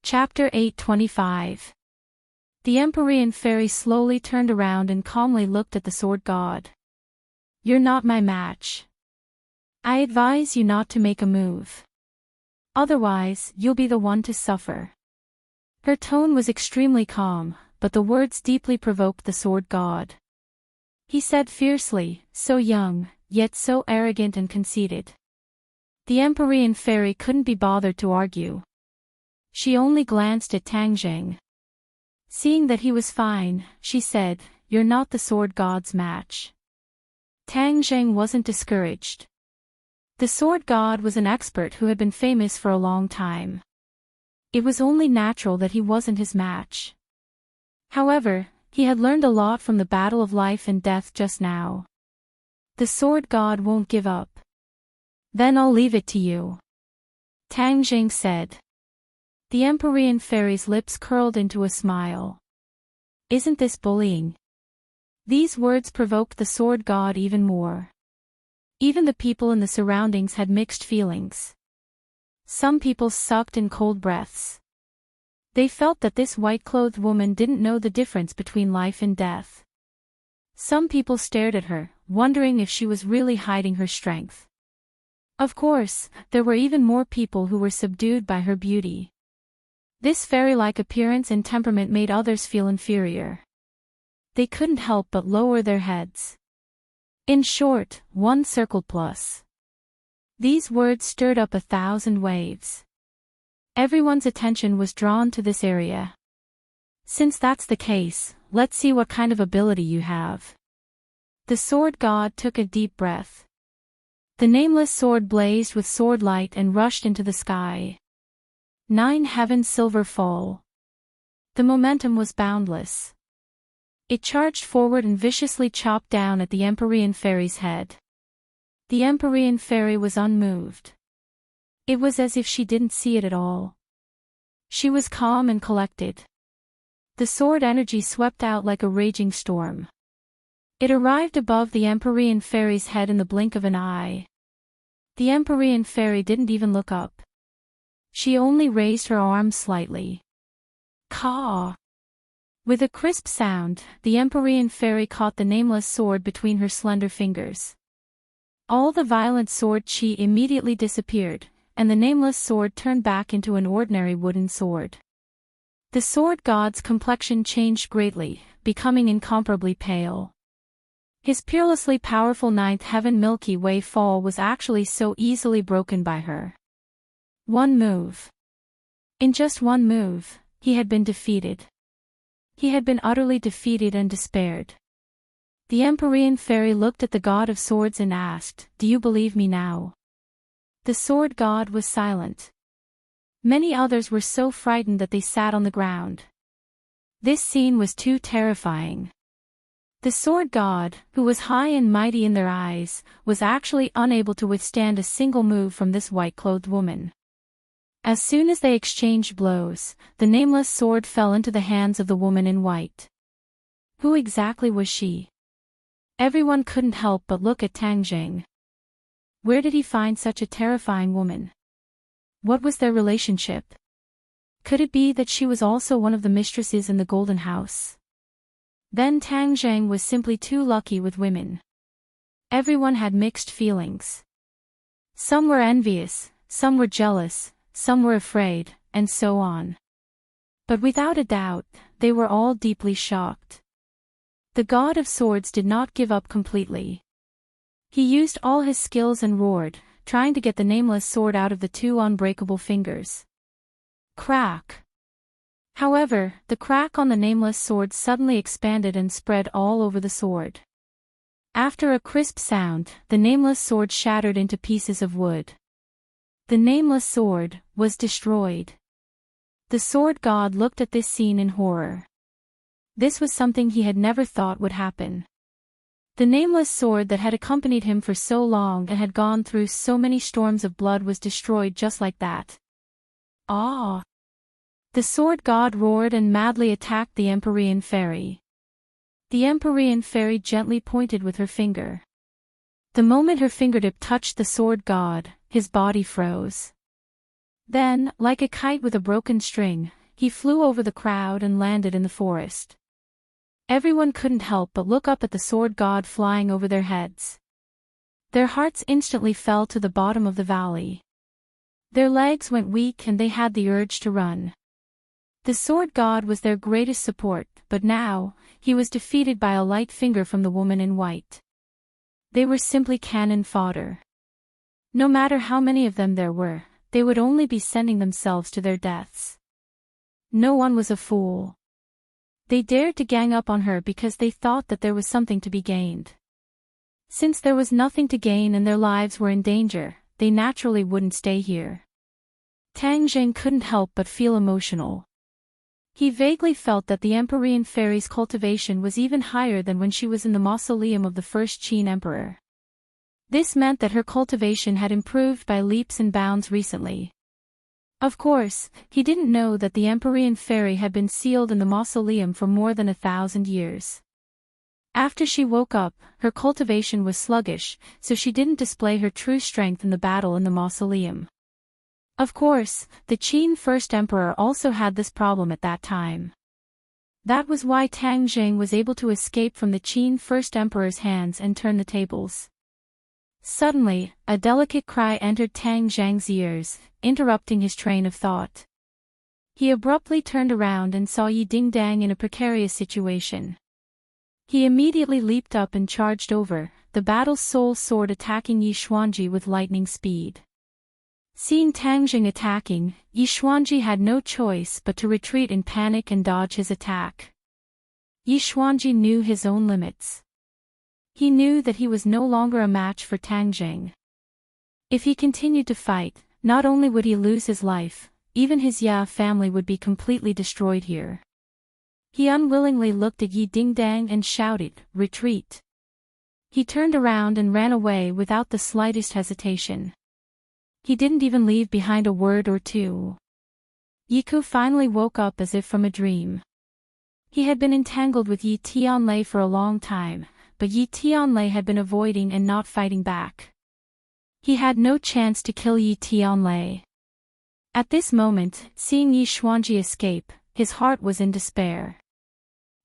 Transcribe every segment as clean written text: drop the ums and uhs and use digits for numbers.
Chapter 825. The Empyrean fairy slowly turned around and calmly looked at the sword god. "You're not my match. I advise you not to make a move. Otherwise, you'll be the one to suffer." Her tone was extremely calm, but the words deeply provoked the sword god. He said fiercely, so young, yet so arrogant and conceited. The Empyrean fairy couldn't be bothered to argue. She only glanced at Tang Zheng. Seeing that he was fine, she said, "You're not the sword god's match." Tang Zheng wasn't discouraged. The sword god was an expert who had been famous for a long time. It was only natural that he wasn't his match. However, he had learned a lot from the battle of life and death just now. "The sword god won't give up. Then I'll leave it to you," Tang Zheng said. The Empyrean fairy's lips curled into a smile. "Isn't this bullying?" These words provoked the sword god even more. Even the people in the surroundings had mixed feelings. Some people sucked in cold breaths. They felt that this white-clothed woman didn't know the difference between life and death. Some people stared at her, wondering if she was really hiding her strength. Of course, there were even more people who were subdued by her beauty. This fairy-like appearance and temperament made others feel inferior. They couldn't help but lower their heads. In short, one circled plus. These words stirred up 1,000 waves. Everyone's attention was drawn to this area. "Since that's the case, let's see what kind of ability you have." The sword god took a deep breath. The nameless sword blazed with sword light and rushed into the sky. 9 heavens silver fall. The momentum was boundless. It charged forward and viciously chopped down at the Empyrean fairy's head. The Empyrean fairy was unmoved. It was as if she didn't see it at all. She was calm and collected. The sword energy swept out like a raging storm. It arrived above the Empyrean fairy's head in the blink of an eye. The Empyrean fairy didn't even look up. She only raised her arm slightly. Caw! With a crisp sound, the Empyrean fairy caught the nameless sword between her slender fingers. All the violent sword chi immediately disappeared, and the nameless sword turned back into an ordinary wooden sword. The sword god's complexion changed greatly, becoming incomparably pale. His peerlessly powerful 9th heaven Milky Way fall was actually so easily broken by her. One move. In just one move, he had been defeated. He had been utterly defeated and despaired. The Empyrean fairy looked at the god of swords and asked, "Do you believe me now?" The sword god was silent. Many others were so frightened that they sat on the ground. This scene was too terrifying. The sword god, who was high and mighty in their eyes, was actually unable to withstand a single move from this white-clothed woman. As soon as they exchanged blows, the nameless sword fell into the hands of the woman in white. Who exactly was she? Everyone couldn't help but look at Tang Zheng. Where did he find such a terrifying woman? What was their relationship? Could it be that she was also one of the mistresses in the Golden House? Then Tang Zheng was simply too lucky with women. Everyone had mixed feelings. Some were envious, some were jealous, some were afraid, and so on. But without a doubt, they were all deeply shocked. The god of swords did not give up completely. He used all his skills and roared, trying to get the nameless sword out of the 2 unbreakable fingers. Crack! However, the crack on the nameless sword suddenly expanded and spread all over the sword. After a crisp sound, the nameless sword shattered into pieces of wood. The nameless sword was destroyed. The sword god looked at this scene in horror. This was something he had never thought would happen. The nameless sword that had accompanied him for so long and had gone through so many storms of blood was destroyed just like that. Ah! The sword god roared and madly attacked the Empyrean fairy. The Empyrean fairy gently pointed with her finger. The moment her fingertip touched the sword god, his body froze. Then, like a kite with a broken string, he flew over the crowd and landed in the forest. Everyone couldn't help but look up at the sword god flying over their heads. Their hearts instantly fell to the bottom of the valley. Their legs went weak and they had the urge to run. The sword god was their greatest support, but now, he was defeated by a light finger from the woman in white. They were simply cannon fodder. No matter how many of them there were, they would only be sending themselves to their deaths. No one was a fool. They dared to gang up on her because they thought that there was something to be gained. Since there was nothing to gain and their lives were in danger, they naturally wouldn't stay here. Tang Jing couldn't help but feel emotional. He vaguely felt that the Empyrean fairy's cultivation was even higher than when she was in the mausoleum of the first Qin emperor. This meant that her cultivation had improved by leaps and bounds recently. Of course, he didn't know that the Empyrean fairy had been sealed in the mausoleum for more than 1,000 years. After she woke up, her cultivation was sluggish, so she didn't display her true strength in the battle in the mausoleum. Of course, the Qin first emperor also had this problem at that time. That was why Tang Jing was able to escape from the Qin first emperor's hands and turn the tables. Suddenly, a delicate cry entered Tang Jing's ears, interrupting his train of thought. He abruptly turned around and saw Yi Dingdang in a precarious situation. He immediately leaped up and charged over, the battle's soul sword attacking Yi Xuanji with lightning speed. Seeing Tang Jing attacking, Yi Xuanji had no choice but to retreat in panic and dodge his attack. Yi Xuanji knew his own limits. He knew that he was no longer a match for Tang Jing. If he continued to fight, not only would he lose his life, even his Ya family would be completely destroyed here. He unwillingly looked at Yi Dingdang and shouted, "Retreat!" He turned around and ran away without the slightest hesitation. He didn't even leave behind a word or two. Yiku finally woke up as if from a dream. He had been entangled with Yi Tianlei for a long time, but Yi Tianlei had been avoiding and not fighting back. He had no chance to kill Yi Tianlei. At this moment, seeing Yi Xuanji escape, his heart was in despair.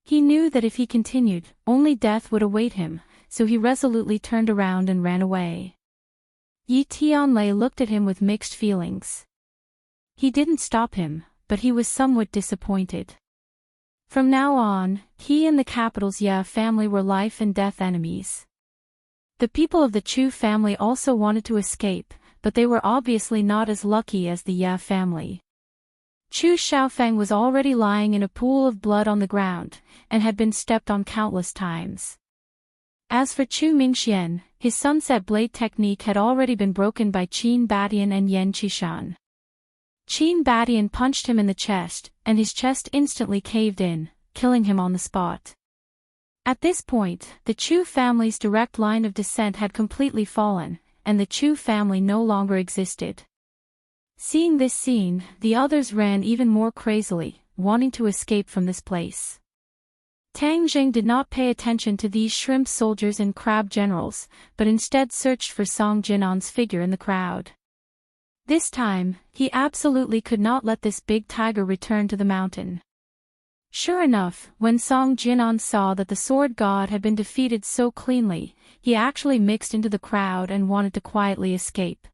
He knew that if he continued, only death would await him, so he resolutely turned around and ran away. Yi Tianlei looked at him with mixed feelings. He didn't stop him, but he was somewhat disappointed. From now on, he and the capital's Ya family were life and death enemies. The people of the Chu family also wanted to escape, but they were obviously not as lucky as the Ya family. Chu Xiaofeng was already lying in a pool of blood on the ground, and had been stepped on countless times. As for Chu Mingxian, his sunset blade technique had already been broken by Qin Badian and Yan Qishan. Qin Badian punched him in the chest, and his chest instantly caved in, killing him on the spot. At this point, the Chu family's direct line of descent had completely fallen, and the Chu family no longer existed. Seeing this scene, the others ran even more crazily, wanting to escape from this place. Tang Jing did not pay attention to these shrimp soldiers and crab generals, but instead searched for Song Jinan's figure in the crowd. This time, he absolutely could not let this big tiger return to the mountain. Sure enough, when Song Jinan saw that the sword god had been defeated so cleanly, he actually mixed into the crowd and wanted to quietly escape.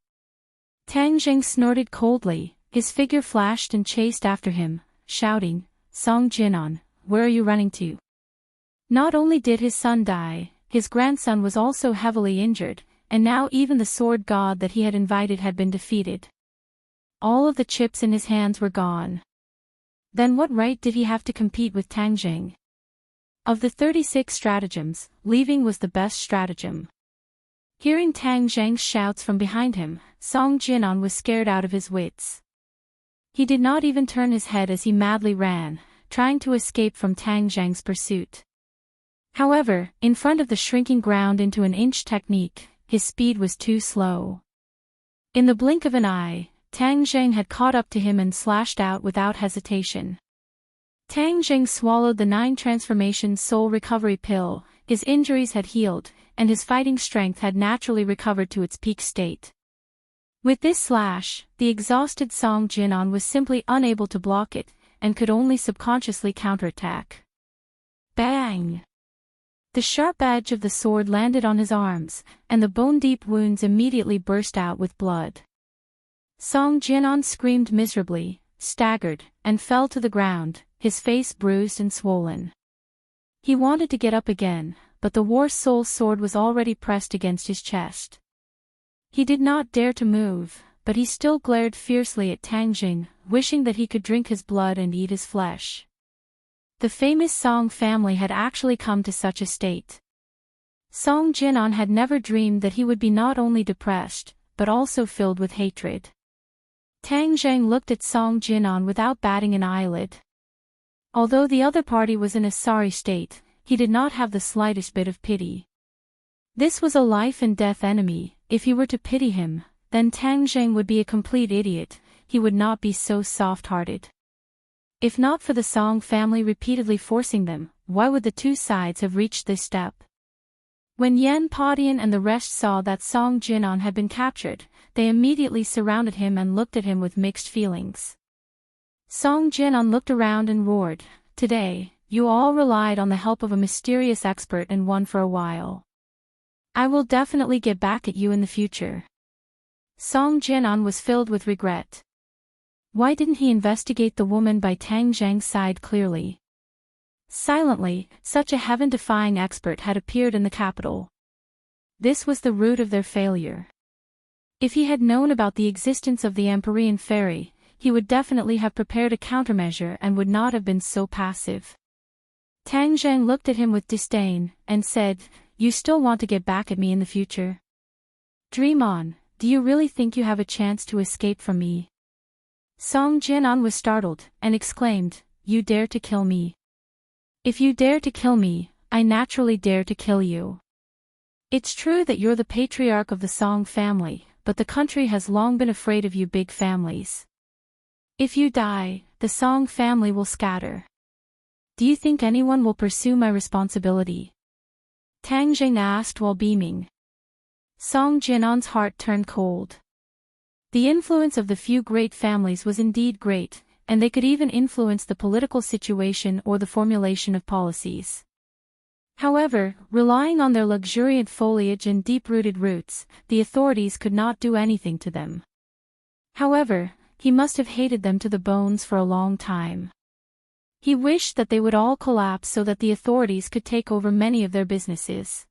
Tang Jing snorted coldly, his figure flashed and chased after him, shouting, "Song Jinan, where are you running to?" Not only did his son die, his grandson was also heavily injured, and now even the sword god that he had invited had been defeated. All of the chips in his hands were gone. Then what right did he have to compete with Tang Jing? Of the 36 stratagems, leaving was the best stratagem. Hearing Tang Jing's shouts from behind him, Song Jinan was scared out of his wits. He did not even turn his head as he madly ran, trying to escape from Tang Jing's pursuit. However, in front of the shrinking ground into an inch technique, his speed was too slow. In the blink of an eye, Tang Jing had caught up to him and slashed out without hesitation. Tang Jing swallowed the 9 transformation soul recovery pill, his injuries had healed, and his fighting strength had naturally recovered to its peak state. With this slash, the exhausted Song Jinan was simply unable to block it, and could only subconsciously counterattack. Bang! The sharp edge of the sword landed on his arms, and the bone-deep wounds immediately burst out with blood. Song Jinan screamed miserably, staggered, and fell to the ground, his face bruised and swollen. He wanted to get up again, but the War Soul sword was already pressed against his chest. He did not dare to move, but he still glared fiercely at Tang Jing, wishing that he could drink his blood and eat his flesh. The famous Song family had actually come to such a state. Song Jinan had never dreamed that he would be not only depressed, but also filled with hatred. Tang Zhang looked at Song Jinan without batting an eyelid. Although the other party was in a sorry state, he did not have the slightest bit of pity. This was a life-and-death enemy. If he were to pity him, then Tang Zhang would be a complete idiot. He would not be so soft-hearted. If not for the Song family repeatedly forcing them, why would the two sides have reached this step? When Yan Padian and the rest saw that Song Jinan had been captured, they immediately surrounded him and looked at him with mixed feelings. Song Jinan looked around and roared, "Today, you all relied on the help of a mysterious expert and won for a while. I will definitely get back at you in the future." Song Jinan was filled with regret. Why didn't he investigate the woman by Tang Zhang's side clearly? Silently, such a heaven-defying expert had appeared in the capital. This was the root of their failure. If he had known about the existence of the Empyrean fairy, he would definitely have prepared a countermeasure and would not have been so passive. Tang Zhang looked at him with disdain, and said, "You still want to get back at me in the future? Dream on, do you really think you have a chance to escape from me?" Song Jinan was startled, and exclaimed, "You dare to kill me? If you dare to kill me, I naturally dare to kill you. It's true that you're the patriarch of the Song family, but the country has long been afraid of you big families. If you die, the Song family will scatter. Do you think anyone will pursue my responsibility?" Tang Jing asked while beaming. Song Jinan's heart turned cold. The influence of the few great families was indeed great, and they could even influence the political situation or the formulation of policies. However, relying on their luxuriant foliage and deep-rooted roots, the authorities could not do anything to them. However, he must have hated them to the bones for a long time. He wished that they would all collapse so that the authorities could take over many of their businesses.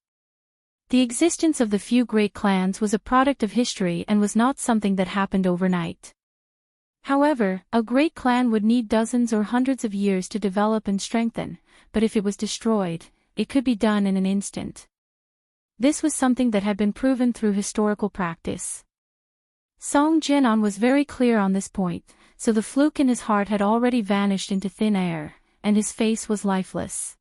The existence of the few great clans was a product of history and was not something that happened overnight. However, a great clan would need dozens or hundreds of years to develop and strengthen, but if it was destroyed, it could be done in an instant. This was something that had been proven through historical practice. Song Jinan was very clear on this point, so the fluke in his heart had already vanished into thin air, and his face was lifeless.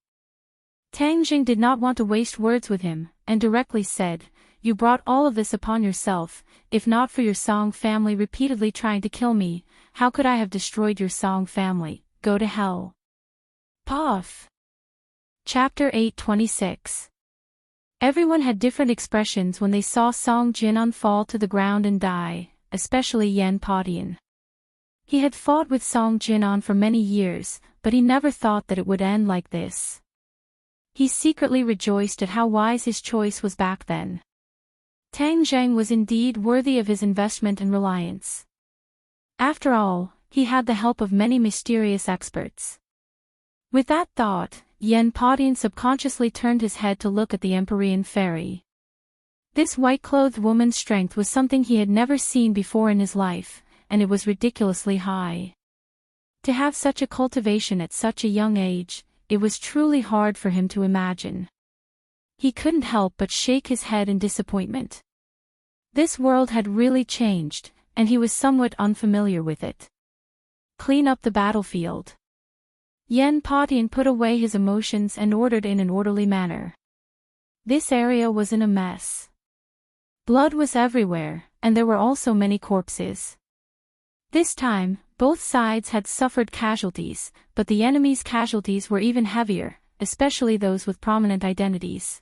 Tang Jing did not want to waste words with him, and directly said, "You brought all of this upon yourself. If not for your Song family repeatedly trying to kill me, how could I have destroyed your Song family? Go to hell." Puff. Chapter 826. Everyone had different expressions when they saw Song Jinan fall to the ground and die, especially Yan Padian. He had fought with Song Jinan for many years, but he never thought that it would end like this. He secretly rejoiced at how wise his choice was back then. Tang Zhang was indeed worthy of his investment and reliance. After all, he had the help of many mysterious experts. With that thought, Yan Padian subconsciously turned his head to look at the Empyrean fairy. This white-clothed woman's strength was something he had never seen before in his life, and it was ridiculously high. To have such a cultivation at such a young age, it was truly hard for him to imagine. He couldn't help but shake his head in disappointment. This world had really changed, and he was somewhat unfamiliar with it. Clean up the battlefield. Yan Padian put away his emotions and ordered in an orderly manner. This area was in a mess. Blood was everywhere, and there were also many corpses. This time, both sides had suffered casualties, but the enemy's casualties were even heavier, especially those with prominent identities.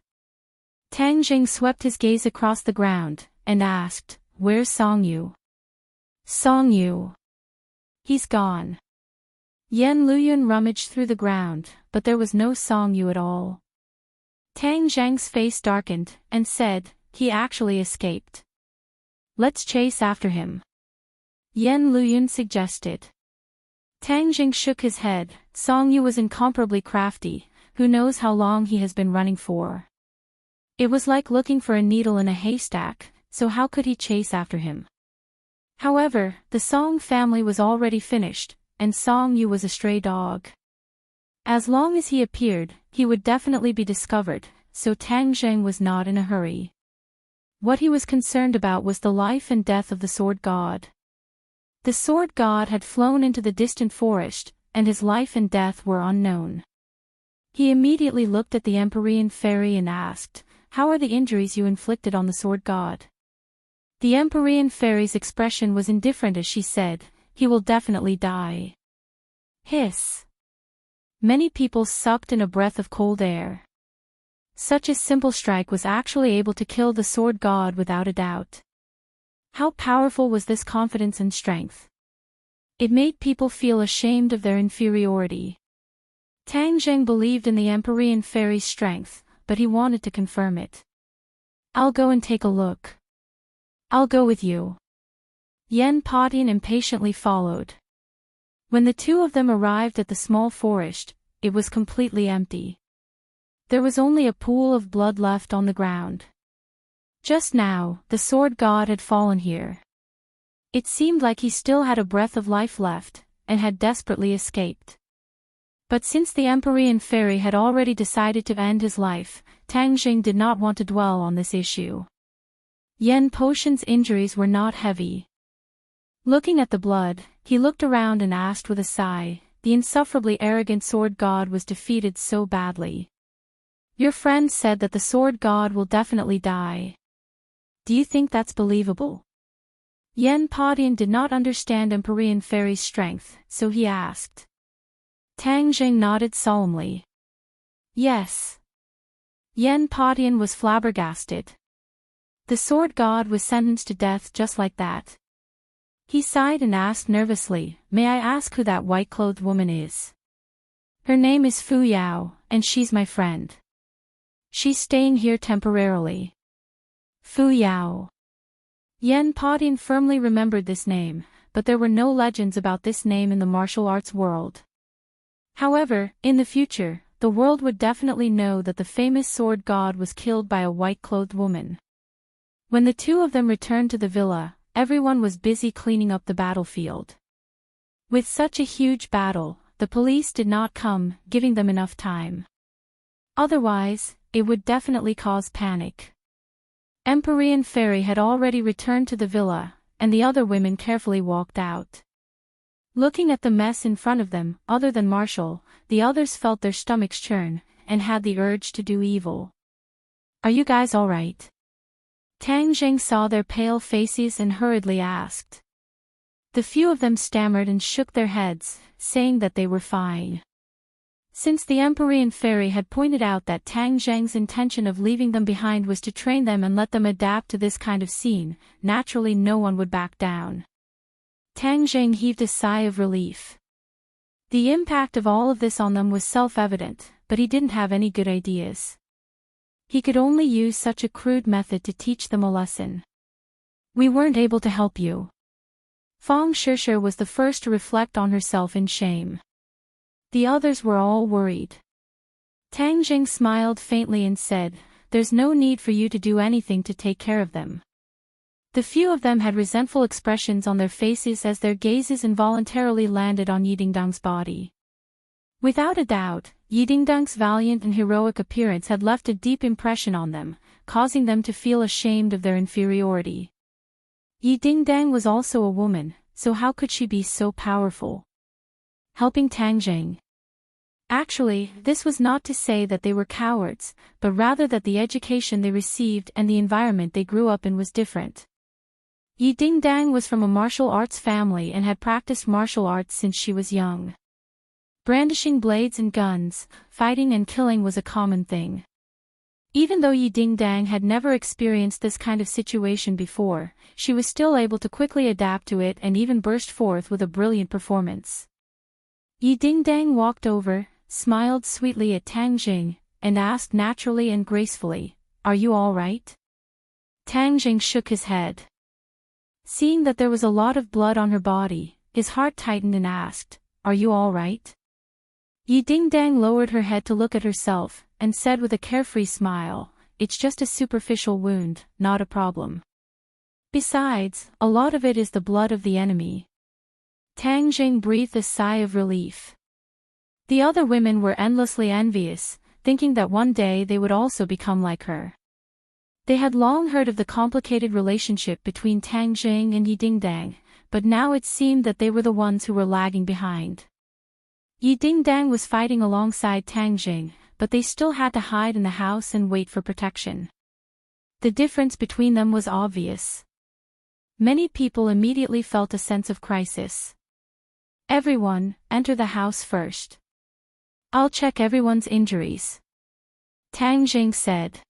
Tang Jing swept his gaze across the ground, and asked, "Where's Song Yu?" Song Yu. He's gone. Yan Luyun rummaged through the ground, but there was no Song Yu at all. Tang Zhang's face darkened, and said, he actually escaped. Let's chase after him. Yan Luyun suggested. Tang Zhang shook his head. Song Yu was incomparably crafty, who knows how long he has been running for. It was like looking for a needle in a haystack, so how could he chase after him? However, the Song family was already finished, and Song Yu was a stray dog. As long as he appeared, he would definitely be discovered, so Tang Zhang was not in a hurry. What he was concerned about was the life and death of the sword god. The sword god had flown into the distant forest, and his life and death were unknown. He immediately looked at the Empyrean fairy and asked, how are the injuries you inflicted on the sword god? The Empyrean fairy's expression was indifferent as she said, he will definitely die. Hiss. Many people sucked in a breath of cold air. Such a simple strike was actually able to kill the sword god without a doubt. How powerful was this confidence and strength? It made people feel ashamed of their inferiority. Tang Zhang believed in the Empyrean fairy's strength, but he wanted to confirm it. I'll go and take a look. I'll go with you. Yan Padian impatiently followed. When the two of them arrived at the small forest, it was completely empty. There was only a pool of blood left on the ground. Just now, the sword god had fallen here. It seemed like he still had a breath of life left, and had desperately escaped. But since the Empyrean fairy had already decided to end his life, Tang Zhang did not want to dwell on this issue. Yan Potion's injuries were not heavy. Looking at the blood, he looked around and asked with a sigh, the insufferably arrogant sword god was defeated so badly. Your friend said that the sword god will definitely die. Do you think that's believable? Yan Padian did not understand Empyrean fairy's strength, so he asked. Tang Zhang nodded solemnly. Yes. Yan Padian was flabbergasted. The sword god was sentenced to death just like that. He sighed and asked nervously, may I ask who that white-clothed woman is? Her name is Fu Yao, and she's my friend. She's staying here temporarily. Fu Yao. Yan Padian firmly remembered this name, but there were no legends about this name in the martial arts world. However, in the future, the world would definitely know that the famous sword god was killed by a white-clothed woman. When the two of them returned to the villa, everyone was busy cleaning up the battlefield. With such a huge battle, the police did not come, giving them enough time. Otherwise, it would definitely cause panic. Empyrean fairy had already returned to the villa, and the other women carefully walked out. Looking at the mess in front of them, other than Marshall, the others felt their stomachs churn, and had the urge to do evil. Are you guys all right? Tang Zhang saw their pale faces and hurriedly asked. The few of them stammered and shook their heads, saying that they were fine. Since the Empyrean fairy had pointed out that Tang Zhang's intention of leaving them behind was to train them and let them adapt to this kind of scene, naturally no one would back down. Tang Zhang heaved a sigh of relief. The impact of all of this on them was self-evident, but he didn't have any good ideas. He could only use such a crude method to teach them a lesson. We weren't able to help you. Fong Shishir was the first to reflect on herself in shame. The others were all worried. Tang Zhang smiled faintly and said, there's no need for you to do anything to take care of them. The few of them had resentful expressions on their faces as their gazes involuntarily landed on Yidingdang's body. Without a doubt, Yidingdang's valiant and heroic appearance had left a deep impression on them, causing them to feel ashamed of their inferiority. Yidingdang was also a woman, so how could she be so powerful? Helping Tang Zhang. Actually, this was not to say that they were cowards, but rather that the education they received and the environment they grew up in was different. Yidingdang was from a martial arts family and had practiced martial arts since she was young. Brandishing blades and guns, fighting and killing was a common thing. Even though Yi Dingdang had never experienced this kind of situation before, she was still able to quickly adapt to it and even burst forth with a brilliant performance. Yi Dingdang walked over, smiled sweetly at Tang Jing, and asked naturally and gracefully, "Are you all right?" Tang Jing shook his head. Seeing that there was a lot of blood on her body, his heart tightened and asked, "Are you all right?" Yi Dingdang lowered her head to look at herself, and said with a carefree smile, "It's just a superficial wound, not a problem. Besides, a lot of it is the blood of the enemy." Tang Jing breathed a sigh of relief. The other women were endlessly envious, thinking that one day they would also become like her. They had long heard of the complicated relationship between Tang Jing and Yi Dingdang, but now it seemed that they were the ones who were lagging behind. Yi Dingdang was fighting alongside Tang Jing, but they still had to hide in the house and wait for protection. The difference between them was obvious. Many people immediately felt a sense of crisis. "Everyone, enter the house first. I'll check everyone's injuries," Tang Jing said.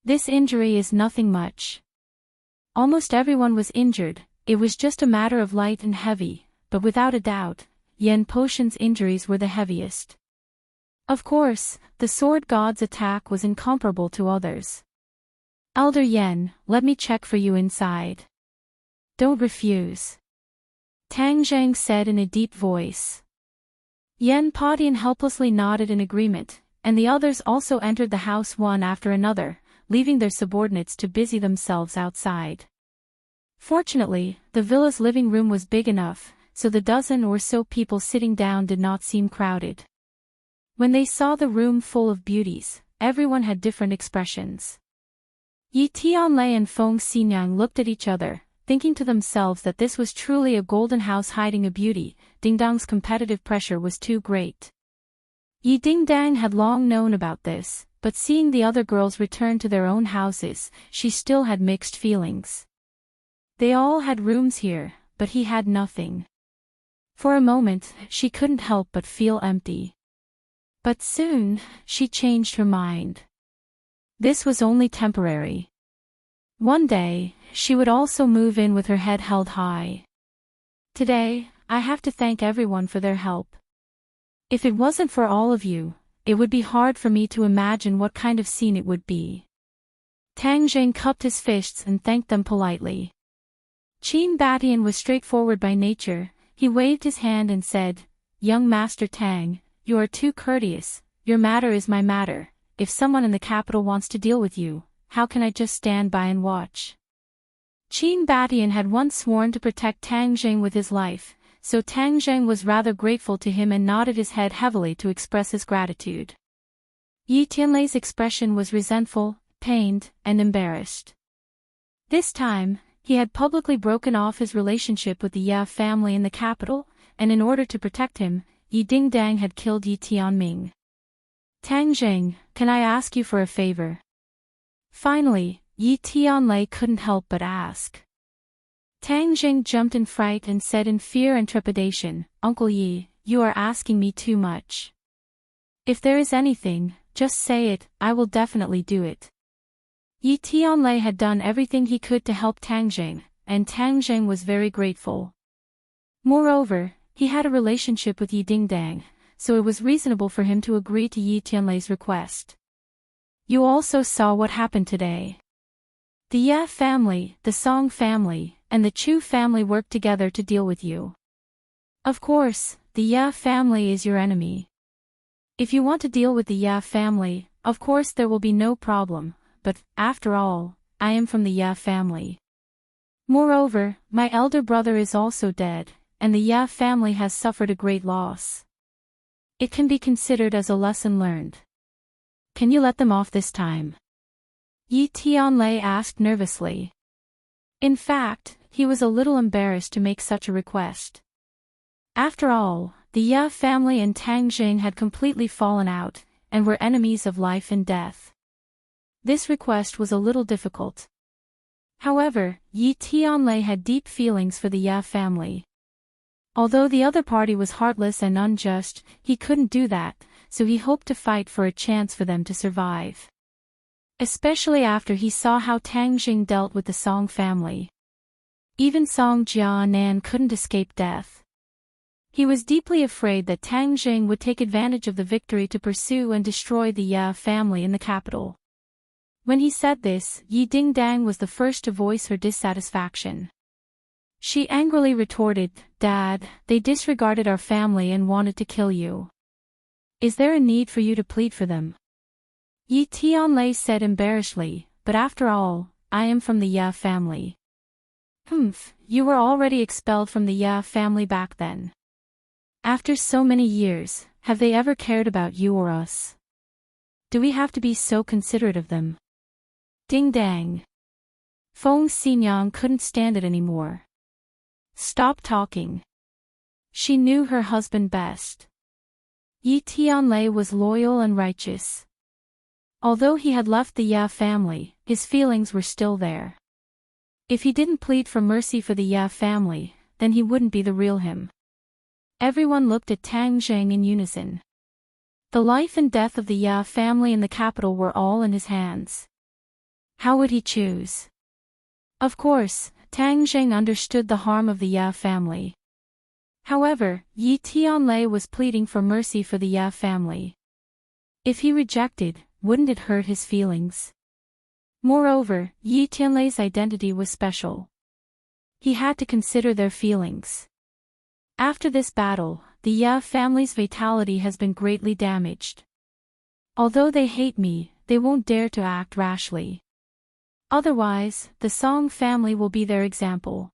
"This injury is nothing much." Almost everyone was injured, it was just a matter of light and heavy, but without a doubt, Yan Potion's injuries were the heaviest. Of course, the sword god's attack was incomparable to others. "Elder Yan, let me check for you inside. Don't refuse," Tang Jing said in a deep voice. Yan Podian helplessly nodded in agreement, and the others also entered the house one after another, leaving their subordinates to busy themselves outside. Fortunately, the villa's living room was big enough, so the dozen or so people sitting down did not seem crowded. When they saw the room full of beauties, everyone had different expressions. Yi Tianlei and Feng Xinyang looked at each other, thinking to themselves that this was truly a golden house hiding a beauty. Dingdang's competitive pressure was too great. Yi Dingdang had long known about this, but seeing the other girls return to their own houses, she still had mixed feelings. They all had rooms here, but he had nothing. For a moment, she couldn't help but feel empty. But soon, she changed her mind. This was only temporary. One day, she would also move in with her head held high. "Today, I have to thank everyone for their help. If it wasn't for all of you, it would be hard for me to imagine what kind of scene it would be." Tang Jing cupped his fists and thanked them politely. Qin Batian was straightforward by nature. He waved his hand and said, "Young Master Tang, you are too courteous. Your matter is my matter. If someone in the capital wants to deal with you, how can I just stand by and watch?" Qin Batian had once sworn to protect Tang Jing with his life, so Tang Jing was rather grateful to him and nodded his head heavily to express his gratitude. Yi Tianlei's expression was resentful, pained, and embarrassed. This time, he had publicly broken off his relationship with the Ye family in the capital, and in order to protect him, Yi Dingdang had killed Yi Tianming. "Tang Jing, can I ask you for a favor?" Finally, Yi Tianlei couldn't help but ask. Tang Jing jumped in fright and said in fear and trepidation, "Uncle Yi, you are asking me too much. If there is anything, just say it, I will definitely do it." Yi Tianlei had done everything he could to help Tang Jing, and Tang Jing was very grateful. Moreover, he had a relationship with Yi Dingdang, so it was reasonable for him to agree to Yi Tianlei's request. "You also saw what happened today. The Ye family, the Song family, and the Chu family worked together to deal with you. Of course, the Ye family is your enemy. If you want to deal with the Ye family, of course there will be no problem, but, after all, I am from the Ye family. Moreover, my elder brother is also dead, and the Ye family has suffered a great loss. It can be considered as a lesson learned. Can you let them off this time?" Yi Tianlei asked nervously. In fact, he was a little embarrassed to make such a request. After all, the Ye family and Tang Jing had completely fallen out, and were enemies of life and death. This request was a little difficult. However, Yi Tianlei had deep feelings for the Ye family. Although the other party was heartless and unjust, he couldn't do that, so he hoped to fight for a chance for them to survive. especially after he saw how Tang Jing dealt with the Song family. Even Song Jianan couldn't escape death. He was deeply afraid that Tang Jing would take advantage of the victory to pursue and destroy the Ya family in the capital. When he said this, Yi Dingdang was the first to voice her dissatisfaction. She angrily retorted, "Dad, they disregarded our family and wanted to kill you. Is there a need for you to plead for them?" Yi Tianlei said embarrassedly, "But after all, I am from the Ya family." "Humph, you were already expelled from the Ya family back then. After so many years, have they ever cared about you or us? Do we have to be so considerate of them?" Ding dang. Feng Xinyang couldn't stand it anymore. "Stop talking." She knew her husband best. Yi Tianlei was loyal and righteous. Although he had left the Ya family, his feelings were still there. If he didn't plead for mercy for the Ya family, then he wouldn't be the real him. Everyone looked at Tang Jing in unison. The life and death of the Ya family in the capital were all in his hands. How would he choose? Of course, Tang Jing understood the harm of the Ya family. However, Yi Tianlei was pleading for mercy for the Ya family. If he rejected, wouldn't it hurt his feelings? Moreover, Yi Tianlei's identity was special. He had to consider their feelings. After this battle, the Ya family's vitality has been greatly damaged. Although they hate me, they won't dare to act rashly. Otherwise, the Song family will be their example.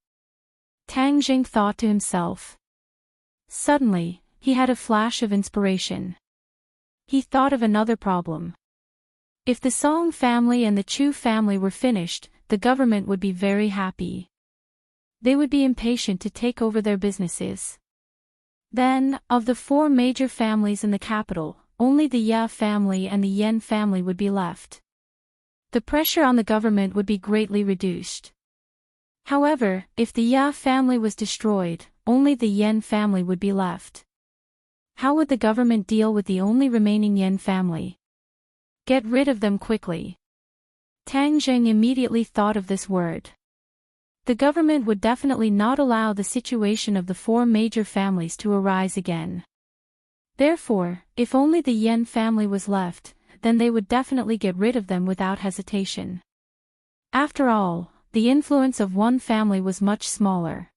Tang Jing thought to himself. Suddenly, he had a flash of inspiration. He thought of another problem. If the Song family and the Chu family were finished, the government would be very happy. They would be impatient to take over their businesses. Then, of the 4 major families in the capital, only the Ya family and the Yen family would be left. The pressure on the government would be greatly reduced. However, if the Ya family was destroyed, only the Yen family would be left. How would the government deal with the only remaining Yen family? Get rid of them quickly. Tang Jing immediately thought of this word. The government would definitely not allow the situation of the 4 major families to arise again. Therefore, if only the Yen family was left, then they would definitely get rid of them without hesitation. After all, the influence of one family was much smaller.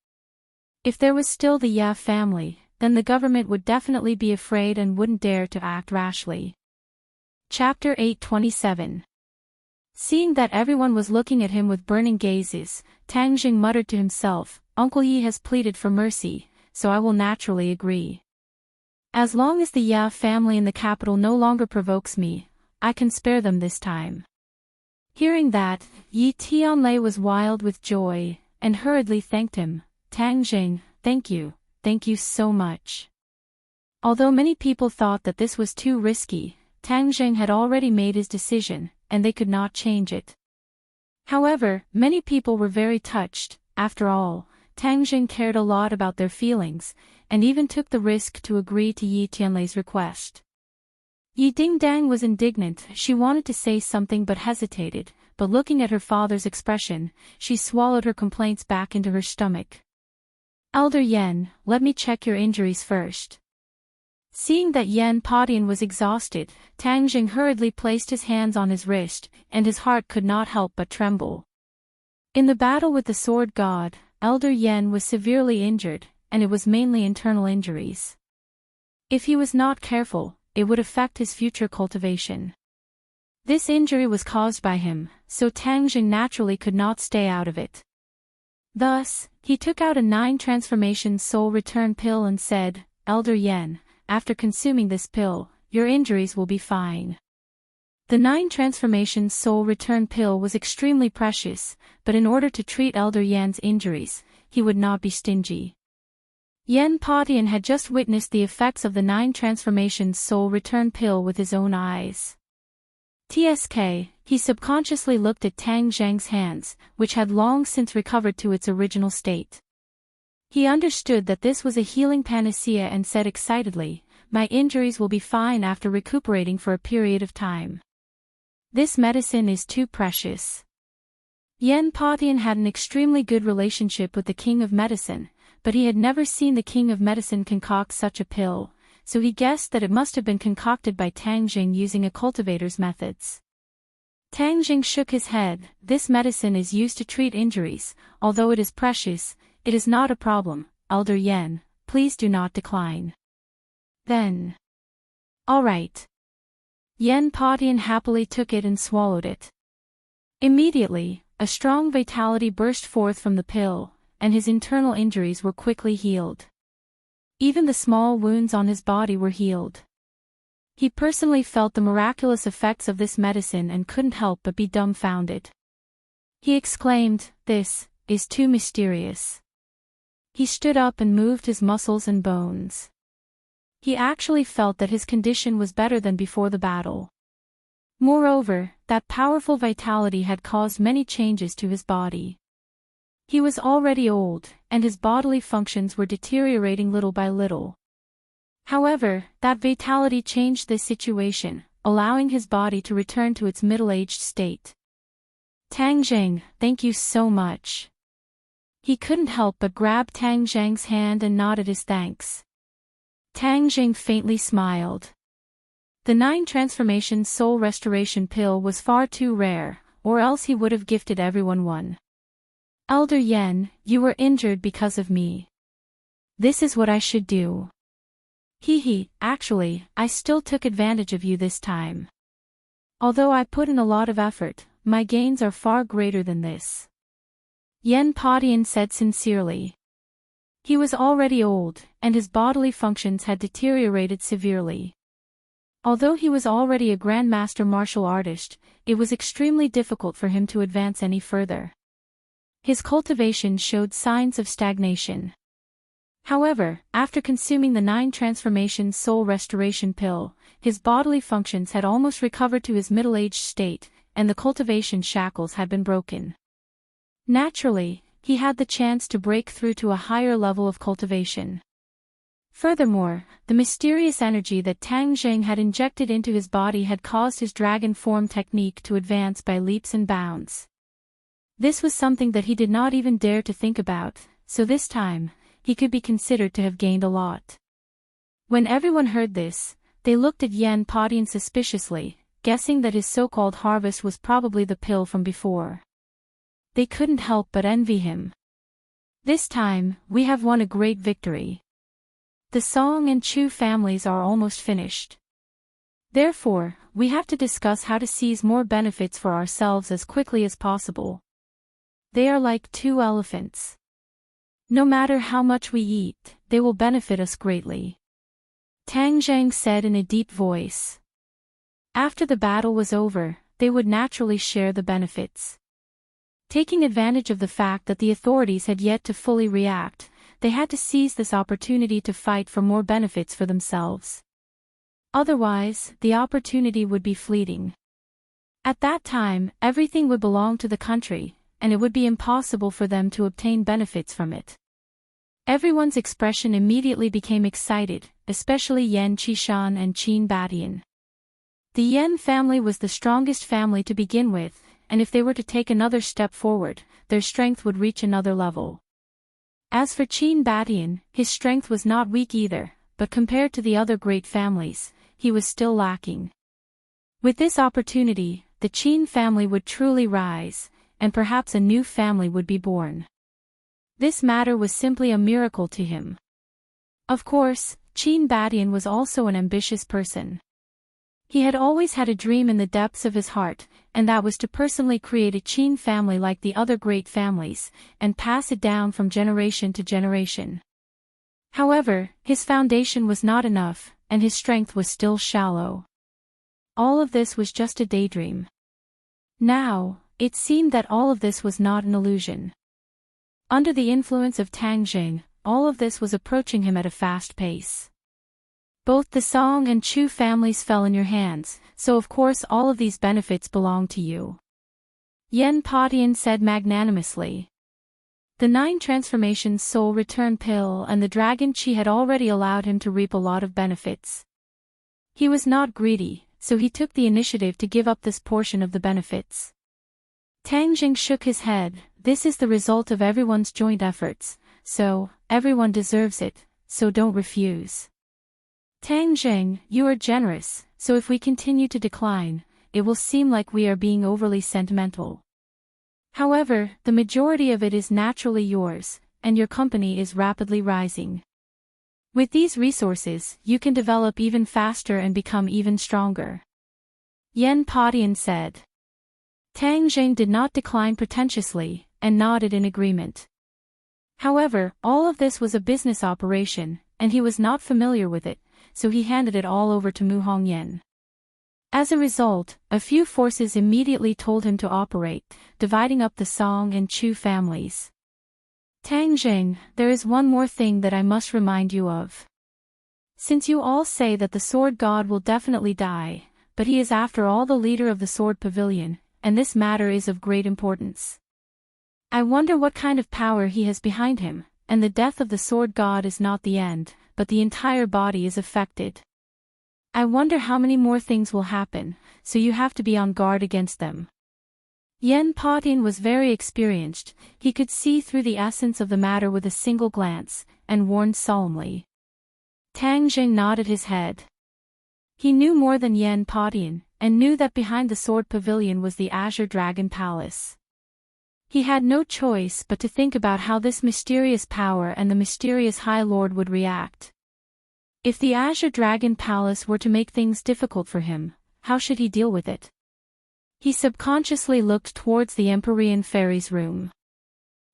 If there was still the Ya family, then the government would definitely be afraid and wouldn't dare to act rashly. Chapter 827. Seeing that everyone was looking at him with burning gazes, Tang Jing muttered to himself, "Uncle Yi has pleaded for mercy, so I will naturally agree. As long as the Ya family in the capital no longer provokes me, I can spare them this time." Hearing that, Yi Tianlei was wild with joy, and hurriedly thanked him. "Tang Jing, thank you so much." Although many people thought that this was too risky, Tang Jing had already made his decision, and they could not change it. However, many people were very touched. After all, Tang Jing cared a lot about their feelings, and even took the risk to agree to Yi Tianlei's request. Yi Dingdang was indignant. She wanted to say something but hesitated, but looking at her father's expression, she swallowed her complaints back into her stomach. "Elder Yen, let me check your injuries first." Seeing that Yen Padian was exhausted, Tang Jing hurriedly placed his hands on his wrist, and his heart could not help but tremble. In the battle with the sword god, Elder Yen was severely injured, and it was mainly internal injuries. If he was not careful, it would affect his future cultivation. This injury was caused by him, so Tang Jing naturally could not stay out of it. Thus, he took out a 9 transformation soul return pill and said, "Elder Yen, after consuming this pill, your injuries will be fine." The 9 transformation soul return pill was extremely precious, but in order to treat Elder Yan's injuries, he would not be stingy. Yen Padian had just witnessed the effects of the 9 transformations soul return pill with his own eyes. He subconsciously looked at Tang Zhang's hands, which had long since recovered to its original state. He understood that this was a healing panacea and said excitedly, "My injuries will be fine after recuperating for a period of time." This medicine is too precious. Yen Patian had an extremely good relationship with the king of medicine, but he had never seen the king of medicine concoct such a pill, so he guessed that it must have been concocted by Tang Jing using a cultivator's methods. Tang Jing shook his head. This medicine is used to treat injuries. Although it is precious, it is not a problem. Elder Yen, please do not decline. Then. All right. Yen Patian happily took it and swallowed it. Immediately, a strong vitality burst forth from the pill, and his internal injuries were quickly healed. Even the small wounds on his body were healed. He personally felt the miraculous effects of this medicine and couldn't help but be dumbfounded. He exclaimed, "This is too mysterious." He stood up and moved his muscles and bones. He actually felt that his condition was better than before the battle. Moreover, that powerful vitality had caused many changes to his body. He was already old, and his bodily functions were deteriorating little by little. However, that vitality changed the situation, allowing his body to return to its middle-aged state. Tang Jing, thank you so much. He couldn't help but grab Tang Jing's hand and nodded his thanks. Tang Jing faintly smiled. The 9 transformation soul restoration pill was far too rare, or else he would have gifted everyone one. Elder Yen, you were injured because of me. This is what I should do. Actually, I still took advantage of you this time. Although I put in a lot of effort, my gains are far greater than this. Yen Patian said sincerely. He was already old, and his bodily functions had deteriorated severely. Although he was already a grandmaster martial artist, it was extremely difficult for him to advance any further. His cultivation showed signs of stagnation. However, after consuming the 9 transformation soul restoration pill, his bodily functions had almost recovered to his middle-aged state, and the cultivation shackles had been broken. Naturally, he had the chance to break through to a higher level of cultivation. Furthermore, the mysterious energy that Tang Jing had injected into his body had caused his dragon form technique to advance by leaps and bounds. This was something that he did not even dare to think about, so this time, he could be considered to have gained a lot. When everyone heard this, they looked at Yen Patian suspiciously, guessing that his so-called harvest was probably the pill from before. They couldn't help but envy him. This time, we have won a great victory. The Song and Chu families are almost finished. Therefore, we have to discuss how to seize more benefits for ourselves as quickly as possible. They are like 2 elephants. No matter how much we eat, they will benefit us greatly. Tang Jing said in a deep voice. After the battle was over, they would naturally share the benefits. Taking advantage of the fact that the authorities had yet to fully react, they had to seize this opportunity to fight for more benefits for themselves. Otherwise, the opportunity would be fleeting. At that time, everything would belong to the country, and it would be impossible for them to obtain benefits from it. Everyone's expression immediately became excited, especially Yen Qishan and Qin Batian. The Yen family was the strongest family to begin with, and if they were to take another step forward, their strength would reach another level. As for Qin Batian, his strength was not weak either, but compared to the other great families, he was still lacking. With this opportunity, the Qin family would truly rise, and perhaps a new family would be born. This matter was simply a miracle to him. Of course, Qin Batian was also an ambitious person. He had always had a dream in the depths of his heart, and that was to personally create a Qin family like the other great families, and pass it down from generation to generation. However, his foundation was not enough, and his strength was still shallow. All of this was just a daydream. Now, it seemed that all of this was not an illusion. Under the influence of Tang Jing, all of this was approaching him at a fast pace. Both the Song and Chu families fell in your hands, so of course all of these benefits belong to you. Yen Patian said magnanimously. The 9 transformations soul return pill and the dragon chi had already allowed him to reap a lot of benefits. He was not greedy, so he took the initiative to give up this portion of the benefits. Tang Jing shook his head. This is the result of everyone's joint efforts, so, everyone deserves it, so don't refuse. Tang Jing, you are generous, so if we continue to decline, it will seem like we are being overly sentimental. However, the majority of it is naturally yours, and your company is rapidly rising. With these resources, you can develop even faster and become even stronger. Yen Padian said. Tang Jing did not decline pretentiously, and nodded in agreement. However, all of this was a business operation, and he was not familiar with it, so he handed it all over to Mu Hongyan. As a result, a few forces immediately told him to operate, dividing up the Song and Chu families. Tang Jing, there is one more thing that I must remind you of. Since you all say that the sword god will definitely die, but he is after all the leader of the sword pavilion, and this matter is of great importance. I wonder what kind of power he has behind him, and the death of the sword god is not the end, but the entire body is affected. I wonder how many more things will happen, so you have to be on guard against them. Yen Padian was very experienced, he could see through the essence of the matter with a single glance, and warned solemnly. Tang Jing nodded his head. He knew more than Yen Padian, and knew that behind the sword pavilion was the Azure Dragon Palace. He had no choice but to think about how this mysterious power and the mysterious High Lord would react. If the Azure Dragon Palace were to make things difficult for him, how should he deal with it? He subconsciously looked towards the Empyrean Fairy's room.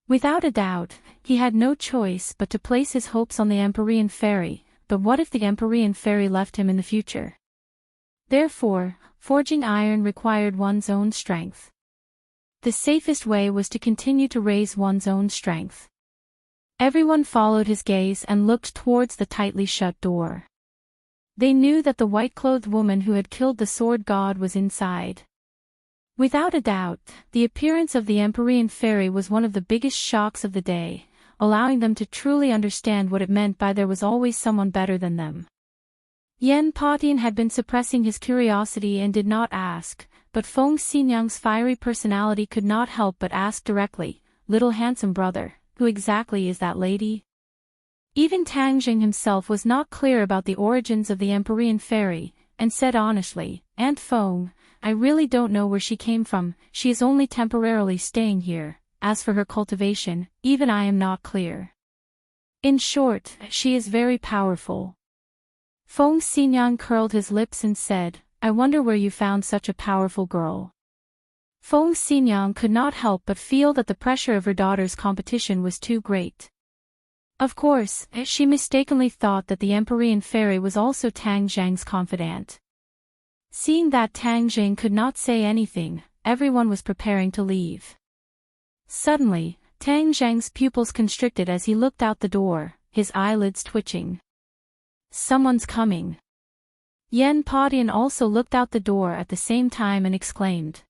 Without a doubt, he had no choice but to place his hopes on the Empyrean Fairy, but what if the Empyrean Fairy left him in the future? Therefore, forging iron required one's own strength. The safest way was to continue to raise one's own strength. Everyone followed his gaze and looked towards the tightly shut door. They knew that the white-clothed woman who had killed the sword god was inside. Without a doubt, the appearance of the Empyrean Fairy was one of the biggest shocks of the day, allowing them to truly understand what it meant by there was always someone better than them. Yen Padian had been suppressing his curiosity and did not ask, but Feng Xinyang's fiery personality could not help but ask directly, "Little handsome brother, who exactly is that lady?" Even Tang Jing himself was not clear about the origins of the Empyrean Fairy, and said honestly, "Aunt Feng, I really don't know where she came from, she is only temporarily staying here, as for her cultivation, even I am not clear. In short, she is very powerful." Feng Xinyang curled his lips and said, "I wonder where you found such a powerful girl." Feng Xinyang could not help but feel that the pressure of her daughter's competition was too great. Of course, she mistakenly thought that the Empyrean Fairy was also Tang Zhang's confidant. Seeing that Tang Jing could not say anything, everyone was preparing to leave. Suddenly, Tang Zhang's pupils constricted as he looked out the door, his eyelids twitching. "Someone's coming." Yen Padian also looked out the door at the same time and exclaimed.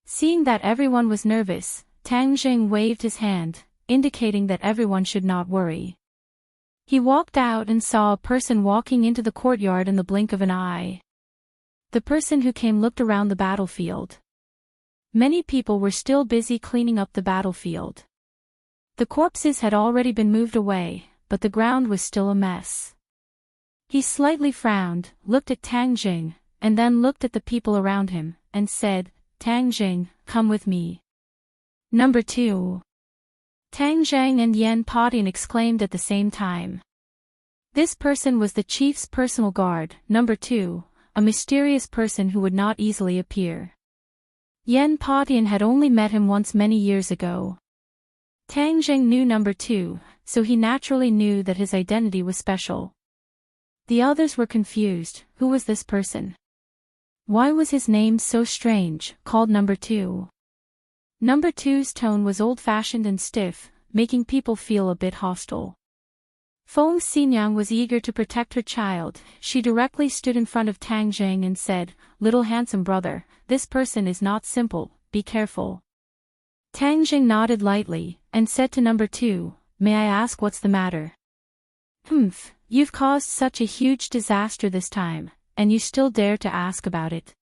Seeing that everyone was nervous, Tang Jing waved his hand, indicating that everyone should not worry. He walked out and saw a person walking into the courtyard in the blink of an eye. The person who came looked around the battlefield. Many people were still busy cleaning up the battlefield. The corpses had already been moved away, but the ground was still a mess. He slightly frowned, looked at Tang Jing, and then looked at the people around him, and said, "Tang Jing, come with me." Number 2. Tang Zhang and Yen Padian exclaimed at the same time. This person was the chief's personal guard, number 2, a mysterious person who would not easily appear. Yen Padian had only met him once many years ago. Tang Jing knew number 2, so he naturally knew that his identity was special. The others were confused. Who was this person? Why was his name so strange, called number 2? Number 2's tone was old-fashioned and stiff, making people feel a bit hostile. Feng Xinyang was eager to protect her child. She directly stood in front of Tang Jing and said, "Little handsome brother, this person is not simple, be careful." Tang Jing nodded lightly, and said to number 2, "May I ask what's the matter?" "You've caused such a huge disaster this time, and you still dare to ask about it.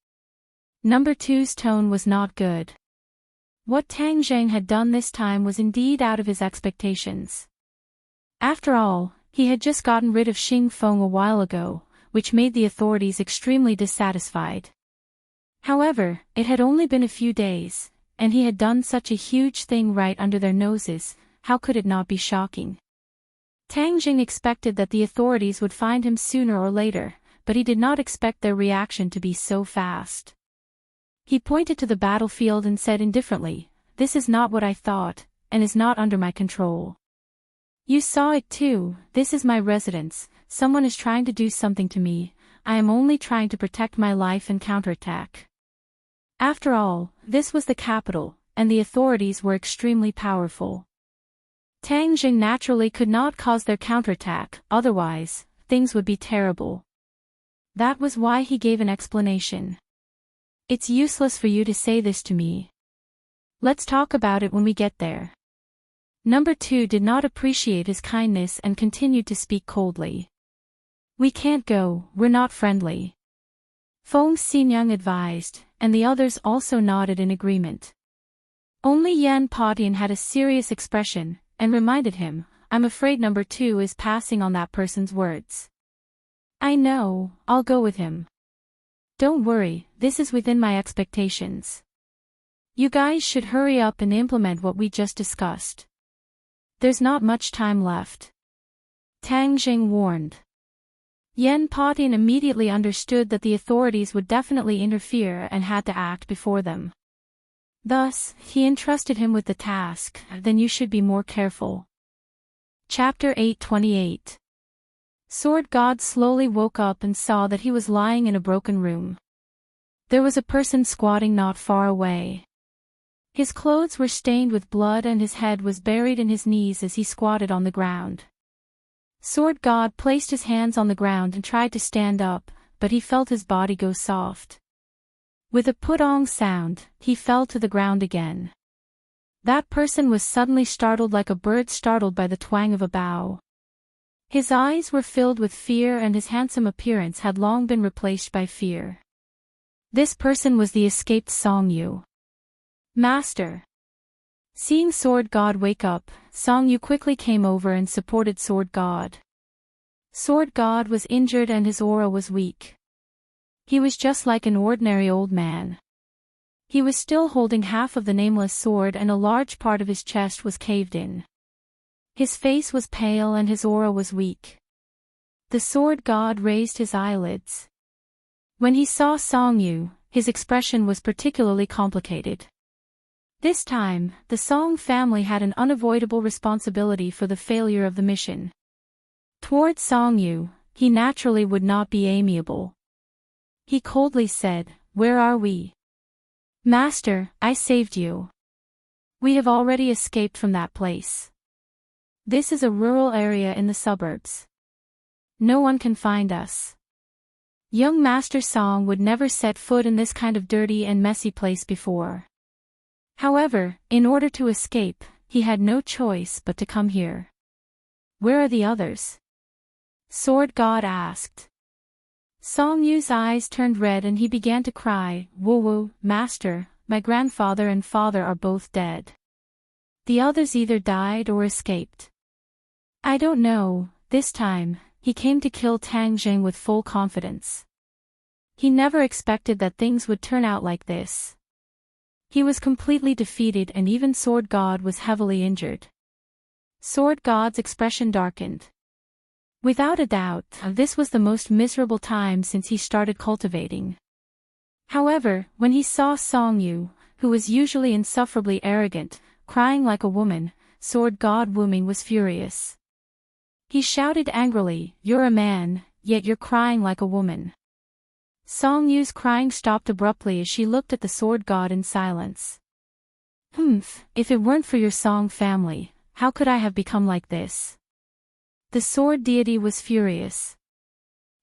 Number two's tone was not good. What Tang Zheng had done this time was indeed out of his expectations. After all, he had just gotten rid of Xing Feng a while ago, which made the authorities extremely dissatisfied. However, it had only been a few days, and he had done such a huge thing right under their noses. How could it not be shocking? Tang Jing expected that the authorities would find him sooner or later, but he did not expect their reaction to be so fast. He pointed to the battlefield and said indifferently, "This is not what I thought, and is not under my control." "You saw it too. This is my residence. Someone is trying to do something to me. I am only trying to protect my life and counterattack." After all, this was the capital, and the authorities were extremely powerful. Tang Jing naturally could not cause their counterattack, otherwise, things would be terrible. That was why he gave an explanation. "It's useless for you to say this to me. Let's talk about it when we get there." Number two did not appreciate his kindness and continued to speak coldly. "We can't go, we're not friendly," Feng Xinyang advised, and the others also nodded in agreement. Only Yan Padian had a serious expression, and reminded him, "I'm afraid number two is passing on that person's words." "I know, I'll go with him. Don't worry, this is within my expectations. You guys should hurry up and implement what we just discussed. There's not much time left," Tang Jing warned. Yan Padian immediately understood that the authorities would definitely interfere and had to act before them. Thus, he entrusted him with the task, "Then you should be more careful." Chapter 828. Sword God slowly woke up and saw that he was lying in a broken room. There was a person squatting not far away. His clothes were stained with blood and his head was buried in his knees as he squatted on the ground. Sword God placed his hands on the ground and tried to stand up, but he felt his body go soft. With a putong sound, he fell to the ground again. That person was suddenly startled like a bird startled by the twang of a bow. His eyes were filled with fear and his handsome appearance had long been replaced by fear. This person was the escaped Song Yu. "Master." Seeing Sword God wake up, Song Yu quickly came over and supported Sword God. Sword God was injured and his aura was weak. He was just like an ordinary old man. He was still holding half of the nameless sword and a large part of his chest was caved in. His face was pale and his aura was weak. The Sword God raised his eyelids. When he saw Song Yu, his expression was particularly complicated. This time, the Song family had an unavoidable responsibility for the failure of the mission. Toward Song Yu, he naturally would not be amiable. He coldly said, "Where are we?" "Master, I saved you. We have already escaped from that place. This is a rural area in the suburbs. No one can find us." Young Master Song would never set foot in this kind of dirty and messy place before. However, in order to escape, he had no choice but to come here. "Where are the others?" Sword God asked. Song Yu's eyes turned red and he began to cry, "Woo, Master, my grandfather and father are both dead. The others either died or escaped. I don't know." This time, he came to kill Tang Jing with full confidence. He never expected that things would turn out like this. He was completely defeated and even Sword God was heavily injured. Sword God's expression darkened. Without a doubt, this was the most miserable time since he started cultivating. However, when he saw Song Yu, who was usually insufferably arrogant, crying like a woman, Sword God Wuming was furious. He shouted angrily, "You're a man, yet you're crying like a woman." Song Yu's crying stopped abruptly as she looked at the Sword God in silence. If it weren't for your Song family, how could I have become like this?" The sword deity was furious.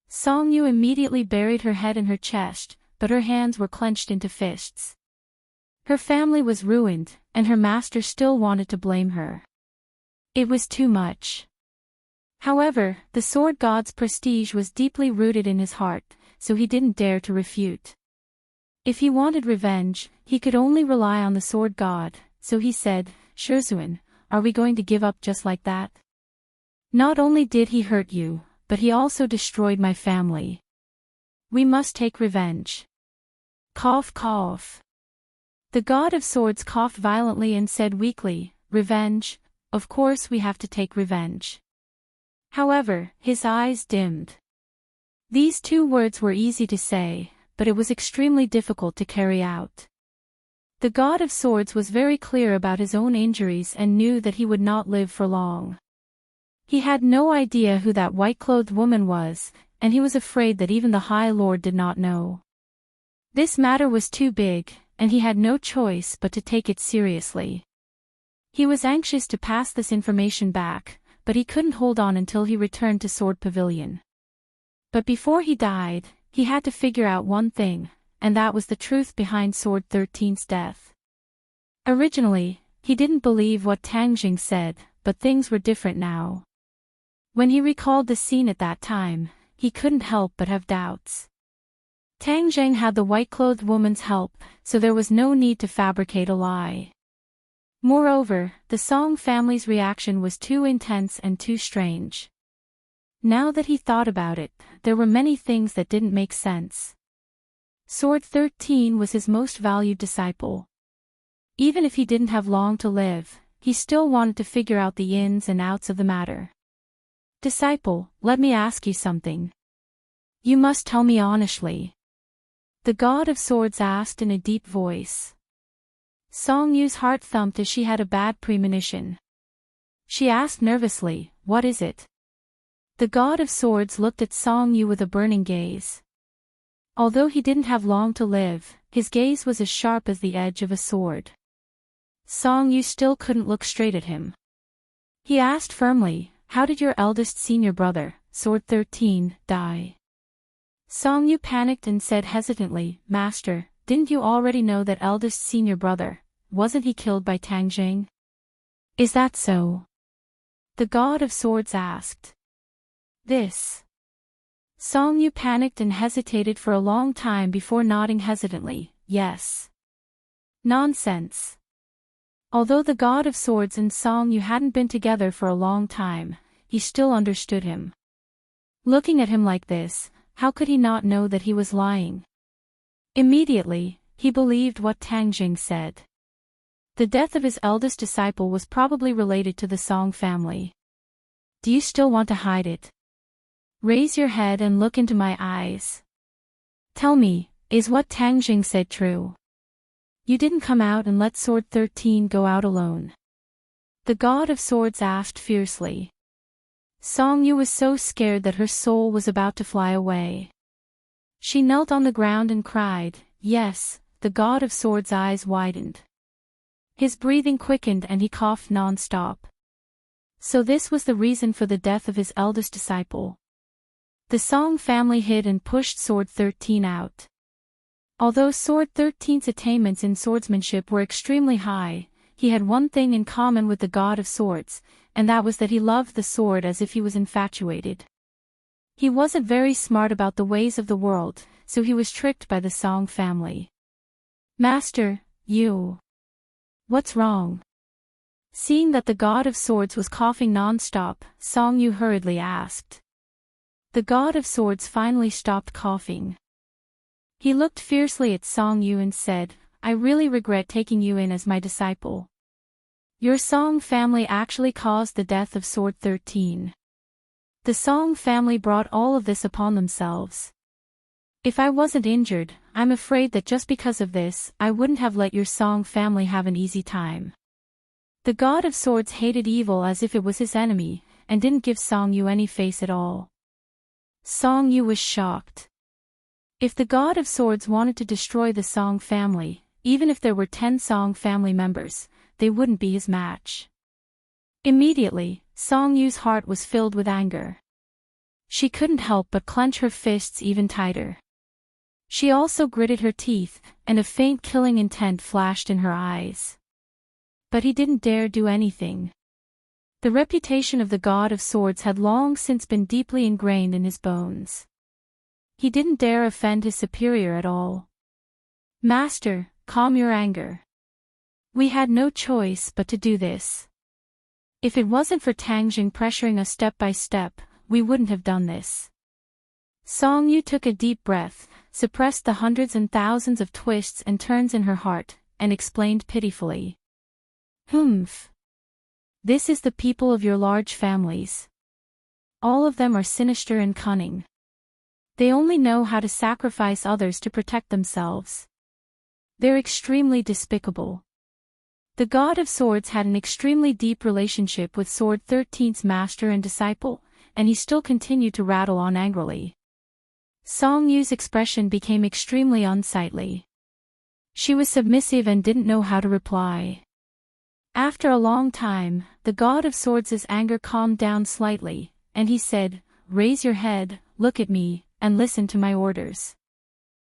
Song Yu immediately buried her head in her chest, but her hands were clenched into fists. Her family was ruined, and her master still wanted to blame her. It was too much. However, the Sword God's prestige was deeply rooted in his heart, so he didn't dare to refute. If he wanted revenge, he could only rely on the sword god, so he said, "Sherzuin, are we going to give up just like that? Not only did he hurt you, but he also destroyed my family. We must take revenge." Cough cough. The god of swords coughed violently and said weakly, "Revenge? Of course we have to take revenge." However, his eyes dimmed. These two words were easy to say, but it was extremely difficult to carry out. The god of swords was very clear about his own injuries and knew that he would not live for long. He had no idea who that white-clothed woman was, and he was afraid that even the High Lord did not know. This matter was too big, and he had no choice but to take it seriously. He was anxious to pass this information back, but he couldn't hold on until he returned to Sword Pavilion. But before he died, he had to figure out one thing, and that was the truth behind Sword 13's death. Originally, he didn't believe what Tang Jing said, but things were different now. When he recalled the scene at that time, he couldn't help but have doubts. Tang Jing had the white-clothed woman's help, so there was no need to fabricate a lie. Moreover, the Song family's reaction was too intense and too strange. Now that he thought about it, there were many things that didn't make sense. Sword 13 was his most valued disciple. Even if he didn't have long to live, he still wanted to figure out the ins and outs of the matter. "Disciple, let me ask you something. You must tell me honestly," the god of swords asked in a deep voice. Song Yu's heart thumped as she had a bad premonition. She asked nervously, "What is it?" The god of swords looked at Song Yu with a burning gaze. Although he didn't have long to live, his gaze was as sharp as the edge of a sword. Song Yu still couldn't look straight at him. He asked firmly, "How did your eldest senior brother, Sword 13, die?" Song Yu panicked and said hesitantly, "Master, didn't you already know that eldest senior brother? Wasn't he killed by Tang Jing?" "Is that so?" the god of swords asked. "This." Song Yu panicked and hesitated for a long time before nodding hesitantly, "Yes." Nonsense. Although the god of swords and Song Yu hadn't been together for a long time, he still understood him. Looking at him like this, how could he not know that he was lying? Immediately, he believed what Tang Jing said. The death of his eldest disciple was probably related to the Song family. "Do you still want to hide it? Raise your head and look into my eyes. Tell me, is what Tang Jing said true? You didn't come out and let Sword 13 go out alone?" the god of swords asked fiercely. Song Yu was so scared that her soul was about to fly away. She knelt on the ground and cried, "Yes." The god of swords' eyes widened. His breathing quickened and he coughed non-stop. So this was the reason for the death of his eldest disciple. The Song family hid and pushed Sword 13 out. Although Sword 13's attainments in swordsmanship were extremely high, he had one thing in common with the god of swords, and that was that he loved the sword as if he was infatuated. He wasn't very smart about the ways of the world, so he was tricked by the Song family. "Master, you. What's wrong?" Seeing that the god of swords was coughing non-stop, Song Yu hurriedly asked. The god of swords finally stopped coughing. He looked fiercely at Song Yu and said, "I really regret taking you in as my disciple. Your Song family actually caused the death of Sword 13. The Song family brought all of this upon themselves. If I wasn't injured, I'm afraid that just because of this, I wouldn't have let your Song family have an easy time." The god of swords hated evil as if it was his enemy, and didn't give Song Yu any face at all. Song Yu was shocked. If the god of swords wanted to destroy the Song family, even if there were 10 Song family members, they wouldn't be his match. Immediately, Song Yu's heart was filled with anger. She couldn't help but clench her fists even tighter. She also gritted her teeth, and a faint killing intent flashed in her eyes. But he didn't dare do anything. The reputation of the god of swords had long since been deeply ingrained in his bones. He didn't dare offend his superior at all. "Master, calm your anger. We had no choice but to do this. If it wasn't for Tangjing pressuring us step by step, we wouldn't have done this." Song Yu took a deep breath, suppressed the hundreds and thousands of twists and turns in her heart, and explained pitifully. "Humph. This is the people of your large families. All of them are sinister and cunning. They only know how to sacrifice others to protect themselves. They're extremely despicable." The God of Swords had an extremely deep relationship with Sword 13's master and disciple, and he still continued to rattle on angrily. Song Yu's expression became extremely unsightly. She was submissive and didn't know how to reply. After a long time, the God of Swords' anger calmed down slightly, and he said, "Raise your head, look at me, and listen to my orders."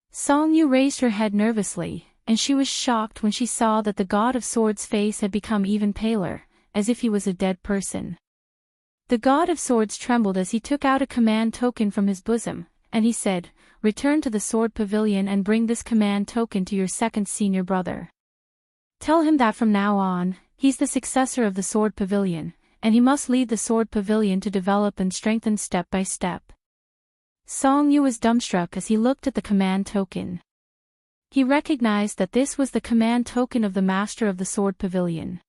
Song Yu raised her head nervously, and she was shocked when she saw that the God of Swords' face had become even paler, as if he was a dead person. The God of Swords trembled as he took out a command token from his bosom, and he said, "Return to the Sword Pavilion and bring this command token to your second senior brother. Tell him that from now on, he's the successor of the Sword Pavilion, and he must lead the Sword Pavilion to develop and strengthen step by step." Song Yu was dumbstruck as he looked at the command token. He recognized that this was the command token of the Master of the Sword Pavilion.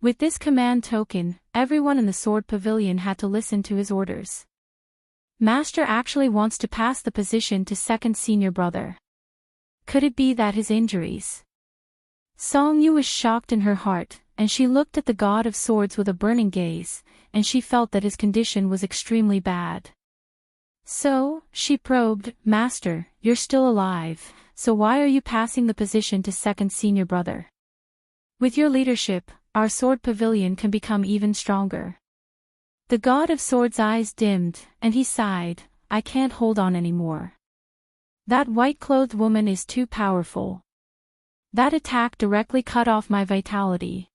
With this command token, everyone in the Sword Pavilion had to listen to his orders. Master actually wants to pass the position to second senior brother. Could it be that his injuries? Song Yu was shocked in her heart, and she looked at the God of Swords with a burning gaze, and she felt that his condition was extremely bad. "So," she probed, "Master, you're still alive, so why are you passing the position to second senior brother? With your leadership, our Sword Pavilion can become even stronger." The God of Swords' eyes dimmed, and he sighed, "I can't hold on anymore. That white-clothed woman is too powerful. That attack directly cut off my vitality.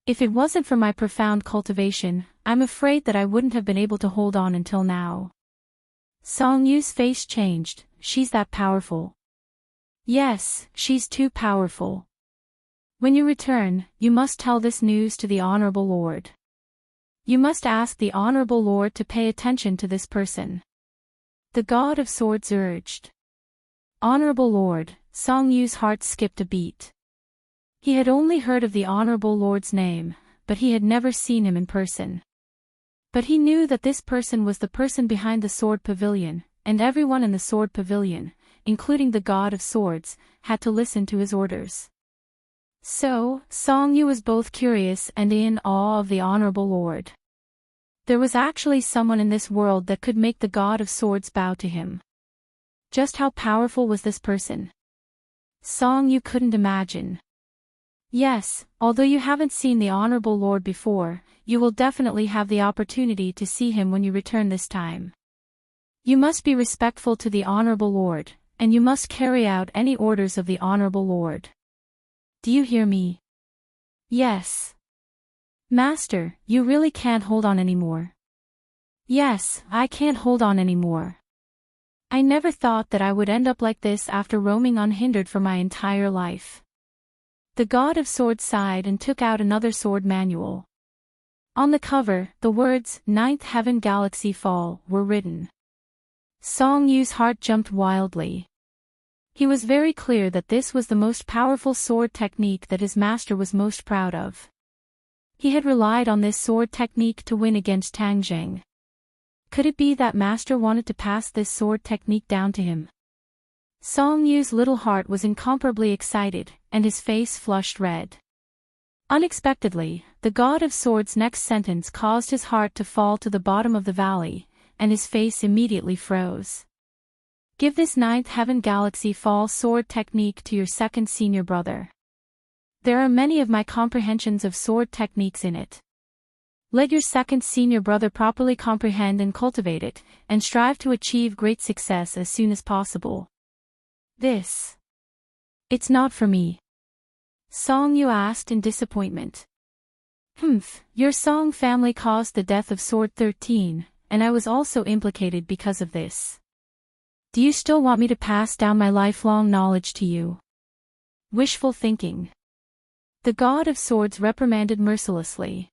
If it wasn't for my profound cultivation, I'm afraid that I wouldn't have been able to hold on until now." Song Yu's face changed. "She's that powerful?" "Yes, she's too powerful. When you return, you must tell this news to the Honorable Lord. You must ask the Honorable Lord to pay attention to this person." The God of Swords urged. "Honorable Lord," Song Yu's heart skipped a beat. He had only heard of the Honorable Lord's name, but he had never seen him in person. But he knew that this person was the person behind the Sword Pavilion, and everyone in the Sword Pavilion, including the God of Swords, had to listen to his orders. So, Song Yu was both curious and in awe of the Honorable Lord. There was actually someone in this world that could make the God of Swords bow to him. Just how powerful was this person? Song Yu couldn't imagine. Yes, although you haven't seen the Honorable Lord before, you will definitely have the opportunity to see him when you return this time. You must be respectful to the Honorable Lord, and you must carry out any orders of the Honorable Lord. Do you hear me? Yes. Master, you really can't hold on anymore. Yes, I can't hold on anymore. I never thought that I would end up like this after roaming unhindered for my entire life. The God of Swords sighed and took out another sword manual. On the cover, the words, "Ninth Heaven Galaxy Fall," were written. Song Yu's heart jumped wildly. He was very clear that this was the most powerful sword technique that his master was most proud of. He had relied on this sword technique to win against Tangjing. Could it be that master wanted to pass this sword technique down to him? Song Yu's little heart was incomparably excited, and his face flushed red. Unexpectedly, the God of Swords' next sentence caused his heart to fall to the bottom of the valley, and his face immediately froze. "Give this Ninth Heaven Galaxy Fall sword technique to your second senior brother. There are many of my comprehensions of sword techniques in it. Let your second senior brother properly comprehend and cultivate it, and strive to achieve great success as soon as possible." It's not for me. Song Yu asked in disappointment. Your Song family caused the death of Sword 13, and I was also implicated because of this. Do you still want me to pass down my lifelong knowledge to you? Wishful thinking. The God of Swords reprimanded mercilessly.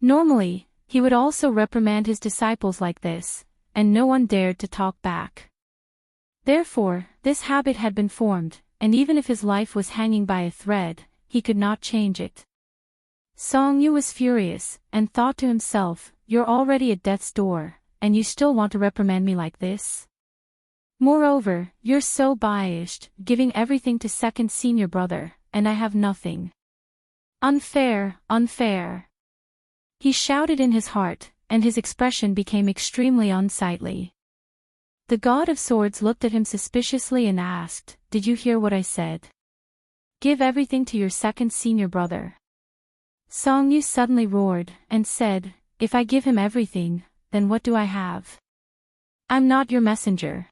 Normally, he would also reprimand his disciples like this, and no one dared to talk back. Therefore, this habit had been formed, and even if his life was hanging by a thread, he could not change it. Song Yu was furious, and thought to himself, "You're already at death's door, and you still want to reprimand me like this? Moreover, you're so biased, giving everything to second senior brother, and I have nothing. Unfair, unfair." He shouted in his heart, and his expression became extremely unsightly. The God of Swords looked at him suspiciously and asked, "Did you hear what I said? Give everything to your second senior brother." Song Yu suddenly roared, and said, "If I give him everything, then what do I have? I'm not your messenger.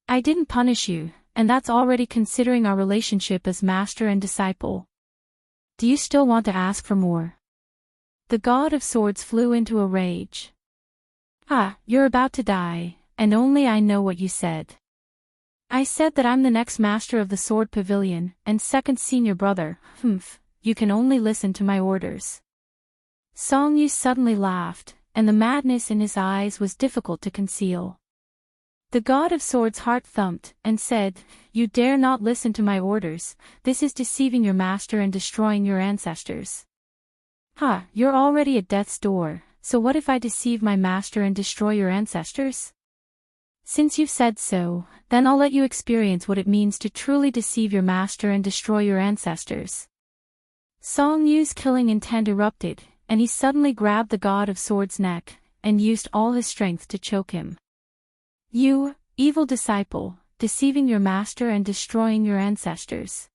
I didn't punish you, and that's already considering our relationship as master and disciple. Do you still want to ask for more?" The God of Swords flew into a rage. "Ah, you're about to die, and only I know what you said. I said that I'm the next master of the Sword Pavilion, and second senior brother. You can only listen to my orders." Song Yu suddenly laughed, and the madness in his eyes was difficult to conceal. The God of Swords' heart thumped, and said, "You dare not listen to my orders. This is deceiving your master and destroying your ancestors." You're already at death's door, so what if I deceive my master and destroy your ancestors? Since you've said so, then I'll let you experience what it means to truly deceive your master and destroy your ancestors. Song Yu's killing intent erupted, and he suddenly grabbed the God of Swords' neck, and used all his strength to choke him. "You, evil disciple, deceiving your master and destroying your ancestors."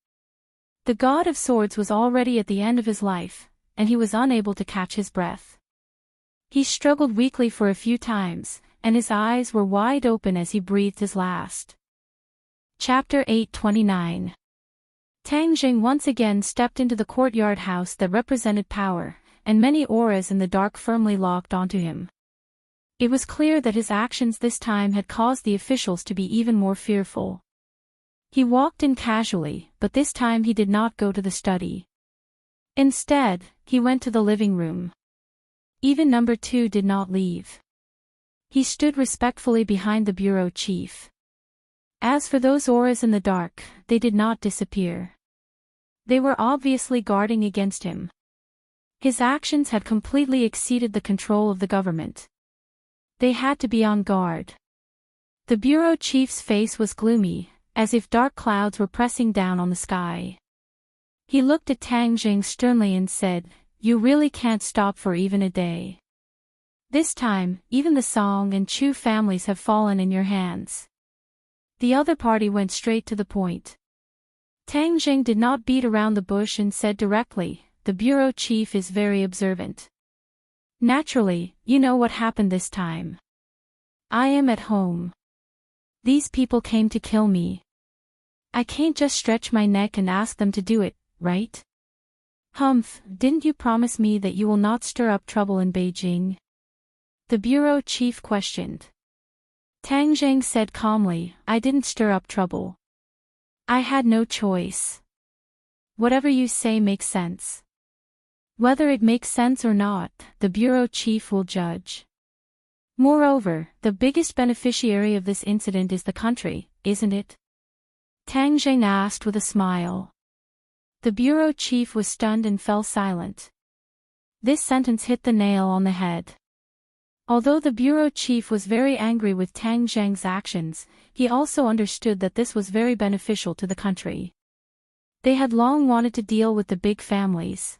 The God of Swords was already at the end of his life, and he was unable to catch his breath. He struggled weakly for a few times, and his eyes were wide open as he breathed his last. Chapter 829. Tang Jing once again stepped into the courtyard house that represented power, and many auras in the dark firmly locked onto him. It was clear that his actions this time had caused the officials to be even more fearful. He walked in casually, but this time he did not go to the study. Instead, he went to the living room. Even number 2 did not leave. He stood respectfully behind the bureau chief. As for those auras in the dark, they did not disappear. They were obviously guarding against him. His actions had completely exceeded the control of the government. They had to be on guard. The bureau chief's face was gloomy, as if dark clouds were pressing down on the sky. He looked at Tang Jing sternly and said, "You really can't stop for even a day. This time, even the Song and Chu families have fallen in your hands." The other party went straight to the point. Tang Jing did not beat around the bush and said directly, "The bureau chief is very observant. Naturally, you know what happened this time. I am at home. These people came to kill me. I can't just stretch my neck and ask them to do it, right? Didn't you promise me that you will not stir up trouble in Beijing?" The bureau chief questioned. Tang Jing said calmly, "I didn't stir up trouble. I had no choice. Whatever you say makes sense. Whether it makes sense or not, the bureau chief will judge. Moreover, the biggest beneficiary of this incident is the country, isn't it?" Tang Jing asked with a smile. The bureau chief was stunned and fell silent. This sentence hit the nail on the head. Although the bureau chief was very angry with Tang Jing's actions, he also understood that this was very beneficial to the country. They had long wanted to deal with the big families.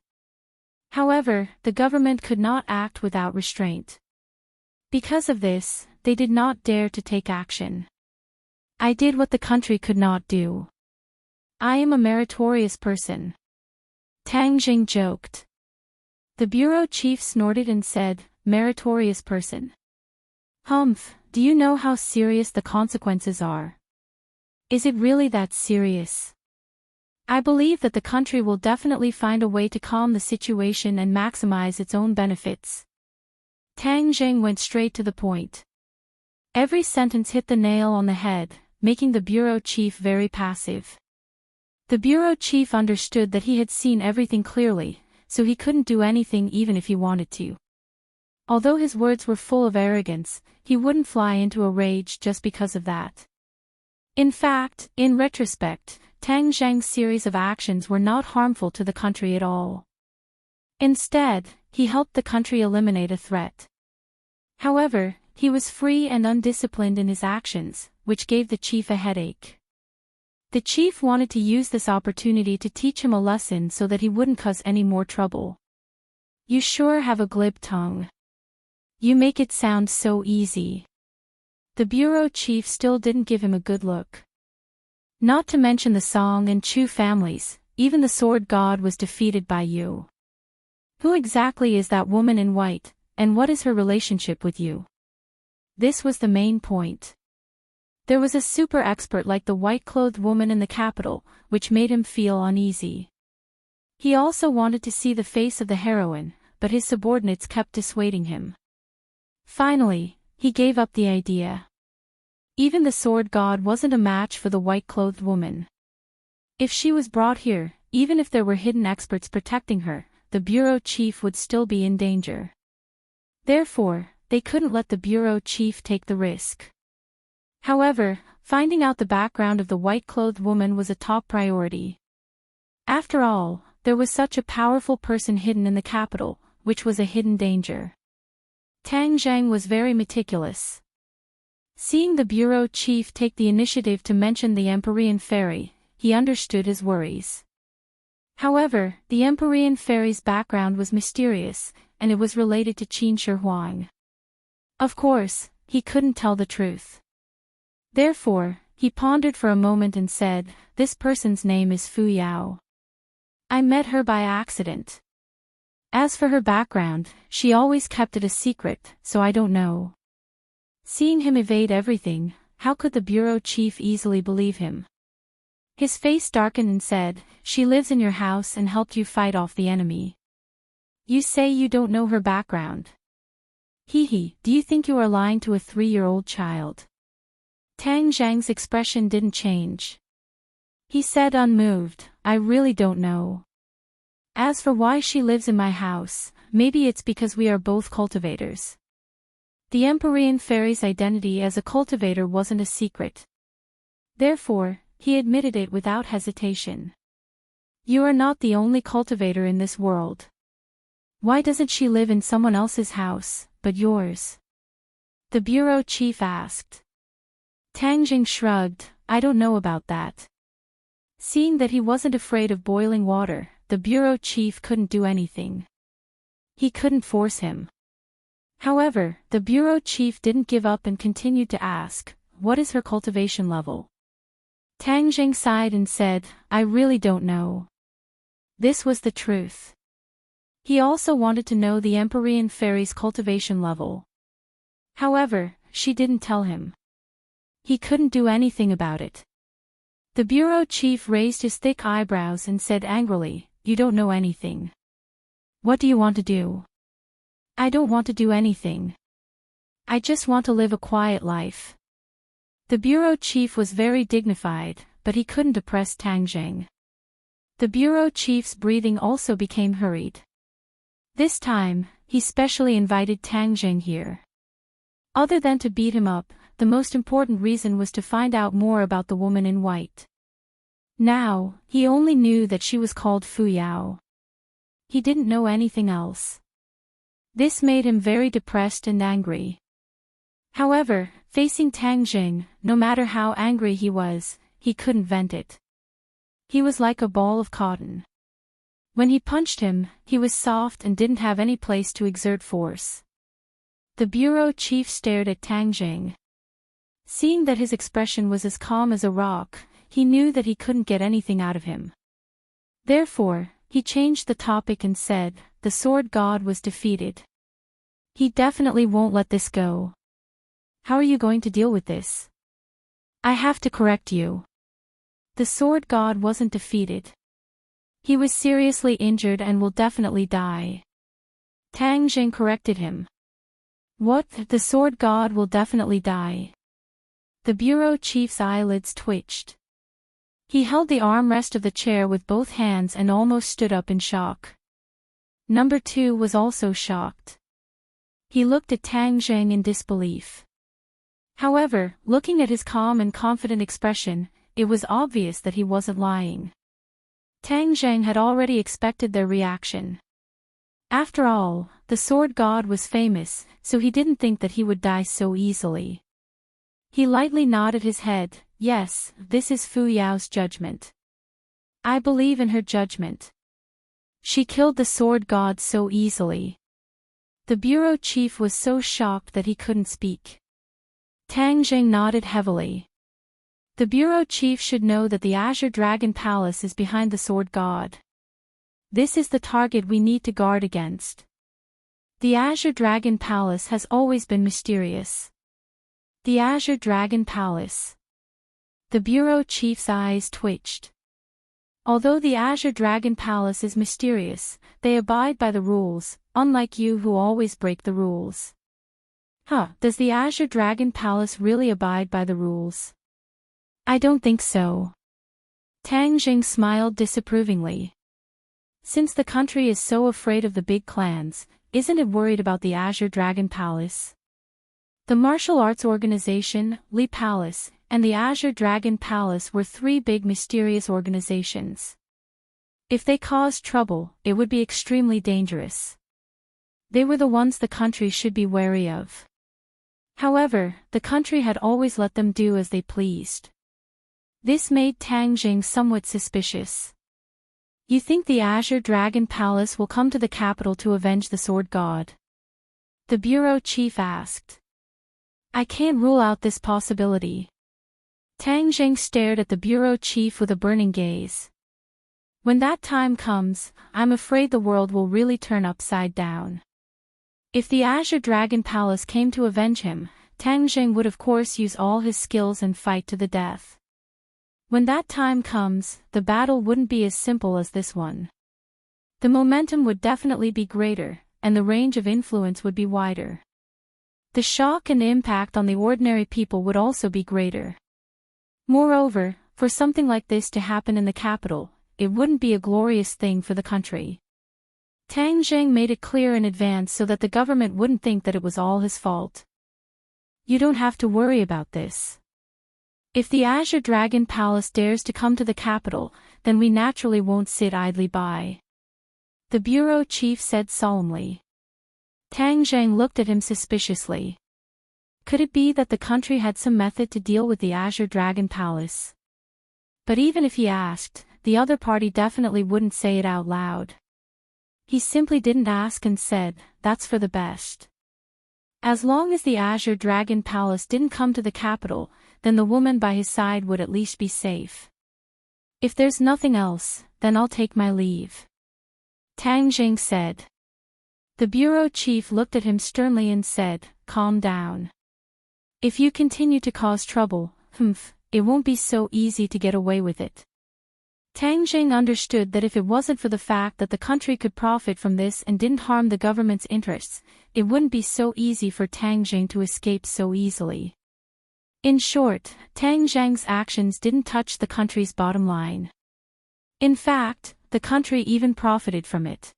However, the government could not act without restraint. Because of this, they did not dare to take action. "I did what the country could not do. I am a meritorious person," Tang Jing joked. The bureau chief snorted and said, "Meritorious person? Do you know how serious the consequences are? Is it really that serious? I believe that the country will definitely find a way to calm the situation and maximize its own benefits." Tang Jing went straight to the point. Every sentence hit the nail on the head, making the bureau chief very passive. The bureau chief understood that he had seen everything clearly, so he couldn't do anything even if he wanted to. Although his words were full of arrogance, he wouldn't fly into a rage just because of that. In fact, in retrospect, Tang Zheng's series of actions were not harmful to the country at all. Instead, he helped the country eliminate a threat. However, he was free and undisciplined in his actions, which gave the chief a headache. The chief wanted to use this opportunity to teach him a lesson so that he wouldn't cause any more trouble. "You sure have a glib tongue. You make it sound so easy." The bureau chief still didn't give him a good look. Not to mention the Song and Chu families, even the sword god was defeated by you. Who exactly is that woman in white, and what is her relationship with you? This was the main point. There was a super expert like the white-clothed woman in the capital, which made him feel uneasy. He also wanted to see the face of the heroine, but his subordinates kept dissuading him. Finally, he gave up the idea. Even the sword god wasn't a match for the white-clothed woman. If she was brought here, even if there were hidden experts protecting her, the bureau chief would still be in danger. Therefore, they couldn't let the bureau chief take the risk. However, finding out the background of the white-clothed woman was a top priority. After all, there was such a powerful person hidden in the capital, which was a hidden danger. Tang Zheng was very meticulous. Seeing the bureau chief take the initiative to mention the Empyrean fairy, he understood his worries. However, the Empyrean fairy's background was mysterious, and it was related to Qin Shi Huang. Of course, he couldn't tell the truth. Therefore, he pondered for a moment and said, "This person's name is Fu Yao. I met her by accident. As for her background, she always kept it a secret, so I don't know." Seeing him evade everything, how could the bureau chief easily believe him? His face darkened and said, "She lives in your house and helped you fight off the enemy. You say you don't know her background. Hee, do you think you are lying to a 3-year-old child?" Tang Zheng's expression didn't change. He said unmoved, "I really don't know. As for why she lives in my house, maybe it's because we are both cultivators." The Empyrean fairy's identity as a cultivator wasn't a secret. Therefore, he admitted it without hesitation. "You are not the only cultivator in this world. Why doesn't she live in someone else's house, but yours?" the bureau chief asked. Tang Jing shrugged, "I don't know about that." Seeing that he wasn't afraid of boiling water, the bureau chief couldn't do anything. He couldn't force him. However, the bureau chief didn't give up and continued to ask, "What is her cultivation level?" Tang Jing sighed and said, "I really don't know." This was the truth. He also wanted to know the Empyrean fairy's cultivation level. However, she didn't tell him. He couldn't do anything about it. The bureau chief raised his thick eyebrows and said angrily, "You don't know anything. What do you want to do?" "I don't want to do anything. I just want to live a quiet life." The bureau chief was very dignified, but he couldn't oppress Tang Zheng. The bureau chief's breathing also became hurried. This time, he specially invited Tang Zheng here. Other than to beat him up, the most important reason was to find out more about the woman in white. Now, he only knew that she was called Fu Yao. He didn't know anything else. This made him very depressed and angry. However, facing Tang Jing, no matter how angry he was, he couldn't vent it. He was like a ball of cotton. When he punched him, he was soft and didn't have any place to exert force. The bureau chief stared at Tang Jing. Seeing that his expression was as calm as a rock, he knew that he couldn't get anything out of him. Therefore, he changed the topic and said, "The sword god was defeated. He definitely won't let this go. How are you going to deal with this?" "I have to correct you. The sword god wasn't defeated. He was seriously injured and will definitely die." Tang Jing corrected him. What? The sword god will definitely die. The bureau chief's eyelids twitched. He held the armrest of the chair with both hands and almost stood up in shock. Number 2 was also shocked. He looked at Tang Zheng in disbelief. However, looking at his calm and confident expression, it was obvious that he wasn't lying. Tang Zheng had already expected their reaction. After all, the sword god was famous, so he didn't think that he would die so easily. He lightly nodded his head. Yes, this is Fu Yao's judgment. I believe in her judgment. She killed the sword god so easily. The bureau chief was so shocked that he couldn't speak. Tang Zheng nodded heavily. The bureau chief should know that the Azure Dragon Palace is behind the sword god. This is the target we need to guard against. The Azure Dragon Palace has always been mysterious. The Azure Dragon Palace. The bureau chief's eyes twitched. Although the Azure Dragon Palace is mysterious, they abide by the rules, unlike you who always break the rules. Does the Azure Dragon Palace really abide by the rules? I don't think so. Tang Zheng smiled disapprovingly. Since the country is so afraid of the big clans, isn't it worried about the Azure Dragon Palace? The martial arts organization, Li Palace, and the Azure Dragon Palace were 3 big mysterious organizations. If they caused trouble, it would be extremely dangerous. They were the ones the country should be wary of. However, the country had always let them do as they pleased. This made Tang Zheng somewhat suspicious. You think the Azure Dragon Palace will come to the capital to avenge the sword god? The bureau chief asked. I can't rule out this possibility. Tang Zheng stared at the bureau chief with a burning gaze. When that time comes, I'm afraid the world will really turn upside down. If the Azure Dragon Palace came to avenge him, Tang Zheng would of course use all his skills and fight to the death. When that time comes, the battle wouldn't be as simple as this one. The momentum would definitely be greater, and the range of influence would be wider. The shock and impact on the ordinary people would also be greater. Moreover, for something like this to happen in the capital, it wouldn't be a glorious thing for the country. Tang Zheng made it clear in advance so that the government wouldn't think that it was all his fault. You don't have to worry about this. If the Azure Dragon Palace dares to come to the capital, then we naturally won't sit idly by. The bureau chief said solemnly. Tang Zheng looked at him suspiciously. Could it be that the country had some method to deal with the Azure Dragon Palace? But even if he asked, the other party definitely wouldn't say it out loud. He simply didn't ask and said, that's for the best. As long as the Azure Dragon Palace didn't come to the capital, then the woman by his side would at least be safe. If there's nothing else, then I'll take my leave. Tang Zheng said. The bureau chief looked at him sternly and said, calm down. If you continue to cause trouble, it won't be so easy to get away with it. Tang Zheng understood that if it wasn't for the fact that the country could profit from this and didn't harm the government's interests, it wouldn't be so easy for Tang Zheng to escape so easily. In short, Tang Zheng's actions didn't touch the country's bottom line. In fact, the country even profited from it.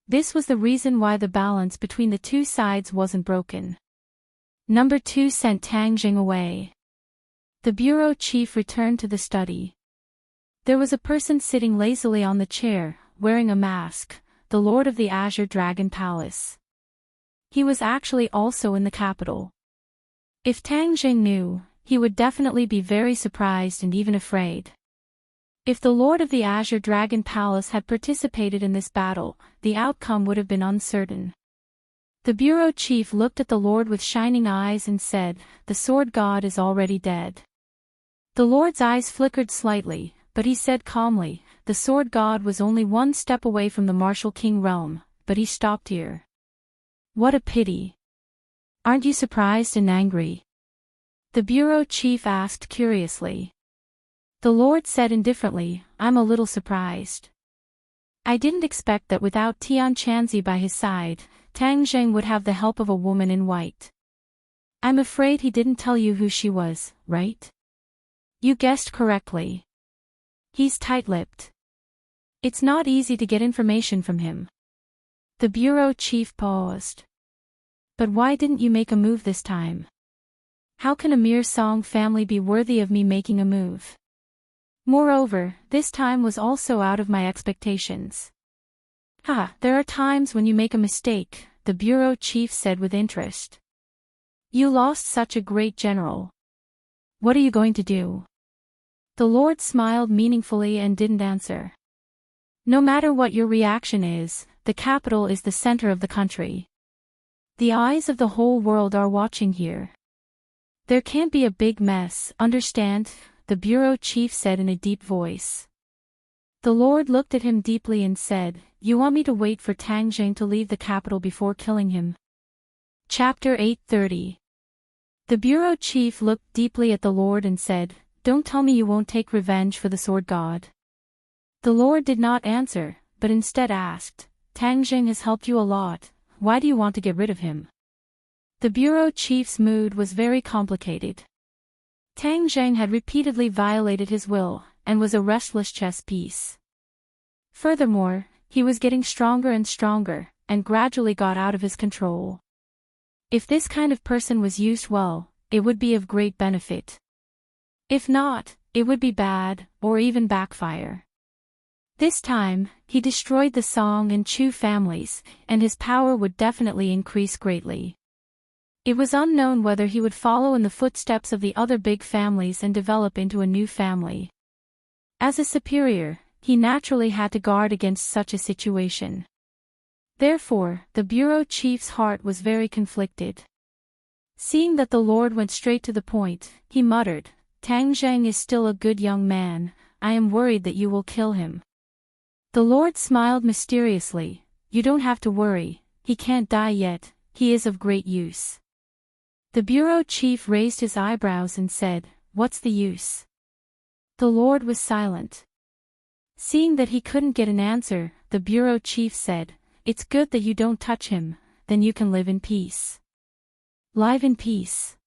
This was the reason why the balance between the two sides wasn't broken. Number 2 sent Tang Zheng away. The bureau chief returned to the study. There was a person sitting lazily on the chair, wearing a mask, the lord of the Azure Dragon Palace. He was actually also in the capital. If Tang Zheng knew, he would definitely be very surprised and even afraid. If the lord of the Azure Dragon Palace had participated in this battle, the outcome would have been uncertain. The bureau chief looked at the lord with shining eyes and said, the sword god is already dead. The lord's eyes flickered slightly, but he said calmly, the sword god was only one step away from the martial king realm, but he stopped here. What a pity. Aren't you surprised and angry? The bureau chief asked curiously. The lord said indifferently, I'm a little surprised. I didn't expect that without Tian Chanzi by his side, Tang Zheng would have the help of a woman in white. I'm afraid he didn't tell you who she was, right? You guessed correctly. He's tight-lipped. It's not easy to get information from him. The bureau chief paused. But why didn't you make a move this time? How can a mere Song family be worthy of me making a move? Moreover, this time was also out of my expectations. There are times when you make a mistake, the bureau chief said with interest. You lost such a great general. What are you going to do? The Lord smiled meaningfully and didn't answer. No matter what your reaction is, the capital is the center of the country. The eyes of the whole world are watching here. There can't be a big mess, understand? The bureau chief said in a deep voice. The Lord looked at him deeply and said, You want me to wait for Tang Zheng to leave the capital before killing him? Chapter 8:30. The bureau chief looked deeply at the Lord and said, Don't tell me you won't take revenge for the sword god. The Lord did not answer, but instead asked, Tang Zheng has helped you a lot, why do you want to get rid of him? The bureau chief's mood was very complicated. Tang Zheng had repeatedly violated his will, and was a restless chess piece. Furthermore, he was getting stronger and stronger, and gradually got out of his control. If this kind of person was used well, it would be of great benefit. If not, it would be bad, or even backfire. This time, he destroyed the Song and Chu families, and his power would definitely increase greatly. It was unknown whether he would follow in the footsteps of the other big families and develop into a new family. As a superior, he naturally had to guard against such a situation. Therefore, the bureau chief's heart was very conflicted. Seeing that the Lord went straight to the point, he muttered, Tang Zheng is still a good young man, I am worried that you will kill him. The Lord smiled mysteriously, You don't have to worry, he can't die yet, he is of great use. The bureau chief raised his eyebrows and said, What's the use? The Lord was silent. Seeing that he couldn't get an answer, the bureau chief said, It's good that you don't touch him, then you can live in peace. Live in peace.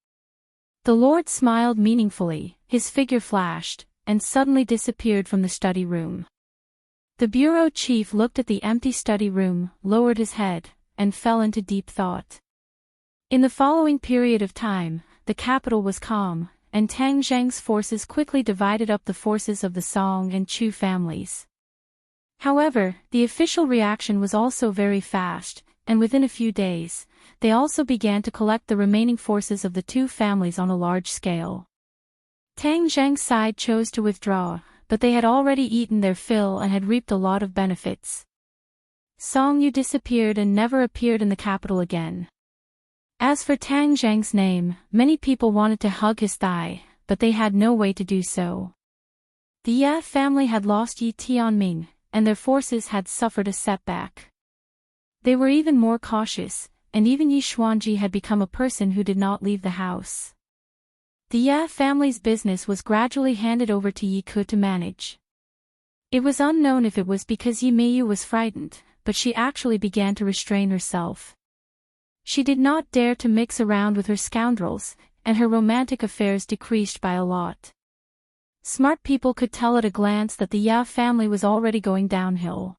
The Lord smiled meaningfully, his figure flashed, and suddenly disappeared from the study room. The bureau chief looked at the empty study room, lowered his head, and fell into deep thought. In the following period of time, the capital was calm, and Tang Zheng's forces quickly divided up the forces of the Song and Chu families. However, the official reaction was also very fast, and within a few days, they also began to collect the remaining forces of the two families on a large scale. Tang Zheng's side chose to withdraw, but they had already eaten their fill and had reaped a lot of benefits. Song Yu disappeared and never appeared in the capital again. As for Tang Zheng's name, many people wanted to hug his thigh, but they had no way to do so. The Ya family had lost Yi Tianming, and their forces had suffered a setback. They were even more cautious, and even Yi Xuanji had become a person who did not leave the house. The Ya family's business was gradually handed over to Yi Ke to manage. It was unknown if it was because Yi Meiyu was frightened, but she actually began to restrain herself. She did not dare to mix around with her scoundrels, and her romantic affairs decreased by a lot. Smart people could tell at a glance that the Ya family was already going downhill.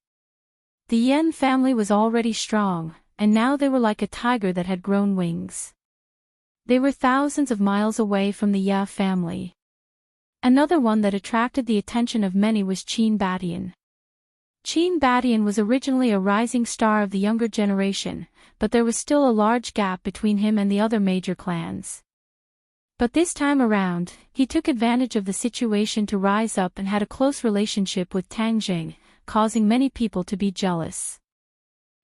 The Yen family was already strong, and now they were like a tiger that had grown wings. They were thousands of miles away from the Ya family. Another one that attracted the attention of many was Qin Badian. Qin Badian was originally a rising star of the younger generation, but there was still a large gap between him and the other major clans. But this time around, he took advantage of the situation to rise up and had a close relationship with Tang Zheng, causing many people to be jealous.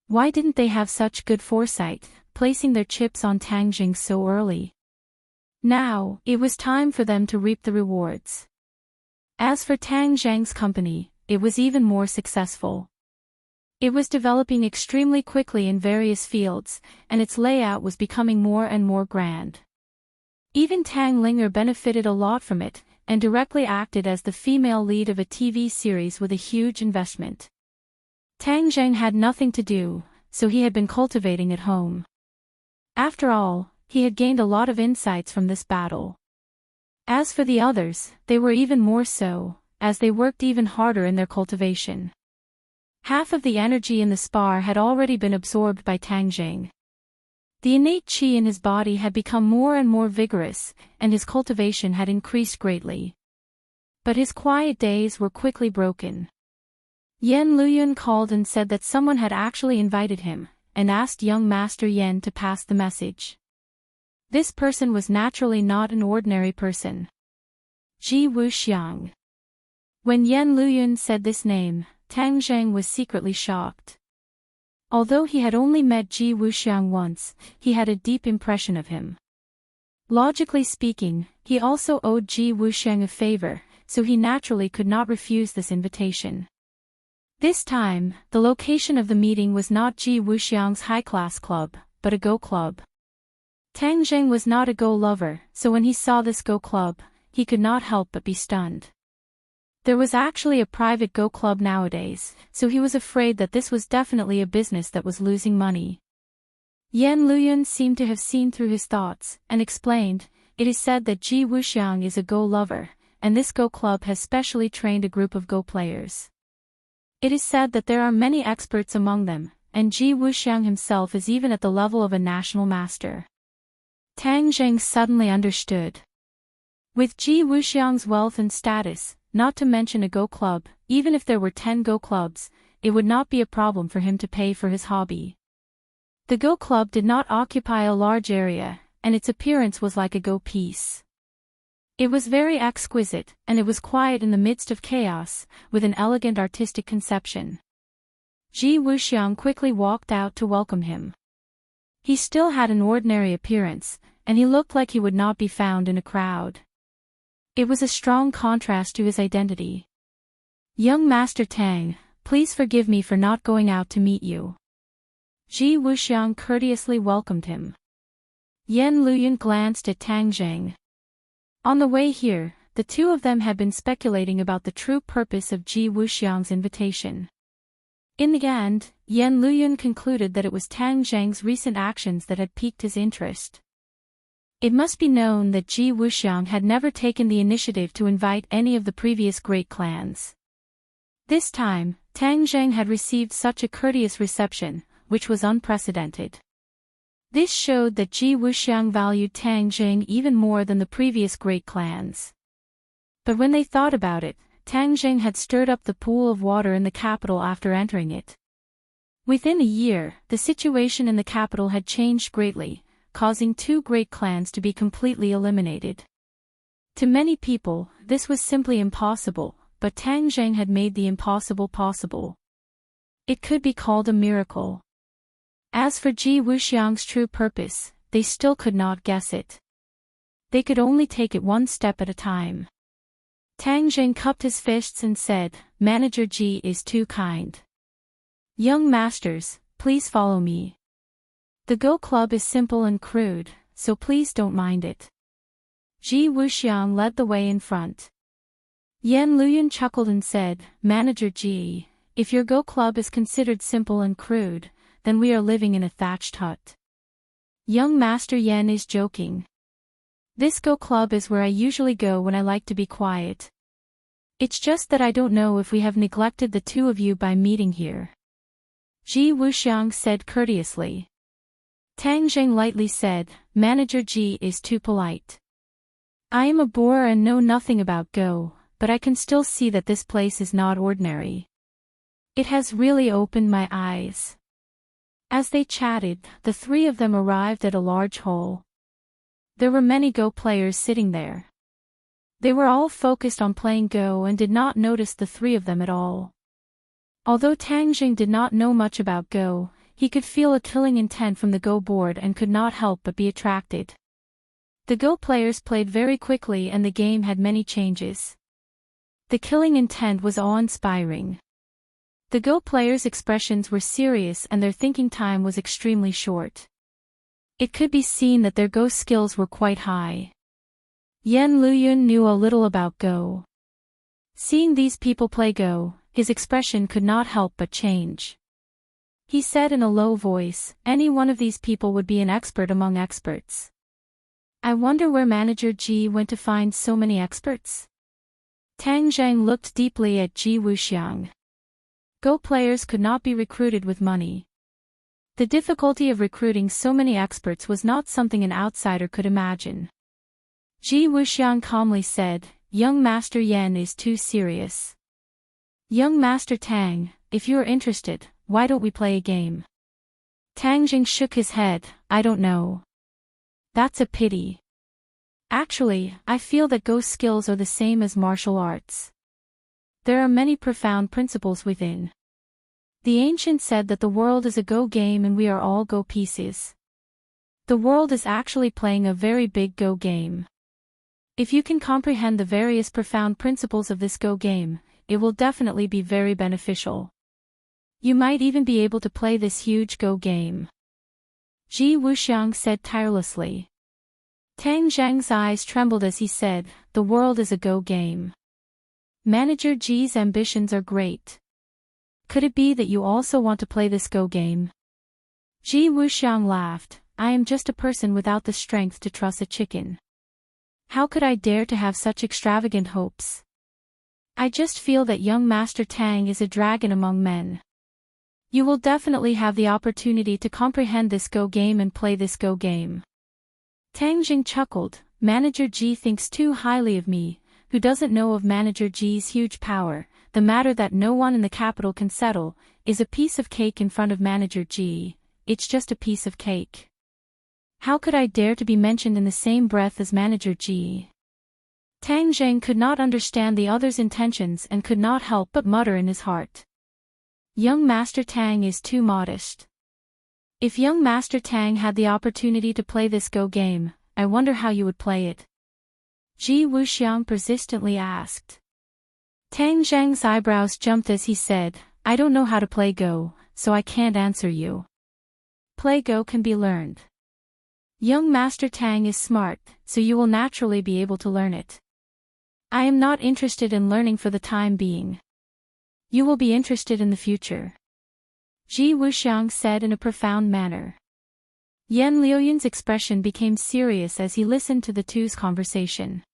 Why didn't they have such good foresight, placing their chips on Tang Zheng so early? Now, it was time for them to reap the rewards. As for Tang Zheng's company, it was even more successful. It was developing extremely quickly in various fields, and its layout was becoming more and more grand. Even Tang Linger benefited a lot from it, and directly acted as the female lead of a TV series with a huge investment. Tang Zheng had nothing to do, so he had been cultivating at home. After all, he had gained a lot of insights from this battle. As for the others, they were even more so, as they worked even harder in their cultivation. Half of the energy in the spar had already been absorbed by Tang Jing. The innate qi in his body had become more and more vigorous, and his cultivation had increased greatly. But his quiet days were quickly broken. Yan Luyun called and said that someone had actually invited him, and asked young Master Yan to pass the message. This person was naturally not an ordinary person. Ji Wuxiang. When Yan Luyun said this name, Tang Zheng was secretly shocked. Although he had only met Ji Wuxiang once, he had a deep impression of him. Logically speaking, he also owed Ji Wuxiang a favor, so he naturally could not refuse this invitation. This time, the location of the meeting was not Ji Wuxiang's high-class club, but a Go club. Tang Zheng was not a Go lover, so when he saw this Go club, he could not help but be stunned. There was actually a private Go club nowadays, so he was afraid that this was definitely a business that was losing money. Yan Luyun seemed to have seen through his thoughts, and explained, "It is said that Ji Wuxiang is a Go lover, and this Go club has specially trained a group of Go players. It is said that there are many experts among them, and Ji Wuxiang himself is even at the level of a national master." Tang Zheng suddenly understood. With Ji Wuxiang's wealth and status, not to mention a Go club, even if there were 10 Go clubs, it would not be a problem for him to pay for his hobby. The Go club did not occupy a large area, and its appearance was like a Go piece. It was very exquisite, and it was quiet in the midst of chaos, with an elegant artistic conception. Ji Wuxiang quickly walked out to welcome him. He still had an ordinary appearance, and he looked like he would not be found in a crowd. It was a strong contrast to his identity. "Young Master Tang, please forgive me for not going out to meet you." Ji Wuxiang courteously welcomed him. Yan Luyun glanced at Tang Zheng. On the way here, the two of them had been speculating about the true purpose of Ji Wuxiang's invitation. In the end, Yan Luyun concluded that it was Tang Zheng's recent actions that had piqued his interest. It must be known that Ji Wuxiang had never taken the initiative to invite any of the previous great clans. This time, Tang Zheng had received such a courteous reception, which was unprecedented. This showed that Ji Wuxiang valued Tang Zheng even more than the previous great clans. But when they thought about it, Tang Zheng had stirred up the pool of water in the capital after entering it. Within a year, the situation in the capital had changed greatly, causing two great clans to be completely eliminated. To many people, this was simply impossible, but Tang Zheng had made the impossible possible. It could be called a miracle. As for Ji Wuxiang's true purpose, they still could not guess it. They could only take it one step at a time. Tang Zheng cupped his fists and said, "Manager Ji is too kind. Young masters, please follow me. The Go Club is simple and crude, so please don't mind it." Ji Wuxiang led the way in front. Yan Luyun chuckled and said, "Manager Ji, if your Go Club is considered simple and crude, then we are living in a thatched hut. Young Master Yan is joking. This Go Club is where I usually go when I like to be quiet. It's just that I don't know if we have neglected the two of you by meeting here." Ji Wuxiang said courteously. Tang Zheng lightly said, "Manager Ji is too polite. I am a boor and know nothing about Go, but I can still see that this place is not ordinary. It has really opened my eyes." As they chatted, the three of them arrived at a large hall. There were many Go players sitting there. They were all focused on playing Go and did not notice the three of them at all. Although Tang Zheng did not know much about Go, he could feel a killing intent from the Go board and could not help but be attracted. The Go players played very quickly and the game had many changes. The killing intent was awe-inspiring. The Go players' expressions were serious and their thinking time was extremely short. It could be seen that their Go skills were quite high. Yan Luyun knew a little about Go. Seeing these people play Go, his expression could not help but change. He said in a low voice, any one of these people would be an expert among experts. I wonder where Manager Ji went to find so many experts? Tang Zheng looked deeply at Ji Wuxiang. Go players could not be recruited with money. The difficulty of recruiting so many experts was not something an outsider could imagine. Ji Wuxiang calmly said, young Master Yan is too serious. Young Master Tang, if you are interested, why don't we play a game? Tang Jing shook his head, I don't know. That's a pity. Actually, I feel that Go skills are the same as martial arts. There are many profound principles within. The ancient said that the world is a Go game and we are all Go pieces. The world is actually playing a very big Go game. If you can comprehend the various profound principles of this Go game, it will definitely be very beneficial. You might even be able to play this huge Go game. Ji Wuxiang said tirelessly. Tang Zheng's eyes trembled as he said, the world is a Go game. Manager Ji's ambitions are great. Could it be that you also want to play this Go game? Ji Wuxiang laughed, I am just a person without the strength to truss a chicken. How could I dare to have such extravagant hopes? I just feel that young Master Tang is a dragon among men. You will definitely have the opportunity to comprehend this Go game and play this Go game. Tang Jing chuckled, Manager Ji thinks too highly of me, who doesn't know of Manager Ji's huge power. The matter that no one in the capital can settle, is a piece of cake in front of Manager Ji, it's just a piece of cake. How could I dare to be mentioned in the same breath as Manager Ji? Tang Zheng could not understand the other's intentions and could not help but mutter in his heart. Young Master Tang is too modest. If young Master Tang had the opportunity to play this Go game, I wonder how you would play it. Ji Wuxiang persistently asked. Tang Zheng's eyebrows jumped as he said, I don't know how to play Go, so I can't answer you. Play Go can be learned. Young Master Tang is smart, so you will naturally be able to learn it. I am not interested in learning for the time being. You will be interested in the future. Ji Wuxiang said in a profound manner. Yan Liuyun's expression became serious as he listened to the two's conversation.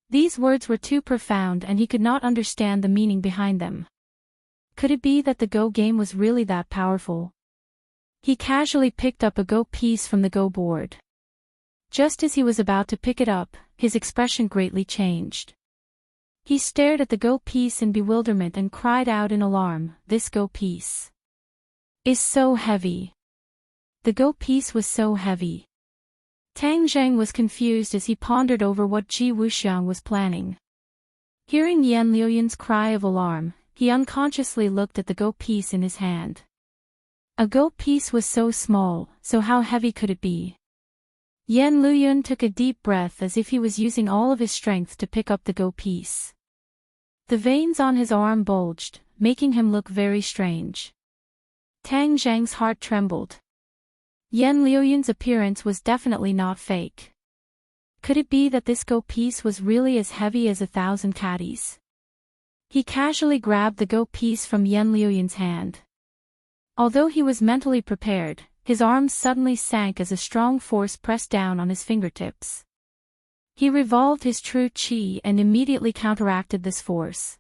These words were too profound and he could not understand the meaning behind them. Could it be that the Go game was really that powerful? He casually picked up a Go piece from the Go board. Just as he was about to pick it up, his expression greatly changed. He stared at the Go piece in bewilderment and cried out in alarm, this Go piece is so heavy. The Go piece was so heavy. Tang Zheng was confused as he pondered over what Ji Wuxiang was planning. Hearing Yan Liuyun's cry of alarm, he unconsciously looked at the Go piece in his hand. A Go piece was so small, so how heavy could it be? Yan Liuyun took a deep breath as if he was using all of his strength to pick up the Go piece. The veins on his arm bulged, making him look very strange. Tang Zheng's heart trembled. Yan Liuyun's appearance was definitely not fake. Could it be that this Go piece was really as heavy as 1,000 caddies? He casually grabbed the Go piece from Yan Liuyun's hand. Although he was mentally prepared, his arms suddenly sank as a strong force pressed down on his fingertips. He revolved his true qi and immediately counteracted this force.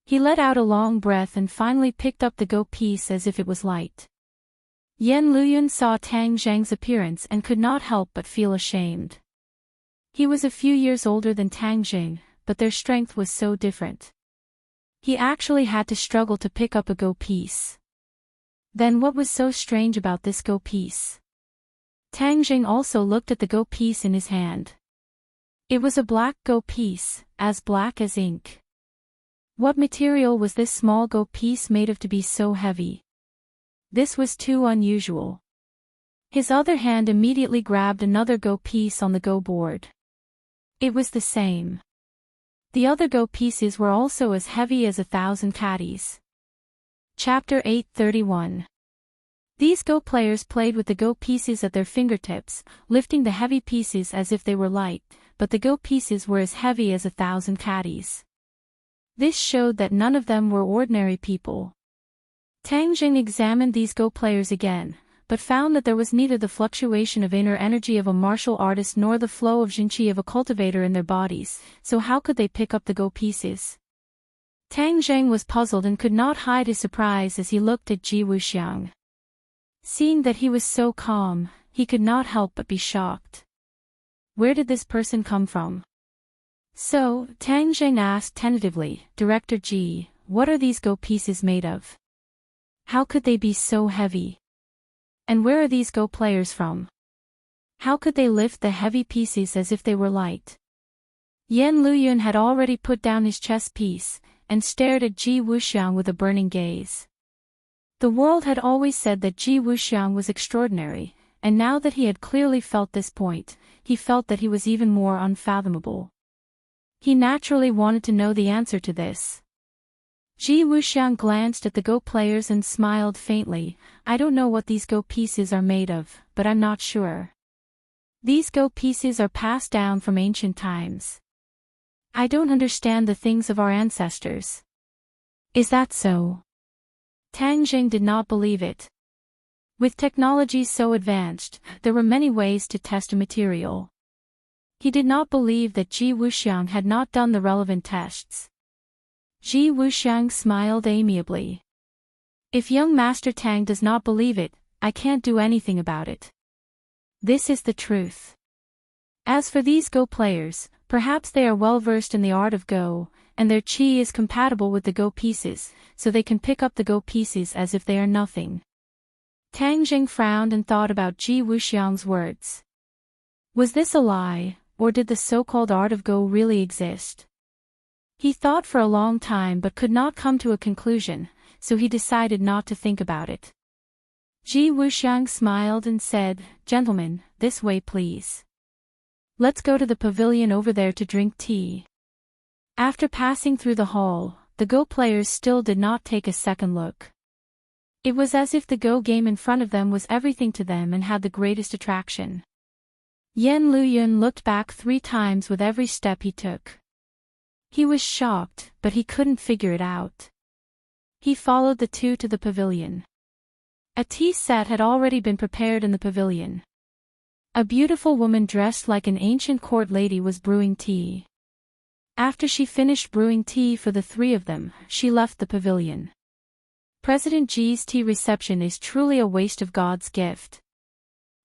He let out a long breath and finally picked up the Go piece as if it was light. Yan Liuyun saw Tang Zheng's appearance and could not help but feel ashamed. He was a few years older than Tang Zheng, but their strength was so different. He actually had to struggle to pick up a Go piece. Then what was so strange about this Go piece? Tang Zheng also looked at the Go piece in his hand. It was a black Go piece, as black as ink. What material was this small Go piece made of to be so heavy? This was too unusual. His other hand immediately grabbed another Go piece on the Go board. It was the same. The other Go pieces were also as heavy as 1,000 caddies. Chapter 831. These Go players played with the Go pieces at their fingertips, lifting the heavy pieces as if they were light, but the Go pieces were as heavy as 1,000 caddies. This showed that none of them were ordinary people. Tang Jing examined these Go players again, but found that there was neither the fluctuation of inner energy of a martial artist nor the flow of Jinqi of a cultivator in their bodies, so how could they pick up the Go pieces? Tang Zheng was puzzled and could not hide his surprise as he looked at Ji Wuxiang. Seeing that he was so calm, he could not help but be shocked. Where did this person come from? So, Tang Zheng asked tentatively, Director Ji, what are these Go pieces made of? How could they be so heavy? And where are these Go players from? How could they lift the heavy pieces as if they were light? Yan Luyun had already put down his chess piece, and stared at Ji Wuxiang with a burning gaze. The world had always said that Ji Wuxiang was extraordinary, and now that he had clearly felt this point, he felt that he was even more unfathomable. He naturally wanted to know the answer to this. Ji Wuxiang glanced at the Go players and smiled faintly. I don't know what these Go pieces are made of, but I'm not sure. These Go pieces are passed down from ancient times. I don't understand the things of our ancestors. Is that so? Tang Jing did not believe it. With technology so advanced, there were many ways to test a material. He did not believe that Ji Wuxiang had not done the relevant tests. Ji Wuxiang smiled amiably. If young Master Tang does not believe it, I can't do anything about it. This is the truth. As for these Go players, perhaps they are well versed in the art of Go, and their qi is compatible with the Go pieces, so they can pick up the Go pieces as if they are nothing. Tang Jing frowned and thought about Ji Wuxiang's words. Was this a lie, or did the so-called art of Go really exist? He thought for a long time but could not come to a conclusion, so he decided not to think about it. Ji Wuxiang smiled and said, Gentlemen, this way please. Let's go to the pavilion over there to drink tea. After passing through the hall, the Go players still did not take a second look. It was as if the Go game in front of them was everything to them and had the greatest attraction. Yan Luyun looked back 3 times with every step he took. He was shocked, but he couldn't figure it out. He followed the two to the pavilion. A tea set had already been prepared in the pavilion. A beautiful woman dressed like an ancient court lady was brewing tea. After she finished brewing tea for the 3 of them, she left the pavilion. President Ji's tea reception is truly a waste of God's gift.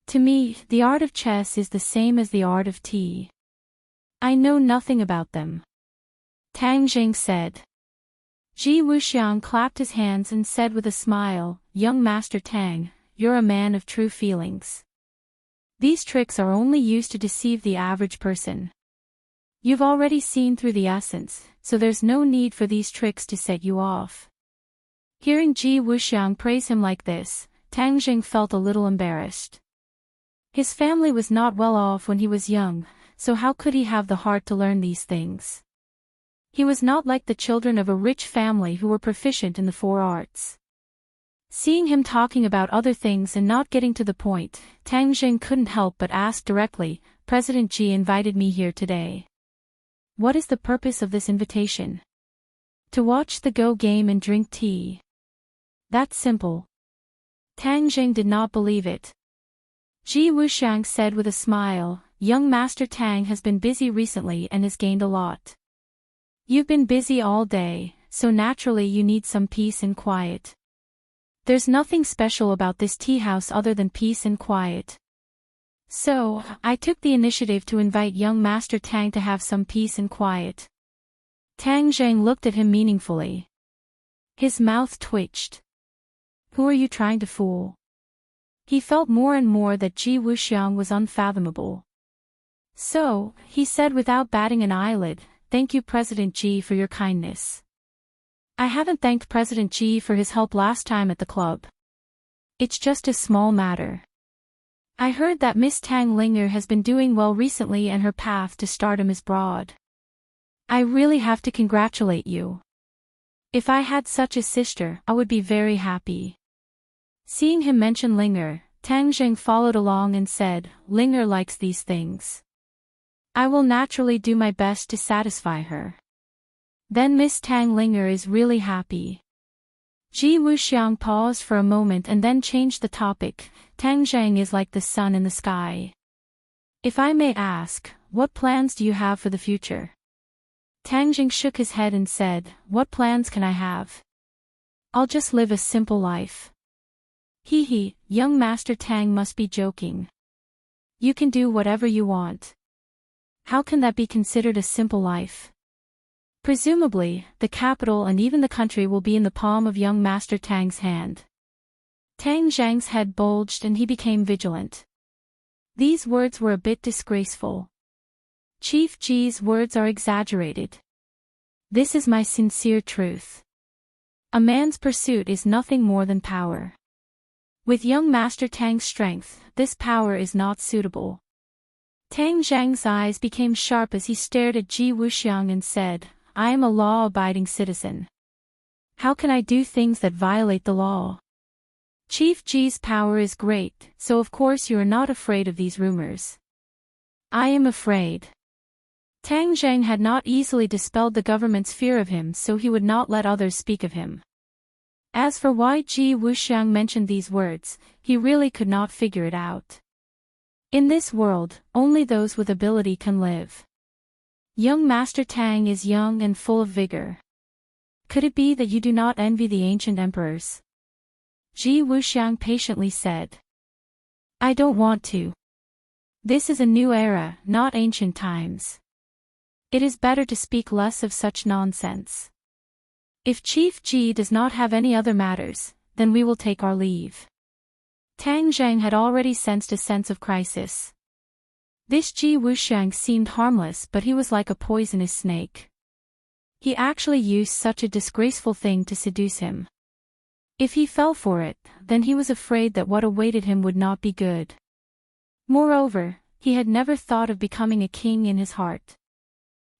To me, the art of chess is the same as the art of tea. I know nothing about them. Tang Jing said. Ji Wuxiang clapped his hands and said with a smile, Young Master Tang, you're a man of true feelings. These tricks are only used to deceive the average person. You've already seen through the essence, so there's no need for these tricks to set you off. Hearing Ji Wuxiang praise him like this, Tang Jing felt a little embarrassed. His family was not well off when he was young, so how could he have the heart to learn these things? He was not like the children of a rich family who were proficient in the 4 arts. Seeing him talking about other things and not getting to the point, Tang Jing couldn't help but ask directly, President Ji invited me here today. What is the purpose of this invitation? To watch the Go game and drink tea. That's simple. Tang Jing did not believe it. Ji Wuxiang said with a smile, Young Master Tang has been busy recently and has gained a lot. You've been busy all day, so naturally you need some peace and quiet. There's nothing special about this tea house other than peace and quiet. So, I took the initiative to invite young Master Tang to have some peace and quiet. Tang Zheng looked at him meaningfully. His mouth twitched. Who are you trying to fool? He felt more and more that Ji Wuxiang was unfathomable. So, he said without batting an eyelid, Thank you President Ji for your kindness. I haven't thanked President Ji for his help last time at the club. It's just a small matter. I heard that Miss Tang Linger has been doing well recently and her path to stardom is broad. I really have to congratulate you. If I had such a sister, I would be very happy. Seeing him mention Linger, Tang Jing followed along and said, Linger likes these things. I will naturally do my best to satisfy her. Then Miss Tang Linger is really happy. Ji Wuxiang paused for a moment and then changed the topic. Tang Zhang is like the sun in the sky. If I may ask, what plans do you have for the future? Tang Zhang shook his head and said, what plans can I have? I'll just live a simple life. Hee, young Master Tang must be joking. You can do whatever you want. How can that be considered a simple life? Presumably, the capital and even the country will be in the palm of young Master Tang's hand. Tang Zhang's head bulged and he became vigilant. These words were a bit disgraceful. Chief Ji's words are exaggerated. This is my sincere truth. A man's pursuit is nothing more than power. With young Master Tang's strength, this power is not suitable. Tang Zhang's eyes became sharp as he stared at Ji Wuxiang and said, I am a law-abiding citizen. How can I do things that violate the law? Chief Ji's power is great, so of course you are not afraid of these rumors. I am afraid. Tang Zhang had not easily dispelled the government's fear of him, so he would not let others speak of him. As for why Ji Wuxiang mentioned these words, he really could not figure it out. In this world, only those with ability can live. Young Master Tang is young and full of vigor. Could it be that you do not envy the ancient emperors? Ji Wuxiang patiently said. I don't want to. This is a new era, not ancient times. It is better to speak less of such nonsense. If Chief Ji does not have any other matters, then we will take our leave. Tang Zhang had already sensed a sense of crisis. This Ji Wuxiang seemed harmless, but he was like a poisonous snake. He actually used such a disgraceful thing to seduce him. If he fell for it, then he was afraid that what awaited him would not be good. Moreover, he had never thought of becoming a king in his heart.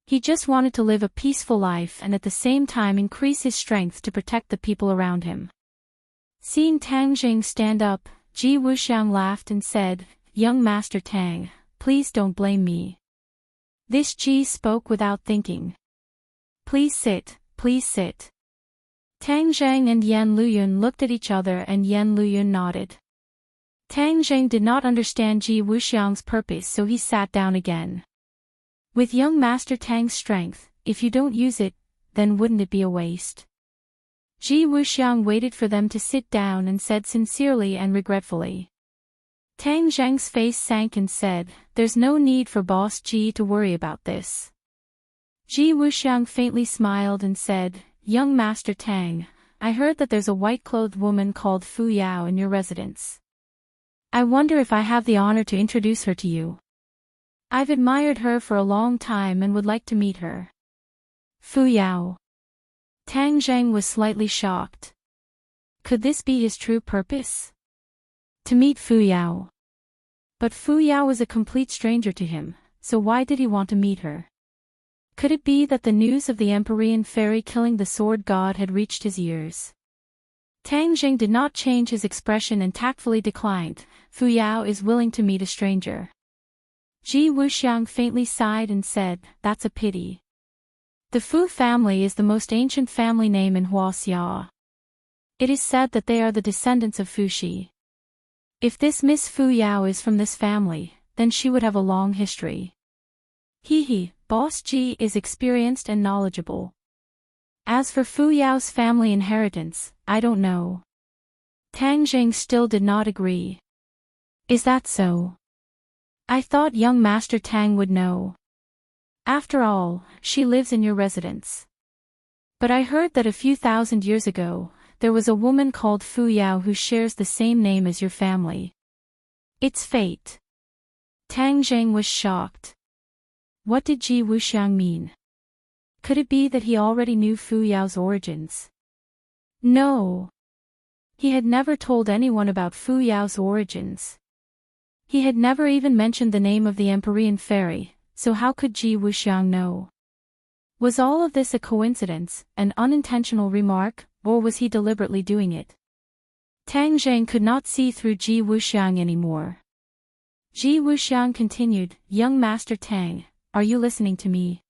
He just wanted to live a peaceful life and at the same time increase his strength to protect the people around him. Seeing Tang Zhang stand up, Ji Wuxiang laughed and said, Young Master Tang, please don't blame me. This Ji spoke without thinking. Please sit, please sit. Tang Zhang and Yan Luyun looked at each other and Yan Luyun nodded. Tang Zhang did not understand Ji Wuxiang's purpose, so he sat down again. With young Master Tang's strength, if you don't use it, then wouldn't it be a waste? Ji Wuxiang waited for them to sit down and said sincerely and regretfully. Tang Zhang's face sank and said, There's no need for Boss Ji to worry about this. Ji Wuxiang faintly smiled and said, Young Master Tang, I heard that there's a white-clothed woman called Fu Yao in your residence. I wonder if I have the honor to introduce her to you. I've admired her for a long time and would like to meet her. Fu Yao. Tang Zhang was slightly shocked. Could this be his true purpose? To meet Fu Yao. But Fu Yao was a complete stranger to him, so why did he want to meet her? Could it be that the news of the Empyrean fairy killing the sword god had reached his ears? Tang Zhang did not change his expression and tactfully declined. Fu Yao is willing to meet a stranger. Ji Wuxiang faintly sighed and said, That's a pity. The Fu family is the most ancient family name in Huaxia. It is said that they are the descendants of Fuxi. If this Miss Fu Yao is from this family, then she would have a long history. Boss Ji is experienced and knowledgeable. As for Fu Yao's family inheritance, I don't know. Tang Zhang still did not agree. Is that so? I thought young Master Tang would know. After all, she lives in your residence. But I heard that a few thousand years ago, there was a woman called Fu Yao who shares the same name as your family. It's fate. Tang Zhang was shocked. What did Ji Wuxiang mean? Could it be that he already knew Fu Yao's origins? No. He had never told anyone about Fu Yao's origins. He had never even mentioned the name of the Empyrean fairy, so how could Ji Wuxiang know? Was all of this a coincidence, an unintentional remark, or was he deliberately doing it? Tang Zhang could not see through Ji Wuxiang anymore. Ji Wuxiang continued, Young Master Tang, are you listening to me?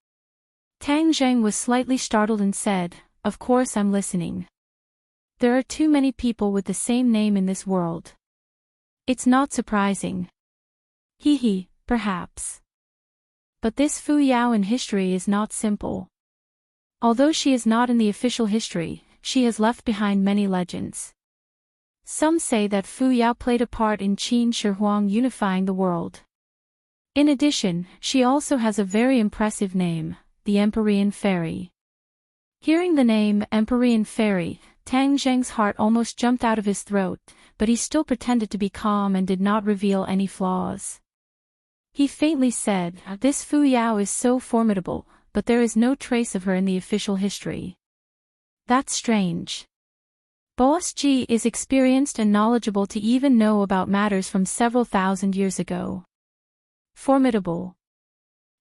Tang Zhang was slightly startled and said, Of course I'm listening. There are too many people with the same name in this world. It's not surprising. Perhaps. But this Fu Yao in history is not simple. Although she is not in the official history, she has left behind many legends. Some say that Fu Yao played a part in Qin Shi Huang unifying the world. In addition, she also has a very impressive name, the Empyrean Fairy. Hearing the name Empyrean Fairy, Tang Zheng's heart almost jumped out of his throat, but he still pretended to be calm and did not reveal any flaws. He faintly said, "This Fu Yao is so formidable, but there is no trace of her in the official history. That's strange. Boss Ji is experienced and knowledgeable to even know about matters from several thousand years ago. Formidable."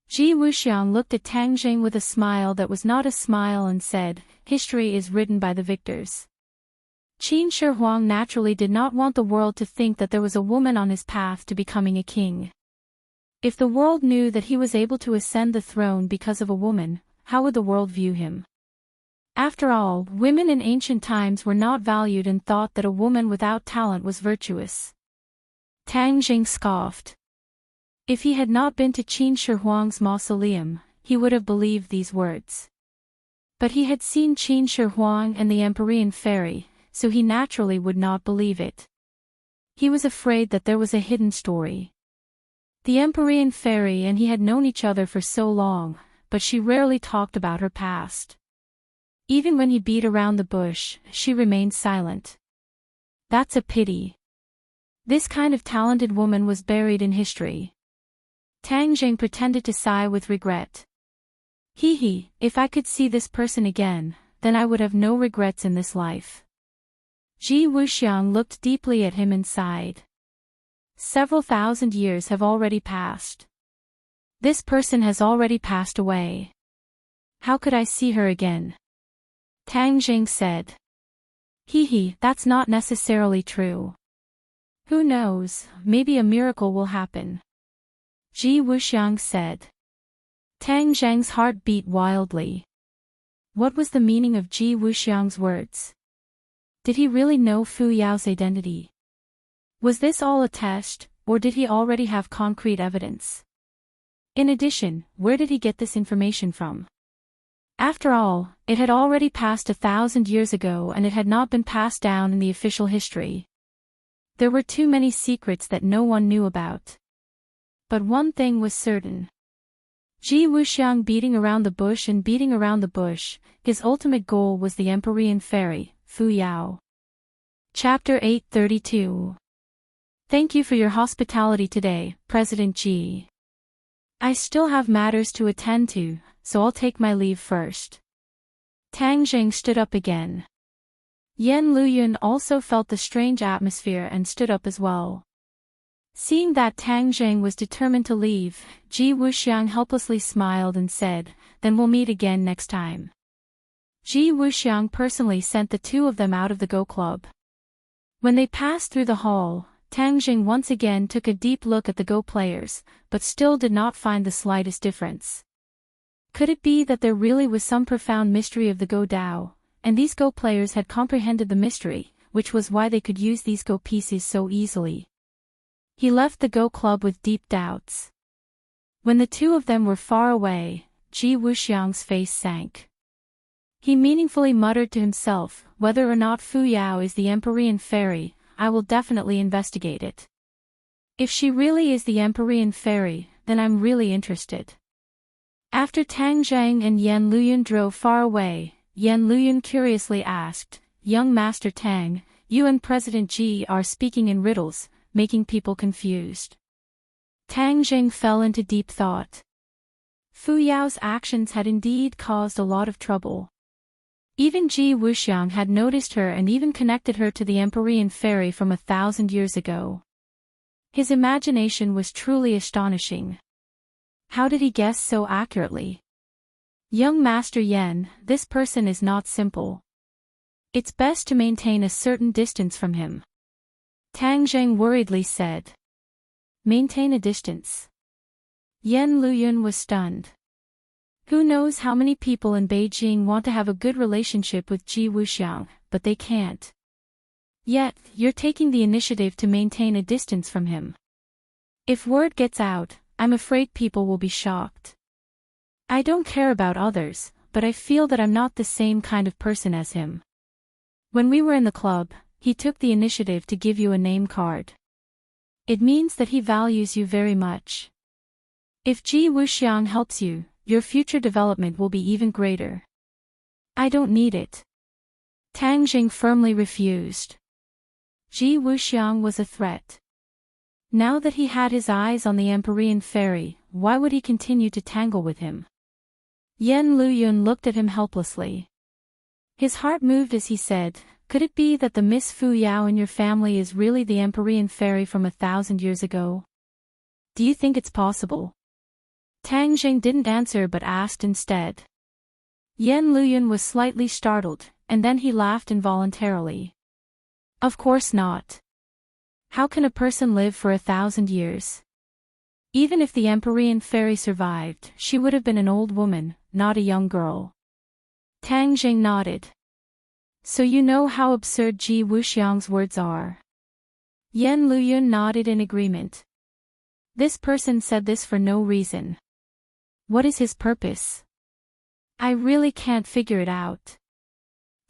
Ji Wuxiang looked at Tang Zheng with a smile that was not a smile and said, "History is written by the victors." Qin Shi Huang naturally did not want the world to think that there was a woman on his path to becoming a king. If the world knew that he was able to ascend the throne because of a woman, how would the world view him? After all, women in ancient times were not valued and thought that a woman without talent was virtuous. Tang Zheng scoffed. If he had not been to Qin Shi Huang's mausoleum, he would have believed these words. But he had seen Qin Shi Huang and the Empyrean Fairy, so he naturally would not believe it. He was afraid that there was a hidden story. The Empyrean Fairy and he had known each other for so long, but she rarely talked about her past. Even when he beat around the bush, she remained silent. That's a pity. This kind of talented woman was buried in history. Tang Zheng pretended to sigh with regret. If I could see this person again, then I would have no regrets in this life. Ji Wuxiang looked deeply at him and sighed. Several thousand years have already passed. This person has already passed away. How could I see her again? Tang Zheng said. That's not necessarily true. Who knows, maybe a miracle will happen. Ji Wuxiang said. Tang Zheng's heart beat wildly. What was the meaning of Ji Wuxiang's words? Did he really know Fu Yao's identity? Was this all a test, or did he already have concrete evidence? In addition, where did he get this information from? After all, it had already passed 1,000 years ago and it had not been passed down in the official history. There were too many secrets that no one knew about. But one thing was certain. Ji Wuxiang beating around the bush and beating around the bush, his ultimate goal was the Empyrean Fairy, Fu Yao. Chapter 832. Thank you for your hospitality today, President Ji. I still have matters to attend to, so I'll take my leave first. Tang Zheng stood up again. Yan Luyun also felt the strange atmosphere and stood up as well. Seeing that Tang Zheng was determined to leave, Ji Wuxiang helplessly smiled and said, "Then we'll meet again next time." Ji Wuxiang personally sent the two of them out of the Go Club. When they passed through the hall, Tang Zheng once again took a deep look at the Go players, but still did not find the slightest difference. Could it be that there really was some profound mystery of the Go Dao, and these Go players had comprehended the mystery, which was why they could use these Go pieces so easily? He left the Go Club with deep doubts. When the two of them were far away, Ji Wuxiang's face sank. He meaningfully muttered to himself, "Whether or not Fu Yao is the Empyrean Fairy, I will definitely investigate it. If she really is the Empyrean Fairy, then I'm really interested." After Tang Zheng and Yan Luyun drove far away, Yan Luyun curiously asked, "Young Master Tang, you and President Ji are speaking in riddles, making people confused." Tang Zheng fell into deep thought. Fu Yao's actions had indeed caused a lot of trouble. Even Ji Wuxiang had noticed her and even connected her to the Empyrean Fairy from 1,000 years ago. His imagination was truly astonishing. How did he guess so accurately? Young Master Yan, this person is not simple. It's best to maintain a certain distance from him. Tang Zheng worriedly said. Maintain a distance. Yan Luyun was stunned. Who knows how many people in Beijing want to have a good relationship with Ji Wuxiang, but they can't. Yet, you're taking the initiative to maintain a distance from him. If word gets out, I'm afraid people will be shocked. I don't care about others, but I feel that I'm not the same kind of person as him. When we were in the club, he took the initiative to give you a name card. It means that he values you very much. If Ji Wuxiang helps you, your future development will be even greater. I don't need it. Tang Jing firmly refused. Ji Wuxiang was a threat. Now that he had his eyes on the Empyrean fairy, why would he continue to tangle with him? Yan Luyun looked at him helplessly. His heart moved as he said, "Could it be that the Miss Fu Yao in your family is really the Empyrean fairy from 1,000 years ago? Do you think it's possible?" Tang Jing didn't answer but asked instead. Yan Luyun was slightly startled, and then he laughed involuntarily. Of course not. How can a person live for 1,000 years? Even if the Empyrean fairy survived, she would have been an old woman, not a young girl. Tang Jing nodded. So you know how absurd Ji Wuxiang's words are. Yan Luyun nodded in agreement. This person said this for no reason. What is his purpose? I really can't figure it out.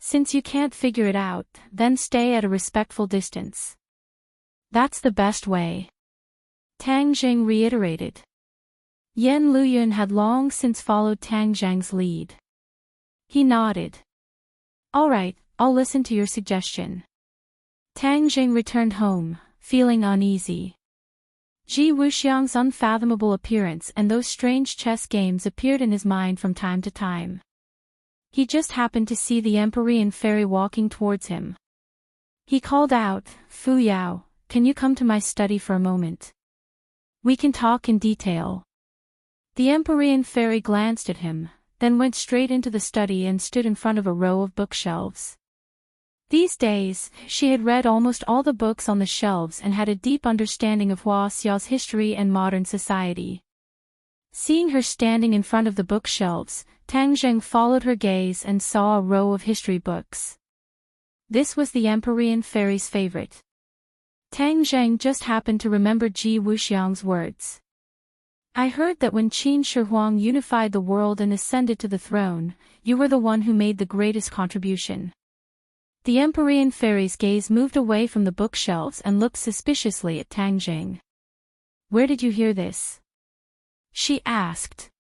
Since you can't figure it out, then stay at a respectful distance. That's the best way. Tang Jing reiterated. Yan Luyun had long since followed Tang Zhang's lead. He nodded. All right, I'll listen to your suggestion. Tang Jing returned home, feeling uneasy. Ji Wuxiang's unfathomable appearance and those strange chess games appeared in his mind from time to time. He just happened to see the Empyrean fairy walking towards him. He called out, "Fu Yao, can you come to my study for a moment? We can talk in detail." The Empyrean fairy glanced at him, then went straight into the study and stood in front of a row of bookshelves. These days, she had read almost all the books on the shelves and had a deep understanding of Hua Xiao's history and modern society. Seeing her standing in front of the bookshelves, Tang Zheng followed her gaze and saw a row of history books. This was the Empyrean fairy's favorite. Tang Zheng just happened to remember Ji Wuxiang's words. I heard that when Qin Shi Huang unified the world and ascended to the throne, you were the one who made the greatest contribution. The Empyrean fairy's gaze moved away from the bookshelves and looked suspiciously at Tang Jing. Where did you hear this? She asked.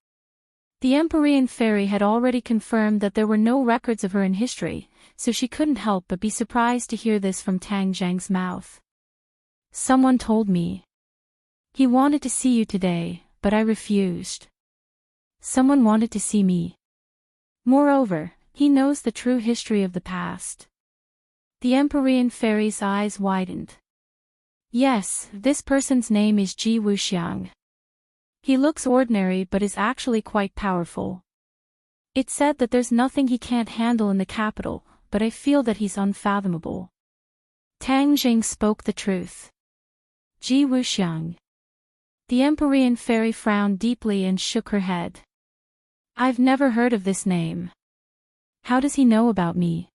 The Empyrean fairy had already confirmed that there were no records of her in history, so she couldn't help but be surprised to hear this from Tang Zhang's mouth. Someone told me. He wanted to see you today, but I refused. Someone wanted to see me. Moreover, he knows the true history of the past. The Empyrean fairy's eyes widened. Yes, this person's name is Ji Wuxiang. He looks ordinary but is actually quite powerful. It's said that there's nothing he can't handle in the capital, but I feel that he's unfathomable. Tang Jing spoke the truth. Ji Wuxiang. The Empyrean fairy frowned deeply and shook her head. I've never heard of this name. How does he know about me?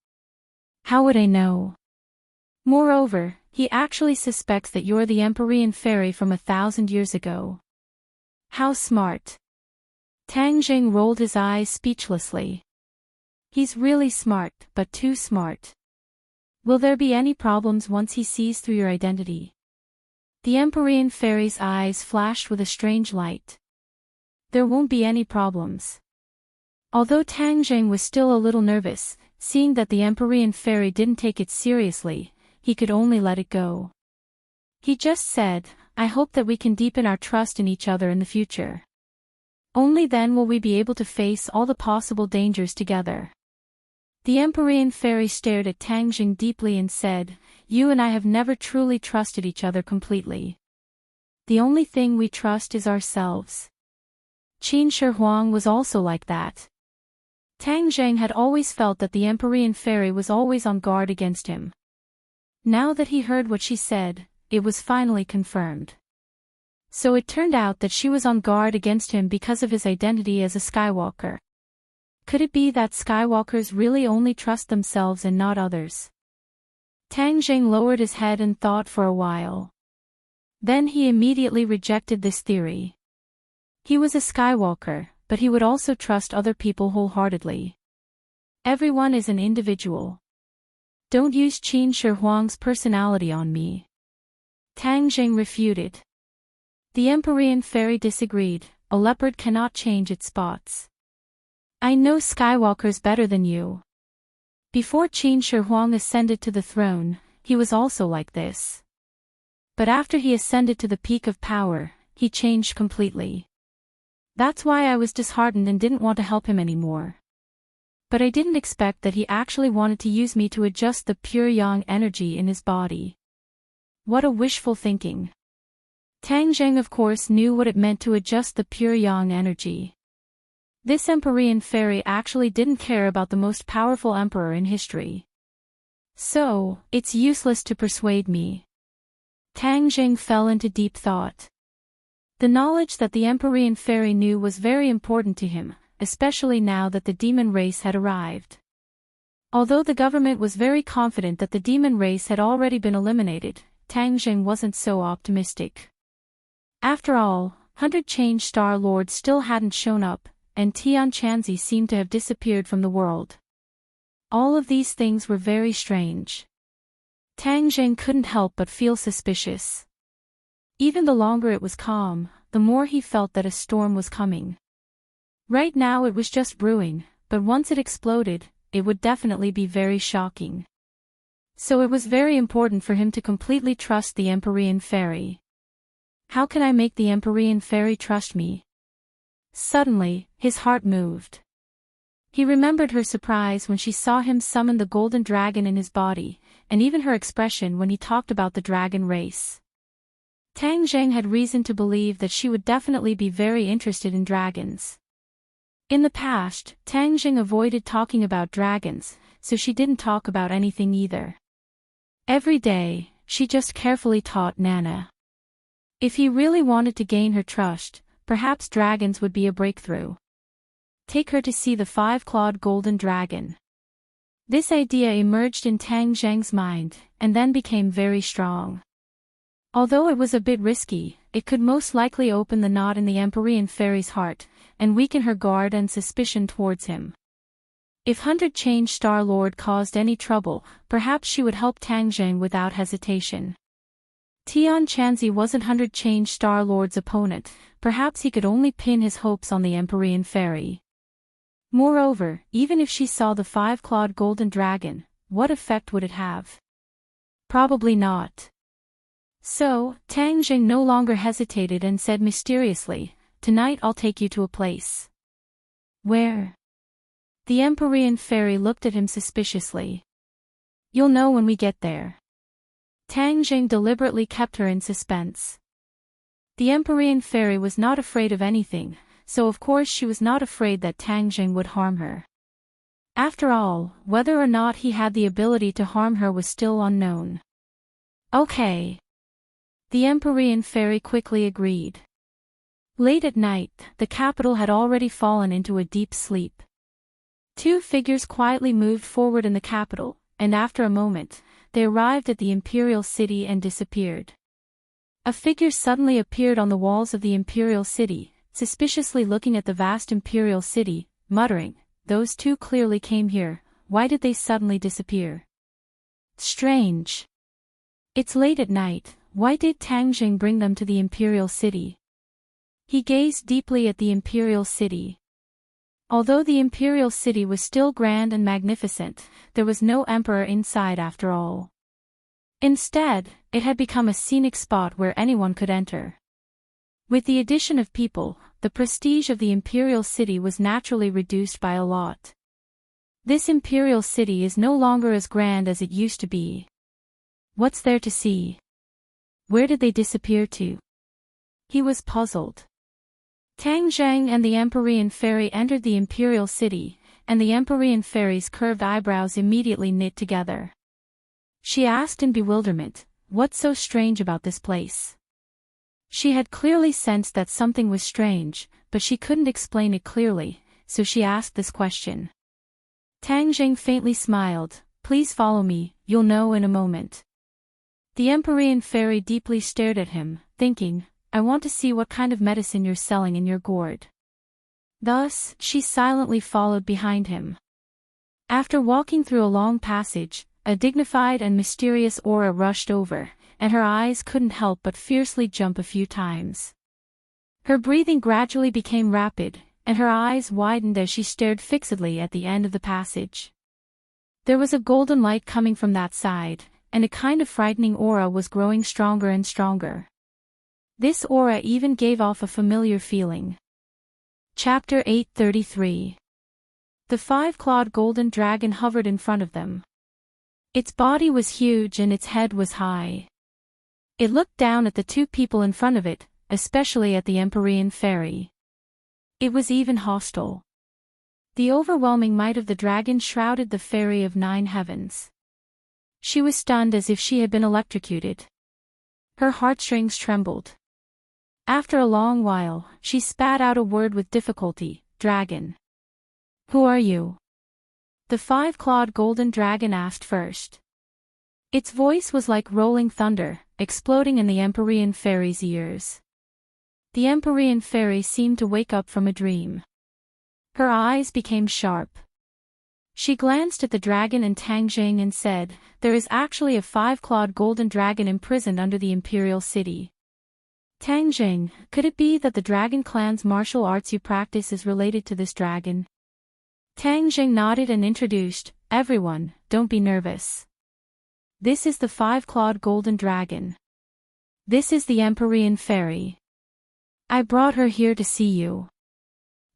How would I know? Moreover, he actually suspects that you're the Empyrean fairy from 1,000 years ago. How smart. Tang Jing rolled his eyes speechlessly. He's really smart, but too smart. Will there be any problems once he sees through your identity? The Empyrean fairy's eyes flashed with a strange light. There won't be any problems. Although Tang Jing was still a little nervous, seeing that the Empyrean fairy didn't take it seriously, he could only let it go. He just said, I hope that we can deepen our trust in each other in the future. Only then will we be able to face all the possible dangers together. The Empyrean fairy stared at Tang Jing deeply and said, You and I have never truly trusted each other completely. The only thing we trust is ourselves. Qin Shi Huang was also like that. Tang Zheng had always felt that the Empyrean fairy was always on guard against him. Now that he heard what she said, it was finally confirmed. So it turned out that she was on guard against him because of his identity as a Skywalker. Could it be that Skywalkers really only trust themselves and not others? Tang Jing lowered his head and thought for a while. Then he immediately rejected this theory. He was a Skywalker, but he would also trust other people wholeheartedly. Everyone is an individual. Don't use Qin Shi Huang's personality on me. Tang Jing refuted. The Empyrean fairy disagreed. A leopard cannot change its spots. I know Skywalkers better than you. Before Qin Shi Huang ascended to the throne, he was also like this. But after he ascended to the peak of power, he changed completely. That's why I was disheartened and didn't want to help him anymore. But I didn't expect that he actually wanted to use me to adjust the pure yang energy in his body. What a wishful thinking. Tang Jing of course knew what it meant to adjust the pure yang energy. This Empyrean fairy actually didn't care about the most powerful emperor in history. So, it's useless to persuade me. Tang Jing fell into deep thought. The knowledge that the Empyrean fairy knew was very important to him, especially now that the demon race had arrived. Although the government was very confident that the demon race had already been eliminated, Tang Jing wasn't so optimistic. After all, 100 Change Star Lords still hadn't shown up, and Tian Chanzi seemed to have disappeared from the world. All of these things were very strange. Tang Jing couldn't help but feel suspicious. Even the longer it was calm, the more he felt that a storm was coming. Right now it was just brewing, but once it exploded, it would definitely be very shocking. So it was very important for him to completely trust the Empyrean fairy. How can I make the Empyrean fairy trust me? Suddenly, his heart moved. He remembered her surprise when she saw him summon the golden dragon in his body, and even her expression when he talked about the dragon race. Tang Jing had reason to believe that she would definitely be very interested in dragons. In the past, Tang Jing avoided talking about dragons, so she didn't talk about anything either. Every day, she just carefully taught Nana. If he really wanted to gain her trust, perhaps dragons would be a breakthrough. Take her to see the 5-clawed golden dragon. This idea emerged in Tang Jing's mind, and then became very strong. Although it was a bit risky, it could most likely open the knot in the Empyrean fairy's heart, and weaken her guard and suspicion towards him. If 100 Change Star Lord caused any trouble, perhaps she would help Tang Jing without hesitation. Tian Chanzi wasn't 100 Change Star Lord's opponent, perhaps he could only pin his hopes on the Empyrean fairy. Moreover, even if she saw the 5-clawed golden dragon, what effect would it have? Probably not. So, Tang Jing no longer hesitated and said mysteriously, "Tonight I'll take you to a place." Where? The Empyrean fairy looked at him suspiciously. "You'll know when we get there." Tang Jing deliberately kept her in suspense. The Empyrean fairy was not afraid of anything, so of course she was not afraid that Tang Jing would harm her. After all, whether or not he had the ability to harm her was still unknown. Okay. The Empyrean fairy quickly agreed. Late at night, the capital had already fallen into a deep sleep. Two figures quietly moved forward in the capital, and after a moment, they arrived at the imperial city and disappeared. A figure suddenly appeared on the walls of the imperial city, suspiciously looking at the vast imperial city, muttering, "Those two clearly came here, why did they suddenly disappear? Strange. It's late at night, why did Tang Jing bring them to the imperial city?" He gazed deeply at the imperial city. Although the imperial city was still grand and magnificent, there was no emperor inside after all. Instead, it had become a scenic spot where anyone could enter. With the addition of people, the prestige of the imperial city was naturally reduced by a lot. This imperial city is no longer as grand as it used to be. What's there to see? Where did they disappear to? He was puzzled. Tang Jing and the Empyrean fairy entered the imperial city, and the Empyrean fairy's curved eyebrows immediately knit together. She asked in bewilderment, "What's so strange about this place?" She had clearly sensed that something was strange, but she couldn't explain it clearly, so she asked this question. Tang Jing faintly smiled. Please follow me, you'll know in a moment. The Empyrean fairy deeply stared at him, thinking, I want to see what kind of medicine you're selling in your gourd. Thus, she silently followed behind him. After walking through a long passage, a dignified and mysterious aura rushed over, and her eyes couldn't help but fiercely jump a few times. Her breathing gradually became rapid, and her eyes widened as she stared fixedly at the end of the passage. There was a golden light coming from that side, and a kind of frightening aura was growing stronger and stronger. This aura even gave off a familiar feeling. Chapter 833. The five-clawed golden dragon hovered in front of them. Its body was huge and its head was high. It looked down at the two people in front of it, especially at the Empyrean fairy. It was even hostile. The overwhelming might of the dragon shrouded the fairy of 9 heavens. She was stunned as if she had been electrocuted. Her heartstrings trembled. After a long while, she spat out a word with difficulty, Dragon. Who are you? The five-clawed golden dragon asked first. Its voice was like rolling thunder, exploding in the Empyrean fairy's ears. The Empyrean fairy seemed to wake up from a dream. Her eyes became sharp. She glanced at the dragon and Tang Jing and said, There is actually a five-clawed golden dragon imprisoned under the imperial city. Tang Jing, could it be that the dragon clan's martial arts you practice is related to this dragon? Tang Jing nodded and introduced, Everyone, don't be nervous. This is the five-clawed golden dragon. This is the Empyrean fairy. I brought her here to see you.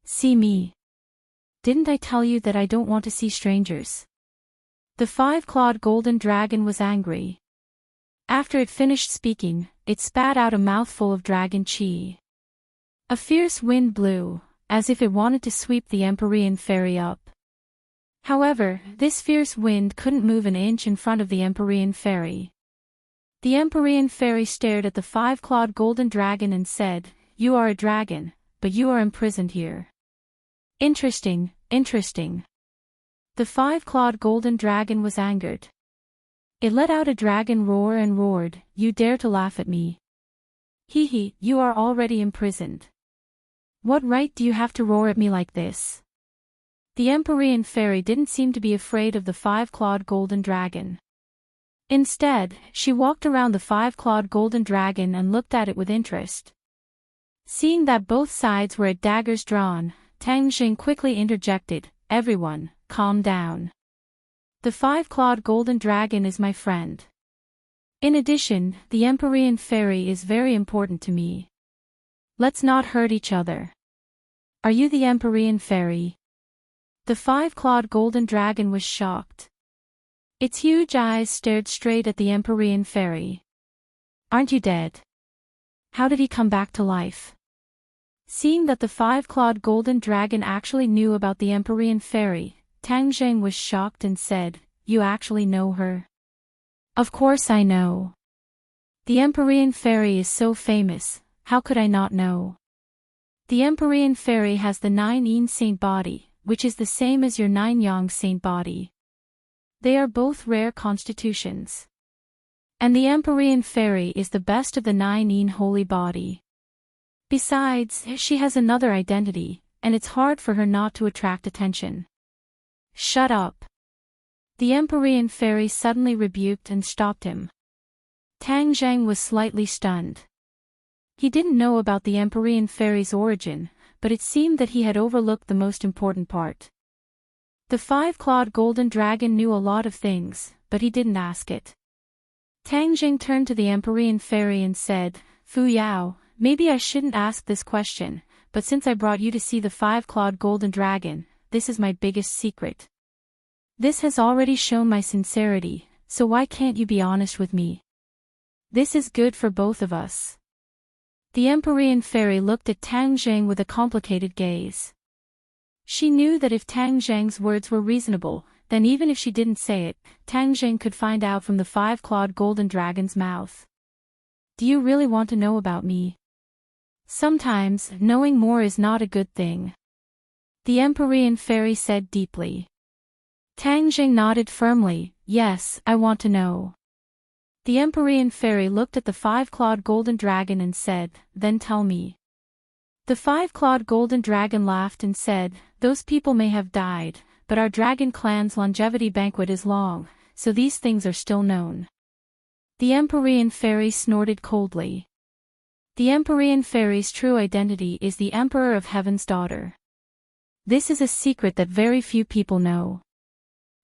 See me. Didn't I tell you that I don't want to see strangers? The five-clawed golden dragon was angry. After it finished speaking, it spat out a mouthful of dragon chi. A fierce wind blew, as if it wanted to sweep the Empyrean fairy up. However, this fierce wind couldn't move an inch in front of the Empyrean fairy. The Empyrean fairy stared at the five-clawed golden dragon and said, You are a dragon, but you are imprisoned here. Interesting, interesting. The five-clawed golden dragon was angered. It let out a dragon roar and roared, You dare to laugh at me? Hee hee, you are already imprisoned. What right do you have to roar at me like this? The Empyrean fairy didn't seem to be afraid of the five-clawed golden dragon. Instead, she walked around the five-clawed golden dragon and looked at it with interest. Seeing that both sides were at daggers drawn, Tang Jing quickly interjected, Everyone, calm down. The five-clawed golden dragon is my friend. In addition, the Empyrean fairy is very important to me. Let's not hurt each other. Are you the Empyrean fairy? The five-clawed golden dragon was shocked. Its huge eyes stared straight at the Empyrean fairy. Aren't you dead? How did he come back to life? Seeing that the five-clawed golden dragon actually knew about the Empyrean fairy, Tang Jing was shocked and said, You actually know her? Of course I know. The Empyrean fairy is so famous, how could I not know? The Empyrean fairy has the 9 yin saint body, which is the same as your 9 yang saint body. They are both rare constitutions. And the Empyrean fairy is the best of the 9 yin holy body. Besides, she has another identity, and it's hard for her not to attract attention. Shut up. The Empyrean fairy suddenly rebuked and stopped him. Tang Jing was slightly stunned. He didn't know about the Empyrean fairy's origin, but it seemed that he had overlooked the most important part. The five-clawed golden dragon knew a lot of things, but he didn't ask it. Tang Jing turned to the Empyrean fairy and said, Fu Yao, maybe I shouldn't ask this question, but since I brought you to see the five-clawed golden dragon, this is my biggest secret. This has already shown my sincerity, so why can't you be honest with me? This is good for both of us. The Empyrean fairy looked at Tang Jing with a complicated gaze. She knew that if Tang Jing's words were reasonable, then even if she didn't say it, Tang Jing could find out from the five-clawed golden dragon's mouth. Do you really want to know about me? Sometimes, knowing more is not a good thing. The Empyrean fairy said deeply. Tang Jing nodded firmly. Yes, I want to know. The Empyrean fairy looked at the five-clawed golden dragon and said, Then tell me. The five-clawed golden dragon laughed and said, Those people may have died, but our dragon clan's longevity banquet is long, so these things are still known. The Empyrean fairy snorted coldly. The Empyrean fairy's true identity is the Emperor of Heaven's daughter. This is a secret that very few people know.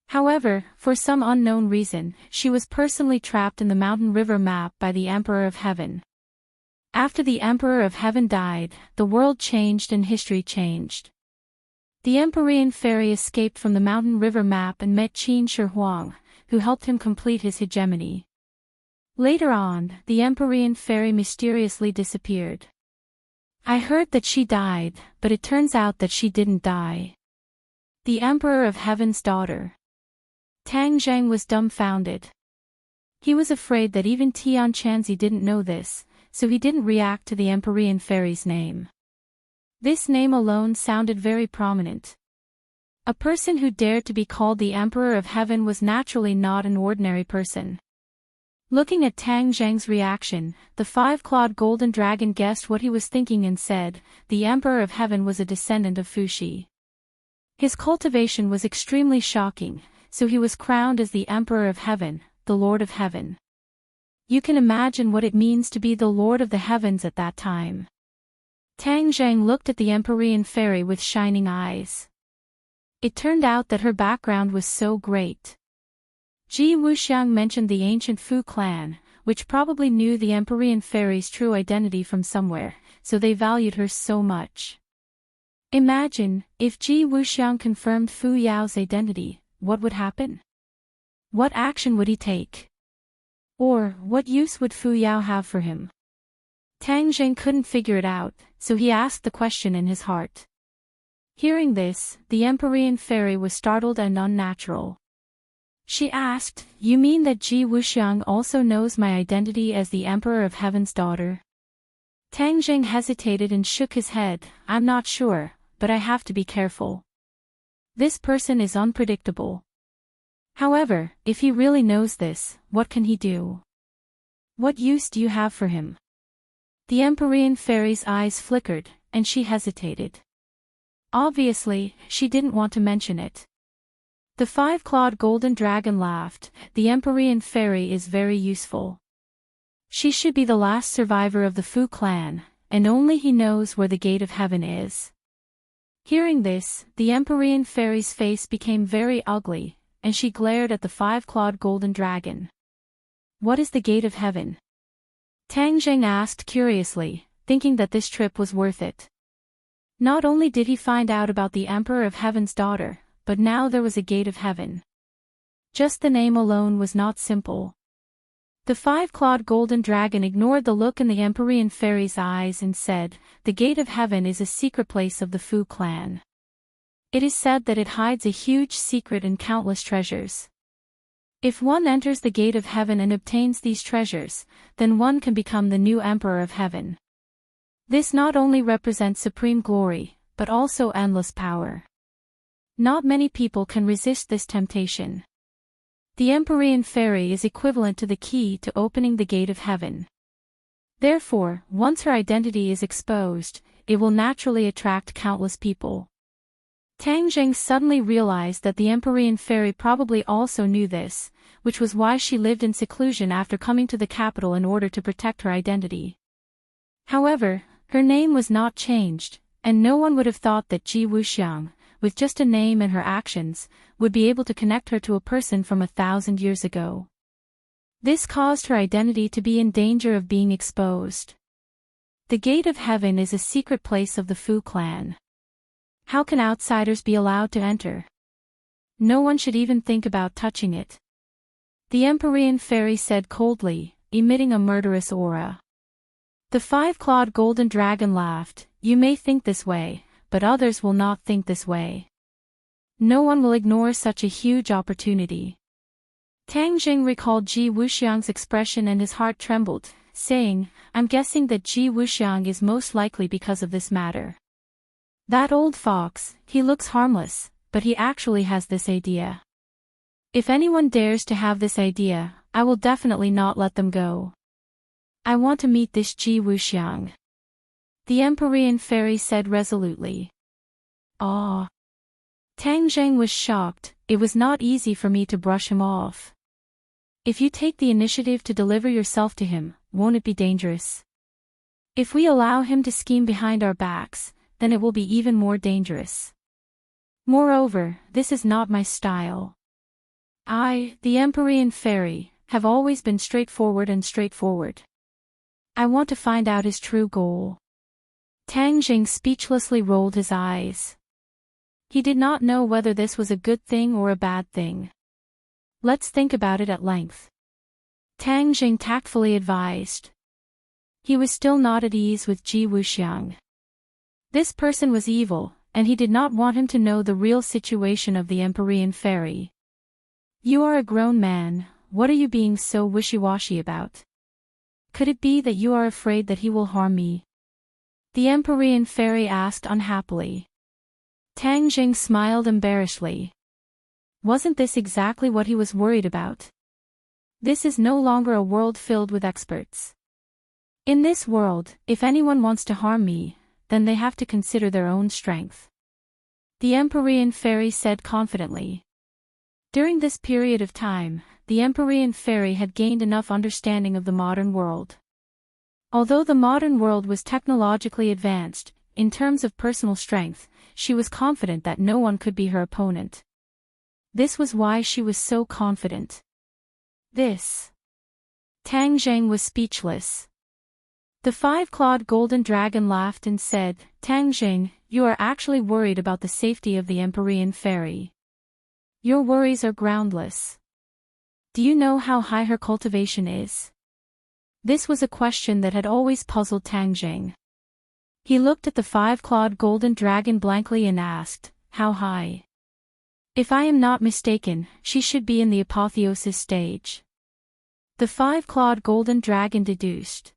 However, for some unknown reason, she was personally trapped in the mountain river map by the Emperor of Heaven. After the Emperor of Heaven died, the world changed and history changed. The Empyrean fairy escaped from the mountain river map and met Qin Shi Huang, who helped him complete his hegemony. Later on, the Empyrean fairy mysteriously disappeared. I heard that she died, but it turns out that she didn't die. The Emperor of Heaven's daughter. Tang Zhang was dumbfounded. He was afraid that even Tian Chanzi didn't know this, so he didn't react to the Empyrean fairy's name. This name alone sounded very prominent. A person who dared to be called the Emperor of Heaven was naturally not an ordinary person. Looking at Tang Zhang's reaction, the five-clawed golden dragon guessed what he was thinking and said, the Emperor of Heaven was a descendant of Fuxi. His cultivation was extremely shocking, so he was crowned as the Emperor of Heaven, the Lord of Heaven. You can imagine what it means to be the Lord of the Heavens at that time. Tang Zhang looked at the Empyrean fairy with shining eyes. It turned out that her background was so great. Ji Wuxiang mentioned the ancient Fu clan, which probably knew the Empyrean fairy's true identity from somewhere, so they valued her so much. Imagine, if Ji Wuxiang confirmed Fu Yao's identity, what would happen? What action would he take? Or, what use would Fu Yao have for him? Tang Zheng couldn't figure it out, so he asked the question in his heart. Hearing this, the Empyrean fairy was startled and unnatural. She asked, You mean that Ji Wuxiang also knows my identity as the Emperor of Heaven's daughter? Tang Zheng hesitated and shook his head. I'm not sure, but I have to be careful. This person is unpredictable. However, if he really knows this, what can he do? What use do you have for him? The Empyrean fairy's eyes flickered, and she hesitated. Obviously, she didn't want to mention it. The five-clawed golden dragon laughed. The Empyrean fairy is very useful. She should be the last survivor of the Fu clan, and only he knows where the gate of heaven is. Hearing this, the Empyrean fairy's face became very ugly, and she glared at the five-clawed golden dragon. What is the gate of heaven? Tang Zheng asked curiously, thinking that this trip was worth it. Not only did he find out about the Emperor of Heaven's daughter, but now there was a gate of heaven. Just the name alone was not simple. The five-clawed golden dragon ignored the look in the Empyrean fairy's eyes and said, The gate of heaven is a secret place of the Fu clan. It is said that it hides a huge secret and countless treasures. If one enters the gate of heaven and obtains these treasures, then one can become the new Emperor of Heaven. This not only represents supreme glory, but also endless power. Not many people can resist this temptation. The Empyrean fairy is equivalent to the key to opening the gate of heaven. Therefore, once her identity is exposed, it will naturally attract countless people. Tang Zheng suddenly realized that the Empyrean fairy probably also knew this, which was why she lived in seclusion after coming to the capital in order to protect her identity. However, her name was not changed, and no one would have thought that Ji Wuxiang, with just a name and her actions, would be able to connect her to a person from 1,000 years ago. This caused her identity to be in danger of being exposed. The gate of heaven is a secret place of the Fu clan. How can outsiders be allowed to enter? No one should even think about touching it. The Empyrean fairy said coldly, emitting a murderous aura. The five-clawed golden dragon laughed. You may think this way, but others will not think this way. No one will ignore such a huge opportunity. Tang Jing recalled Ji Wuxiang's expression and his heart trembled, saying, I'm guessing that Ji Wuxiang is most likely because of this matter. That old fox, he looks harmless, but he actually has this idea. If anyone dares to have this idea, I will definitely not let them go. I want to meet this Ji Wuxiang. The Empyrean fairy said resolutely. Ah. Tang Zheng was shocked. It was not easy for me to brush him off. If you take the initiative to deliver yourself to him, won't it be dangerous? If we allow him to scheme behind our backs, then it will be even more dangerous. Moreover, this is not my style. I, the Empyrean fairy, have always been straightforward. I want to find out his true goal. Tang Jing speechlessly rolled his eyes. He did not know whether this was a good thing or a bad thing. Let's think about it at length. Tang Jing tactfully advised. He was still not at ease with Ji Wuxiang. This person was evil, and he did not want him to know the real situation of the Empyrean fairy. You are a grown man, what are you being so wishy-washy about? Could it be that you are afraid that he will harm me? The Empyrean fairy asked unhappily. Tang Jing smiled embarrassedly. Wasn't this exactly what he was worried about? This is no longer a world filled with experts. In this world, if anyone wants to harm me, then they have to consider their own strength. The Empyrean fairy said confidently. During this period of time, the Empyrean fairy had gained enough understanding of the modern world. Although the modern world was technologically advanced, in terms of personal strength, she was confident that no one could be her opponent. This was why she was so confident. Tang Zheng was speechless. The five-clawed golden dragon laughed and said, Tang Zheng, you are actually worried about the safety of the Empyrean fairy. Your worries are groundless. Do you know how high her cultivation is? This was a question that had always puzzled Tang Zheng. He looked at the five-clawed golden dragon blankly and asked, how high? If I am not mistaken, she should be in the apotheosis stage. The five-clawed golden dragon deduced.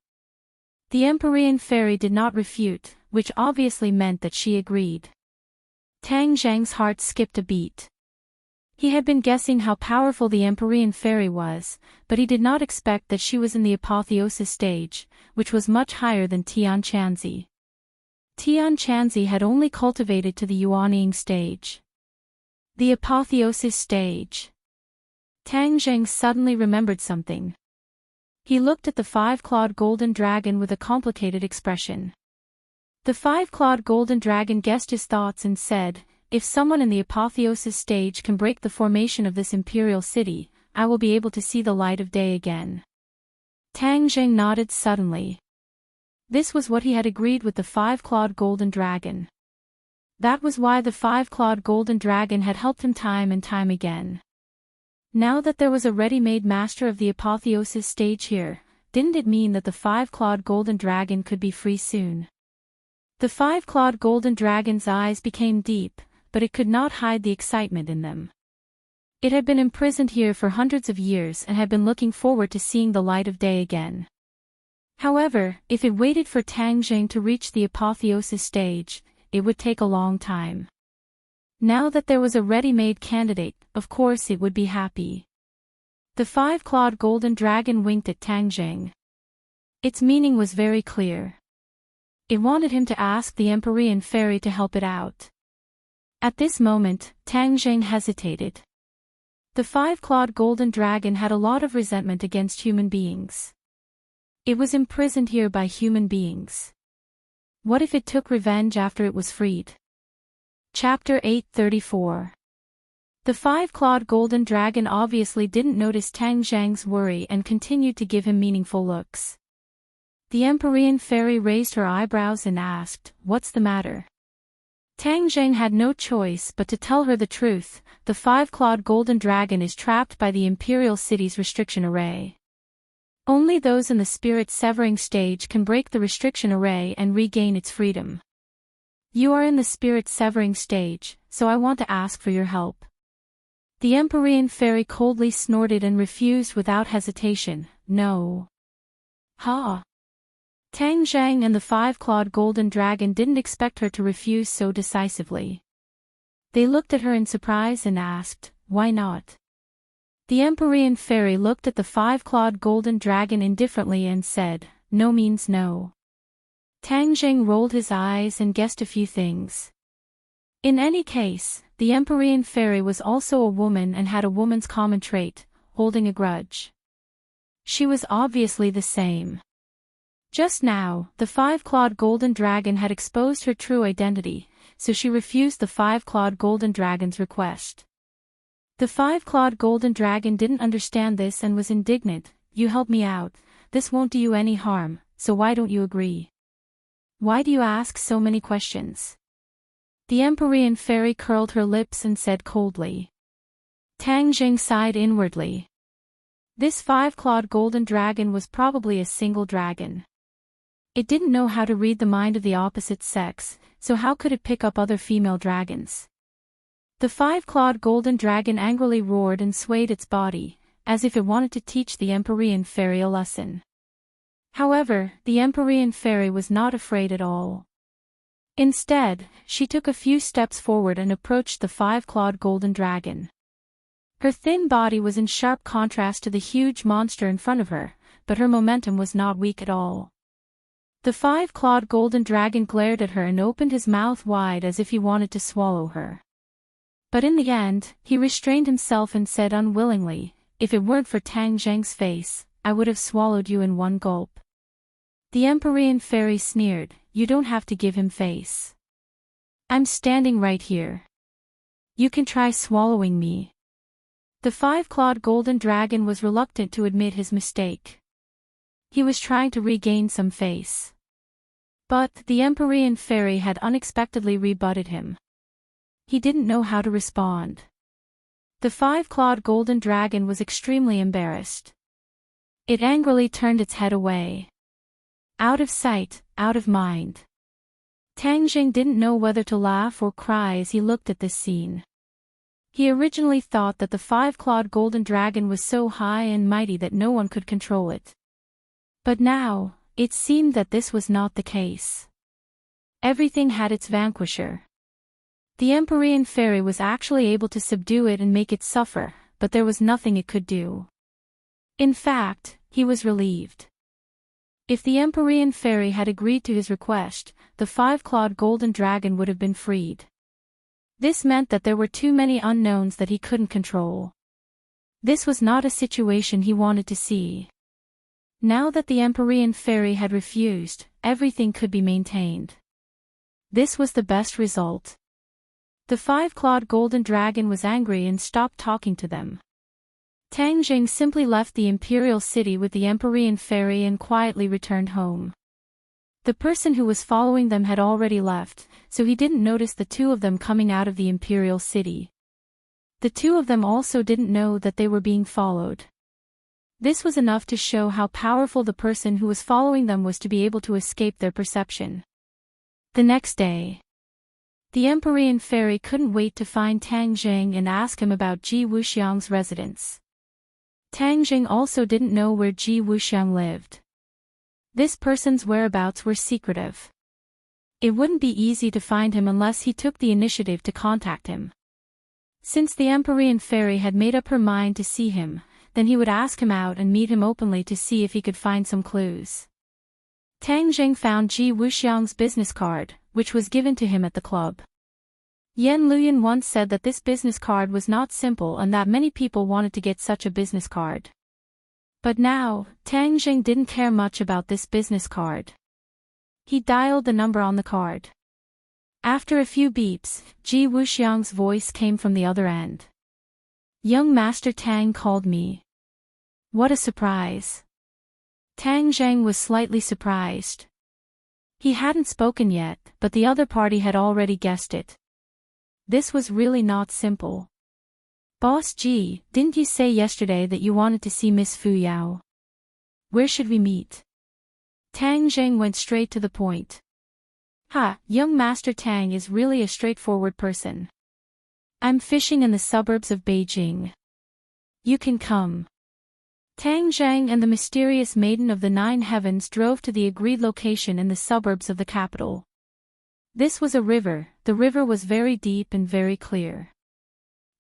The Empyrean fairy did not refute, which obviously meant that she agreed. Tang Zheng's heart skipped a beat. He had been guessing how powerful the Empyrean fairy was, but he did not expect that she was in the apotheosis stage, which was much higher than Tian Chanzi. Tian Chanzi had only cultivated to the Yuanying stage. The apotheosis stage. Tang Zheng suddenly remembered something. He looked at the five-clawed golden dragon with a complicated expression. The five-clawed golden dragon guessed his thoughts and said, if someone in the apotheosis stage can break the formation of this imperial city, I will be able to see the light of day again. Tang Zheng nodded suddenly. This was what he had agreed with the five-clawed golden dragon. That was why the five-clawed golden dragon had helped him time and time again. Now that there was a ready-made master of the apotheosis stage here, didn't it mean that the five-clawed golden dragon could be free soon? The five-clawed golden dragon's eyes became deep, but it could not hide the excitement in them. It had been imprisoned here for hundreds of years and had been looking forward to seeing the light of day again. However, if it waited for Tang Zheng to reach the apotheosis stage, it would take a long time. Now that there was a ready-made candidate, of course it would be happy. The five-clawed golden dragon winked at Tang Zheng. Its meaning was very clear. It wanted him to ask the Empyrean fairy to help it out. At this moment, Tang Zheng hesitated. The five-clawed golden dragon had a lot of resentment against human beings. It was imprisoned here by human beings. What if it took revenge after it was freed? Chapter 834. The five-clawed golden dragon obviously didn't notice Tang Zheng's worry and continued to give him meaningful looks. The Empyrean fairy raised her eyebrows and asked, what's the matter? Tang Zheng had no choice but to tell her the truth. The five-clawed golden dragon is trapped by the imperial city's restriction array. Only those in the spirit-severing stage can break the restriction array and regain its freedom. You are in the spirit-severing stage, so I want to ask for your help. The Empyrean fairy coldly snorted and refused without hesitation, no. Ha! Tang Zhang and the five-clawed golden dragon didn't expect her to refuse so decisively. They looked at her in surprise and asked, "Why not?" The Empyrean fairy looked at the five-clawed golden dragon indifferently and said, "No means no." Tang Zhang rolled his eyes and guessed a few things. In any case, the Empyrean fairy was also a woman and had a woman's common trait, holding a grudge. She was obviously the same. Just now, the five-clawed golden dragon had exposed her true identity, so she refused the five-clawed golden dragon's request. The five-clawed golden dragon didn't understand this and was indignant. "You help me out, this won't do you any harm, so why don't you agree? Why do you ask so many questions?" The Empyrean fairy curled her lips and said coldly. Tang Zhang sighed inwardly. This five-clawed golden dragon was probably a single dragon. It didn't know how to read the mind of the opposite sex, so how could it pick up other female dragons? The five-clawed golden dragon angrily roared and swayed its body, as if it wanted to teach the Empyrean fairy a lesson. However, the Empyrean fairy was not afraid at all. Instead, she took a few steps forward and approached the five-clawed golden dragon. Her thin body was in sharp contrast to the huge monster in front of her, but her momentum was not weak at all. The five-clawed golden dragon glared at her and opened his mouth wide as if he wanted to swallow her. But in the end, he restrained himself and said unwillingly, "If it weren't for Tang Zhang's face, I would have swallowed you in one gulp." The Empyrean fairy sneered, "You don't have to give him face. I'm standing right here. You can try swallowing me." The five-clawed golden dragon was reluctant to admit his mistake. He was trying to regain some face. But the Empyrean fairy had unexpectedly rebutted him. He didn't know how to respond. The five-clawed golden dragon was extremely embarrassed. It angrily turned its head away. Out of sight, out of mind. Tang Zhang didn't know whether to laugh or cry as he looked at this scene. He originally thought that the five-clawed golden dragon was so high and mighty that no one could control it. But now, it seemed that this was not the case. Everything had its vanquisher. The Empyrean fairy was actually able to subdue it and make it suffer, but there was nothing it could do. In fact, he was relieved. If the Empyrean fairy had agreed to his request, the five-clawed golden dragon would have been freed. This meant that there were too many unknowns that he couldn't control. This was not a situation he wanted to see. Now that the Empyrean fairy had refused, everything could be maintained. This was the best result. The five-clawed golden dragon was angry and stopped talking to them. Tang Zhang simply left the imperial city with the Empyrean fairy and quietly returned home. The person who was following them had already left, so he didn't notice the two of them coming out of the imperial city. The two of them also didn't know that they were being followed. This was enough to show how powerful the person who was following them was to be able to escape their perception. The next day, the Empyrean fairy couldn't wait to find Tang Zhang and ask him about Ji Wuxiang's residence. Tang Zhang also didn't know where Ji Wuxiang lived. This person's whereabouts were secretive. It wouldn't be easy to find him unless he took the initiative to contact him. Since the Empyrean fairy had made up her mind to see him, then he would ask him out and meet him openly to see if he could find some clues. Tang Zhang found Ji Wuxiang's business card, which was given to him at the club. Yan Luyan once said that this business card was not simple and that many people wanted to get such a business card. But now, Tang Zhang didn't care much about this business card. He dialed the number on the card. After a few beeps, Ji Wuxiang's voice came from the other end. "Young Master Tang called me." What a surprise. Tang Zhang was slightly surprised. He hadn't spoken yet, but the other party had already guessed it. This was really not simple. "Boss Ji, didn't you say yesterday that you wanted to see Miss Fu Yao? Where should we meet?" Tang Zhang went straight to the point. Young Master Tang is really a straightforward person. "I'm fishing in the suburbs of Beijing. You can come." Tang Zhang and the mysterious Maiden of the Nine Heavens drove to the agreed location in the suburbs of the capital. This was a river. The river was very deep and very clear.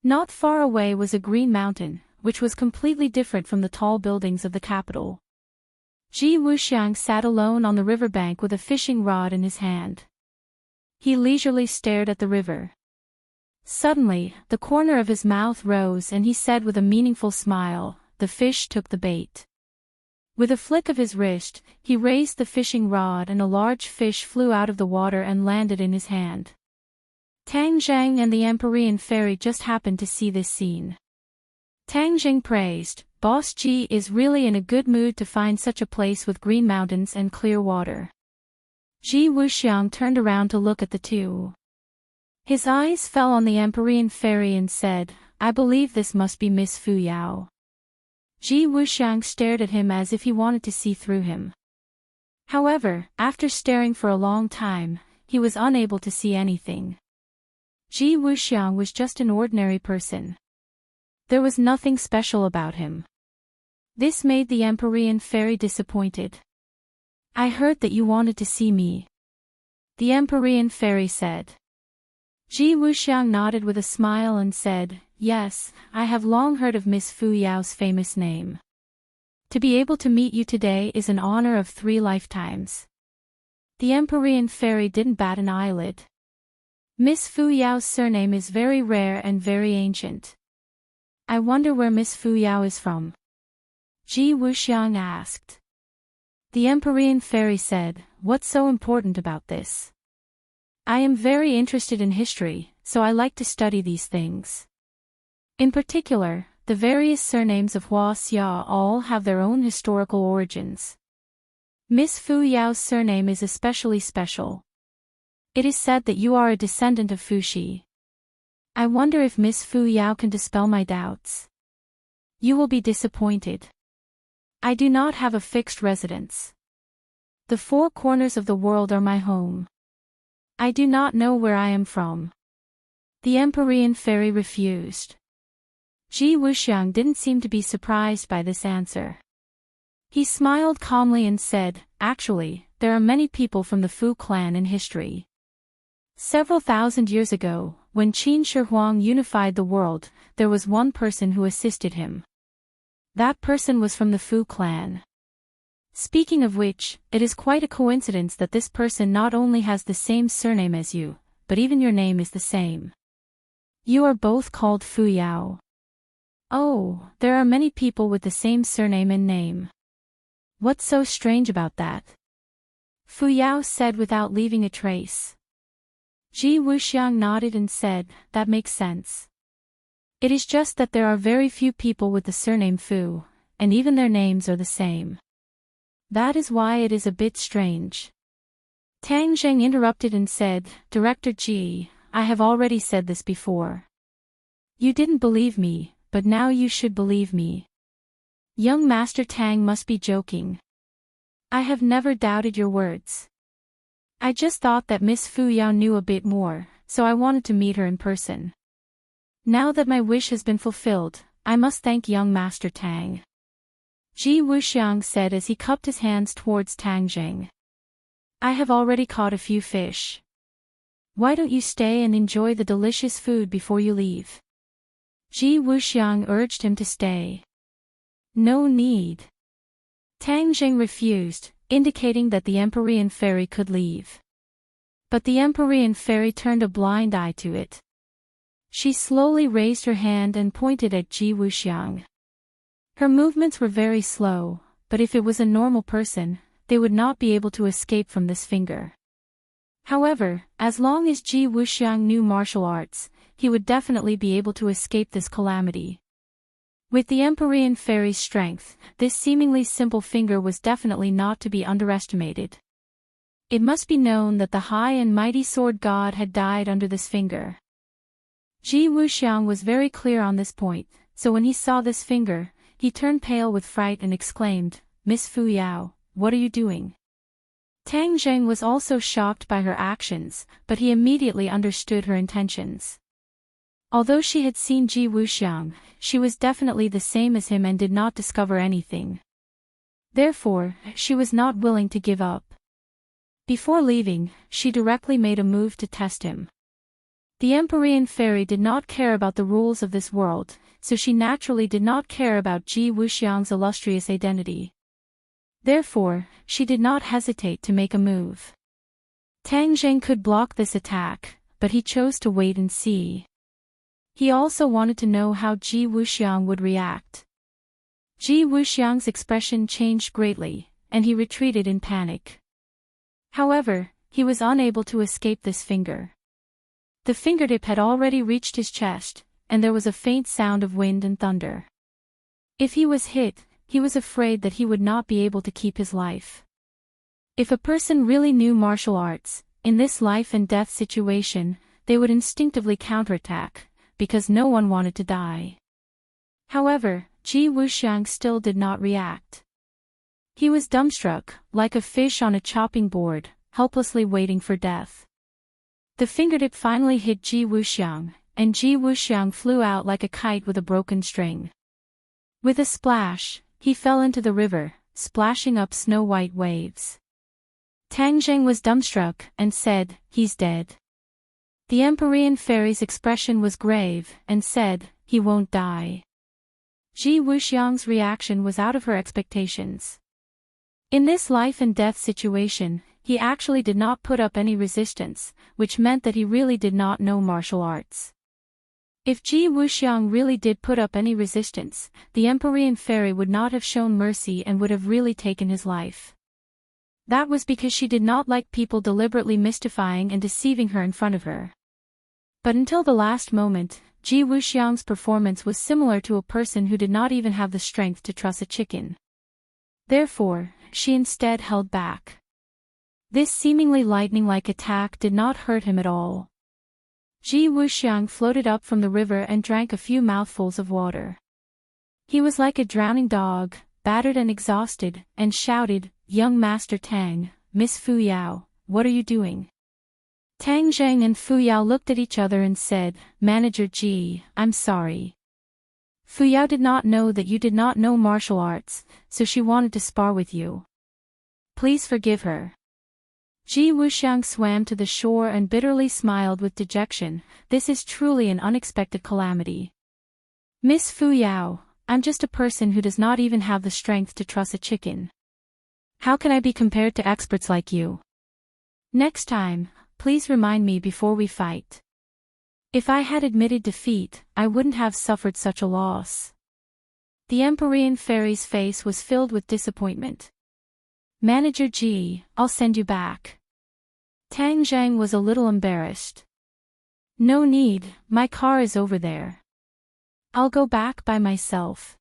Not far away was a green mountain, which was completely different from the tall buildings of the capital. Ji Wuxiang sat alone on the riverbank with a fishing rod in his hand. He leisurely stared at the river. Suddenly, the corner of his mouth rose and he said with a meaningful smile, "The fish took the bait." With a flick of his wrist, he raised the fishing rod and a large fish flew out of the water and landed in his hand. Tang Zhang and the Empyrean fairy just happened to see this scene. Tang Zhang praised, "Boss Ji is really in a good mood to find such a place with green mountains and clear water." Ji Wuxiang turned around to look at the two. His eyes fell on the Empyrean fairy and said, "I believe this must be Miss Fu Yao." Ji Wuxiang stared at him as if he wanted to see through him. However, after staring for a long time, he was unable to see anything. Ji Wuxiang was just an ordinary person. There was nothing special about him. This made the Empyrean fairy disappointed. "I heard that you wanted to see me," the Empyrean fairy said. Ji Wuxiang nodded with a smile and said, "Yes, I have long heard of Miss Fu Yao's famous name. To be able to meet you today is an honor of 3 lifetimes." The Empyrean fairy didn't bat an eyelid. Miss Fu Yao's surname is very rare and very ancient. "I wonder where Miss Fu Yao is from?" Ji Wuxiang asked. The Empyrean fairy said, "What's so important about this? I am very interested in history, so I like to study these things. In particular, the various surnames of Hua Xia all have their own historical origins. Miss Fu Yao's surname is especially special. It is said that you are a descendant of Fu Shi. I wonder if Miss Fu Yao can dispel my doubts." "You will be disappointed. I do not have a fixed residence. The 4 corners of the world are my home. I do not know where I am from." The Empyrean fairy refused. Ji Wuxiang didn't seem to be surprised by this answer. He smiled calmly and said, "Actually, there are many people from the Fu clan in history. Several thousand years ago, when Qin Shi Huang unified the world, there was one person who assisted him. That person was from the Fu clan. Speaking of which, it is quite a coincidence that this person not only has the same surname as you, but even your name is the same. You are both called Fu Yao." "Oh, there are many people with the same surname and name. What's so strange about that?" Fu Yao said without leaving a trace. Ji Wuxiang nodded and said, "That makes sense. It is just that there are very few people with the surname Fu, and even their names are the same. That is why it is a bit strange." Tang Zheng interrupted and said, "Director Ji, I have already said this before. You didn't believe me, but now you should believe me. Young Master Tang must be joking. I have never doubted your words. I just thought that Miss Fu Yao knew a bit more, so I wanted to meet her in person. Now that my wish has been fulfilled, I must thank young Master Tang." Ji Wuxiang said as he cupped his hands towards Tang Zheng. "I have already caught a few fish. Why don't you stay and enjoy the delicious food before you leave?" Ji Wuxiang urged him to stay. "No need." Tang Zheng refused, indicating that the Empyrean fairy could leave. But the Empyrean fairy turned a blind eye to it. She slowly raised her hand and pointed at Ji Wuxiang. Her movements were very slow, but if it was a normal person, they would not be able to escape from this finger. However, as long as Ji Wuxiang knew martial arts, he would definitely be able to escape this calamity. With the Empyrean fairy's strength, this seemingly simple finger was definitely not to be underestimated. It must be known that the high and mighty sword god had died under this finger. Ji Wuxiang was very clear on this point, so when he saw this finger, he turned pale with fright and exclaimed, "Miss Fu Yao, what are you doing?" Tang Zheng was also shocked by her actions, but he immediately understood her intentions. Although she had seen Ji Wuxiang, she was definitely the same as him and did not discover anything. Therefore, she was not willing to give up. Before leaving, she directly made a move to test him. The Empyrean fairy did not care about the rules of this world, so she naturally did not care about Ji Wuxiang's illustrious identity. Therefore, she did not hesitate to make a move. Tang Zheng could block this attack, but he chose to wait and see. He also wanted to know how Ji Wuxiang would react. Ji Wuxiang's expression changed greatly, and he retreated in panic. However, he was unable to escape this finger. The fingertip had already reached his chest, and there was a faint sound of wind and thunder. If he was hit, he was afraid that he would not be able to keep his life. If a person really knew martial arts, in this life and death situation, they would instinctively counterattack, because no one wanted to die. However, Ji Wuxiang still did not react. He was dumbstruck, like a fish on a chopping board, helplessly waiting for death. The fingertip finally hit Ji Wuxiang, and Ji Wuxiang flew out like a kite with a broken string. With a splash, he fell into the river, splashing up snow-white waves. Tang Zheng was dumbstruck and said, "He's dead." The Empyrean fairy's expression was grave and said, "He won't die." Ji Wuxiang's reaction was out of her expectations. In this life and death situation, he actually did not put up any resistance, which meant that he really did not know martial arts. If Ji Wuxiang really did put up any resistance, the Empyrean fairy would not have shown mercy and would have really taken his life. That was because she did not like people deliberately mystifying and deceiving her in front of her. But until the last moment, Ji Wuxiang's performance was similar to a person who did not even have the strength to truss a chicken. Therefore, she instead held back. This seemingly lightning-like attack did not hurt him at all. Ji Wuxiang floated up from the river and drank a few mouthfuls of water. He was like a drowning dog, battered and exhausted, and shouted, "Young Master Tang, Miss Fu Yao, what are you doing?" Tang Zheng and Fu Yao looked at each other and said, "Manager Ji, I'm sorry. Fu Yao did not know that you did not know martial arts, so she wanted to spar with you. Please forgive her." Ji Wuxiang swam to the shore and bitterly smiled with dejection. This is truly an unexpected calamity. "Miss Fu Yao, I'm just a person who does not even have the strength to truss a chicken. How can I be compared to experts like you? Next time, please remind me before we fight. If I had admitted defeat, I wouldn't have suffered such a loss." The Empyrean fairy's face was filled with disappointment. "Manager Ji, I'll send you back." Tang Zheng was a little embarrassed. "No need, my car is over there. I'll go back by myself."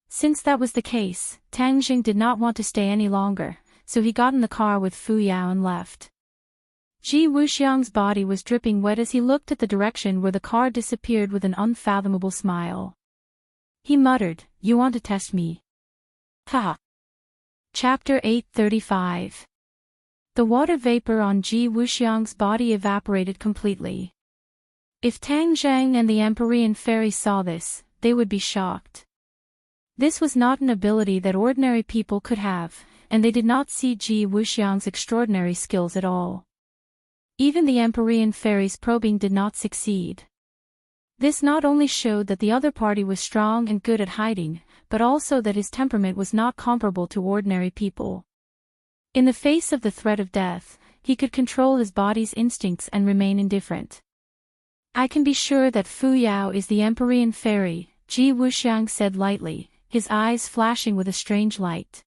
Since that was the case, Tang Zheng did not want to stay any longer, so he got in the car with Fu Yao and left. Ji Wuxiang's body was dripping wet as he looked at the direction where the car disappeared with an unfathomable smile. He muttered, "You want to test me? Ha!" Chapter 835. The water vapor on Ji Wuxiang's body evaporated completely. If Tang Zheng and the Empyrean fairy saw this, they would be shocked. This was not an ability that ordinary people could have, and they did not see Ji Wuxiang's extraordinary skills at all. Even the Empyrean fairy's probing did not succeed. This not only showed that the other party was strong and good at hiding, but also that his temperament was not comparable to ordinary people. In the face of the threat of death, he could control his body's instincts and remain indifferent. "I can be sure that Fu Yao is the Empyrean fairy," Ji Wuxiang said lightly, his eyes flashing with a strange light.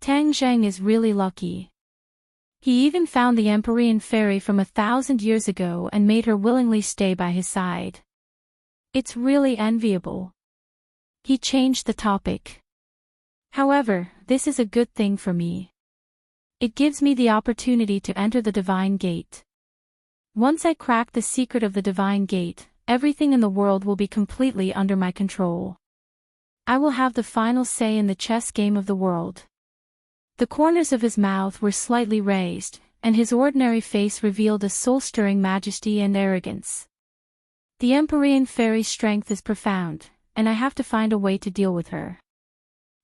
Tang Zheng is really lucky. He even found the Empyrean fairy from 1,000 years ago and made her willingly stay by his side. It's really enviable. He changed the topic. "However, this is a good thing for me. It gives me the opportunity to enter the divine gate. Once I crack the secret of the divine gate, everything in the world will be completely under my control. I will have the final say in the chess game of the world." The corners of his mouth were slightly raised, and his ordinary face revealed a soul-stirring majesty and arrogance. The Empyrean fairy's strength is profound, and I have to find a way to deal with her.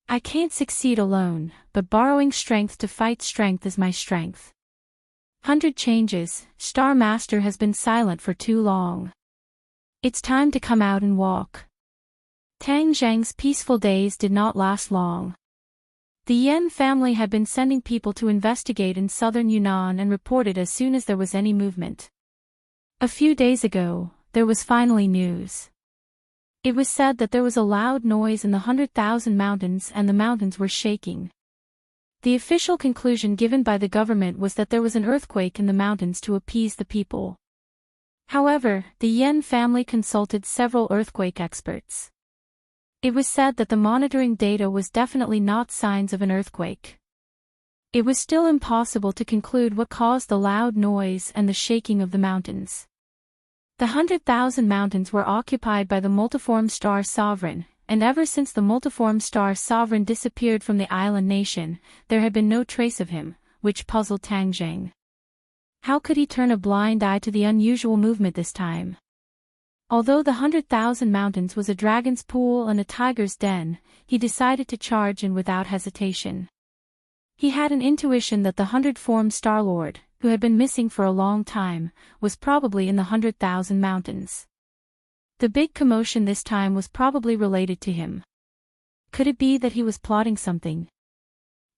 I can't succeed alone, but borrowing strength to fight strength is my strength. 100 changes, Star Master has been silent for too long. It's time to come out and walk. Tang Zhang's peaceful days did not last long. The Yen family had been sending people to investigate in southern Yunnan and reported as soon as there was any movement. A few days ago, there was finally news. It was said that there was a loud noise in the 100,000 mountains and the mountains were shaking. The official conclusion given by the government was that there was an earthquake in the mountains to appease the people. However, the Yen family consulted several earthquake experts. It was said that the monitoring data was definitely not signs of an earthquake. It was still impossible to conclude what caused the loud noise and the shaking of the mountains. The 100,000 mountains were occupied by the multiform star sovereign, and ever since the multiform star sovereign disappeared from the island nation, there had been no trace of him, which puzzled Tang Zhang. How could he turn a blind eye to the unusual movement this time? Although the 100,000 mountains was a dragon's pool and a tiger's den, he decided to charge in without hesitation. He had an intuition that the 100-form Star Lord, who had been missing for a long time, was probably in the 100,000 mountains. The big commotion this time was probably related to him. Could it be that he was plotting something?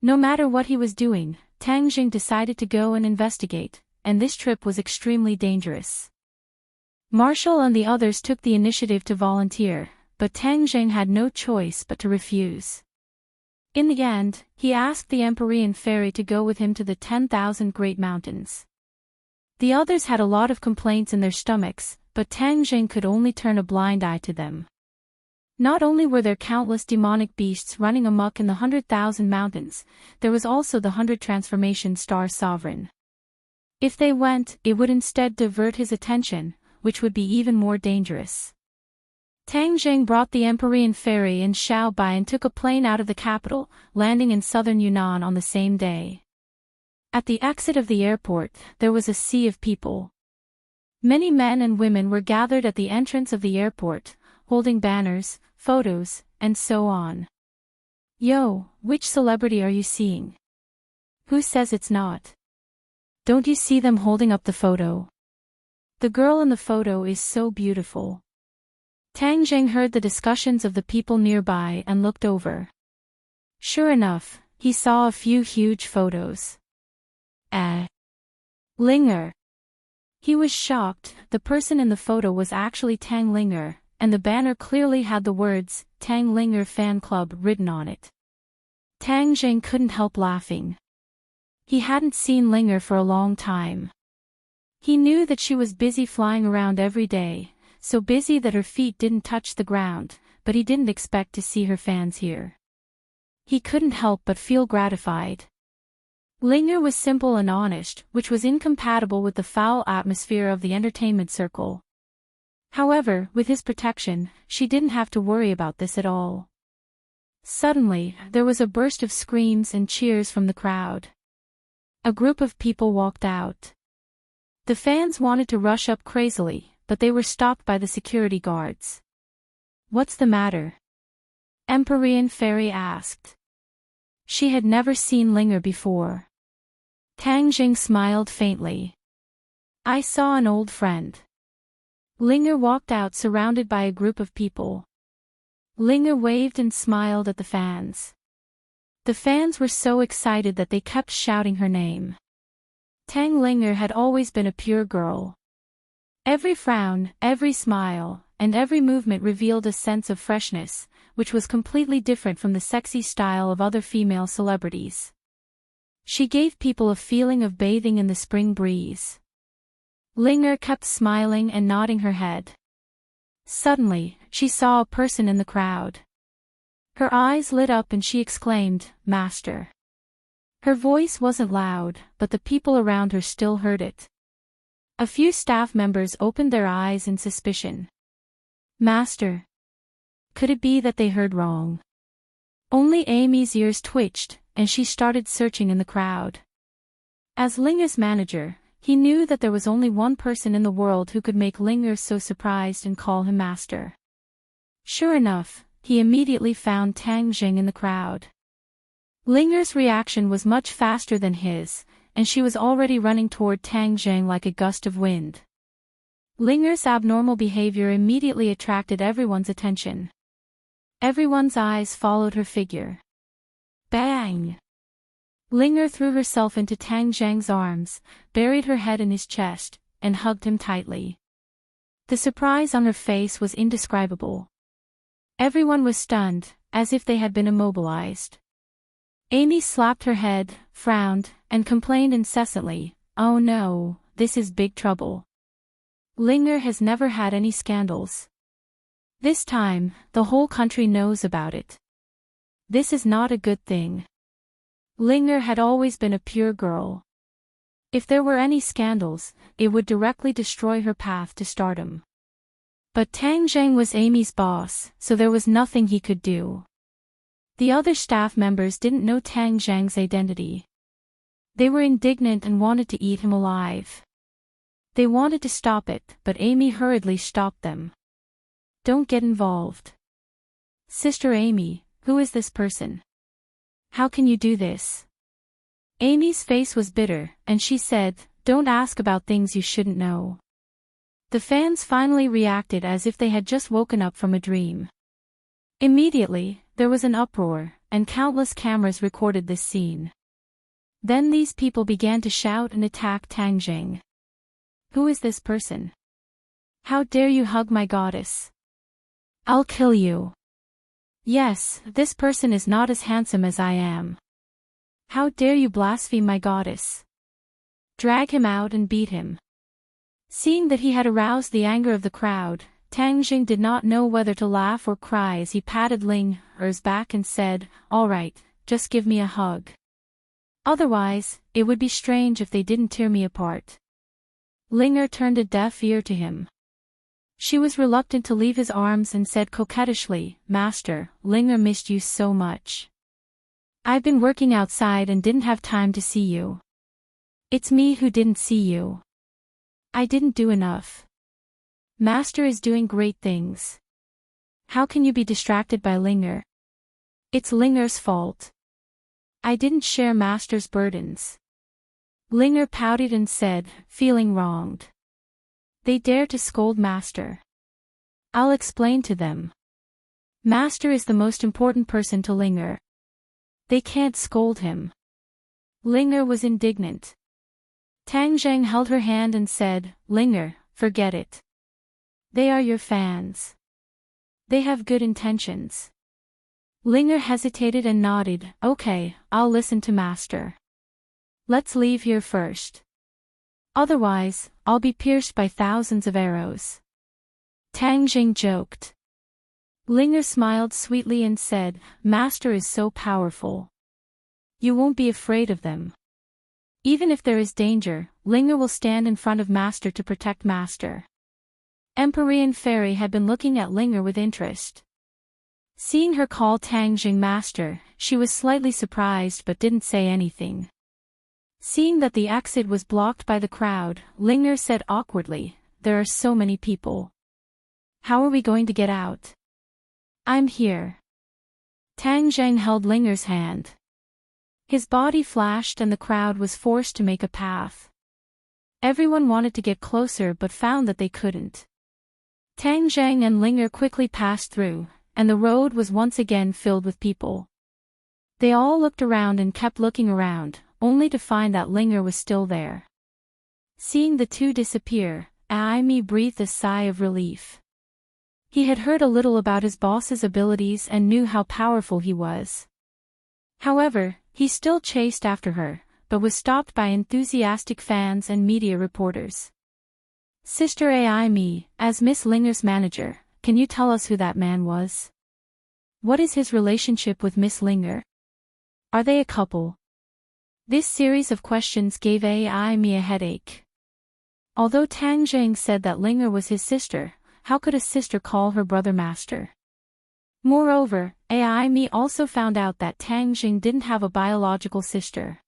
No matter what he was doing, Tang Zhang decided to go and investigate, and this trip was extremely dangerous. Marshall and the others took the initiative to volunteer, but Tang Zhang had no choice but to refuse. In the end, he asked the Empyrean fairy to go with him to the 10,000 Great Mountains. The others had a lot of complaints in their stomachs, but Tang Zhang could only turn a blind eye to them. Not only were there countless demonic beasts running amok in the 100,000 mountains, there was also the 100 transformation star sovereign. If they went, it would instead divert his attention, which would be even more dangerous. Tang Zhang brought the Empyrean fairy and Xiao Bai and took a plane out of the capital, landing in southern Yunnan on the same day. At the exit of the airport, there was a sea of people. Many men and women were gathered at the entrance of the airport, holding banners, photos, and so on. Yo, which celebrity are you seeing? Who says it's not? Don't you see them holding up the photo? The girl in the photo is so beautiful. Tang Zhang heard the discussions of the people nearby and looked over. Sure enough, he saw a few huge photos. Linger. He was shocked. The person in the photo was actually Tang Linger, and the banner clearly had the words, Tang Linger Fan Club written on it. Tang Zhang couldn't help laughing. He hadn't seen Linger for a long time. He knew that she was busy flying around every day, so busy that her feet didn't touch the ground, but he didn't expect to see her fans here. He couldn't help but feel gratified. Linger was simple and honest, which was incompatible with the foul atmosphere of the entertainment circle. However, with his protection, she didn't have to worry about this at all. Suddenly, there was a burst of screams and cheers from the crowd. A group of people walked out. The fans wanted to rush up crazily, but they were stopped by the security guards. What's the matter? Empyrean fairy asked. She had never seen Linger before. Tang Zhang smiled faintly. I saw an old friend. Linger walked out surrounded by a group of people. Linger waved and smiled at the fans. The fans were so excited that they kept shouting her name. Tang Linger had always been a pure girl. Every frown, every smile, and every movement revealed a sense of freshness, which was completely different from the sexy style of other female celebrities. She gave people a feeling of bathing in the spring breeze. Linger kept smiling and nodding her head. Suddenly, she saw a person in the crowd. Her eyes lit up and she exclaimed, "Master." Her voice wasn't loud, but the people around her still heard it. A few staff members opened their eyes in suspicion. Master. Could it be that they heard wrong? Only Amy's ears twitched, and she started searching in the crowd. As Linger's manager, He knew that there was only one person in the world who could make Linger so surprised and call him master. Sure enough, he immediately found Tang Jing in the crowd. Linger's reaction was much faster than his, and she was already running toward Tang Jing like a gust of wind. Linger's abnormal behavior immediately attracted everyone's attention. Everyone's eyes followed her figure. Bang! Linger threw herself into Tang Jing's arms, buried her head in his chest, and hugged him tightly. The surprise on her face was indescribable. Everyone was stunned, as if they had been immobilized. Amy slapped her head, frowned, and complained incessantly, "Oh no, this is big trouble. Linger has never had any scandals. This time, the whole country knows about it. This is not a good thing. Linger had always been a pure girl. If there were any scandals, it would directly destroy her path to stardom." But Tang Jing was Amy's boss, so there was nothing he could do. The other staff members didn't know Tang Jing's identity. They were indignant and wanted to eat him alive. They wanted to stop it, but Amy hurriedly stopped them. "Don't get involved. Sister Amy, who is this person? How can you do this?" Amy's face was bitter, and she said, "Don't ask about things you shouldn't know." The fans finally reacted as if they had just woken up from a dream. Immediately, there was an uproar, and countless cameras recorded this scene. Then these people began to shout and attack Tang Jing. "Who is this person? How dare you hug my goddess? I'll kill you. Yes, this person is not as handsome as I am. How dare you blaspheme my goddess? Drag him out and beat him." Seeing that he had aroused the anger of the crowd, Tang Jing did not know whether to laugh or cry as he patted Linger's back and said, "All right, just give me a hug. Otherwise, it would be strange if they didn't tear me apart." Linger turned a deaf ear to him. She was reluctant to leave his arms and said coquettishly, "Master, Linger missed you so much. I've been working outside and didn't have time to see you. It's me who didn't see you. I didn't do enough. Master is doing great things. How can you be distracted by Linger? It's Linger's fault. I didn't share Master's burdens." Linger pouted and said, feeling wronged. "They dare to scold Master. I'll explain to them. Master is the most important person to Linger. They can't scold him." Linger was indignant. Tang Jing held her hand and said, "Linger, forget it. They are your fans. They have good intentions." Linger hesitated and nodded, "Okay, I'll listen to Master. Let's leave here first. Otherwise, I'll be pierced by thousands of arrows." Tang Jing joked. Linger smiled sweetly and said, "Master is so powerful. You won't be afraid of them. Even if there is danger, Linger will stand in front of Master to protect Master." Empyrean Fairy had been looking at Linger with interest. Seeing her call Tang Jing Master, she was slightly surprised but didn't say anything. Seeing that the exit was blocked by the crowd, Linger said awkwardly, "There are so many people. How are we going to get out?" "I'm here." Tang Jing held Linger's hand. His body flashed and the crowd was forced to make a path. Everyone wanted to get closer but found that they couldn't. Tang Jing and Linger quickly passed through, and the road was once again filled with people. They all looked around and kept looking around, only to find that Linger was still there. Seeing the two disappear, Amy breathed a sigh of relief. He had heard a little about his boss's abilities and knew how powerful he was. However, he still chased after her, but was stopped by enthusiastic fans and media reporters. "Sister Amy, as Miss Linger's manager, can you tell us who that man was? What is his relationship with Miss Linger? Are they a couple?" This series of questions gave Amy a headache. Although Tang Jing said that Linger was his sister, how could a sister call her brother Master? Moreover, Amy also found out that Tang Jing didn't have a biological sister.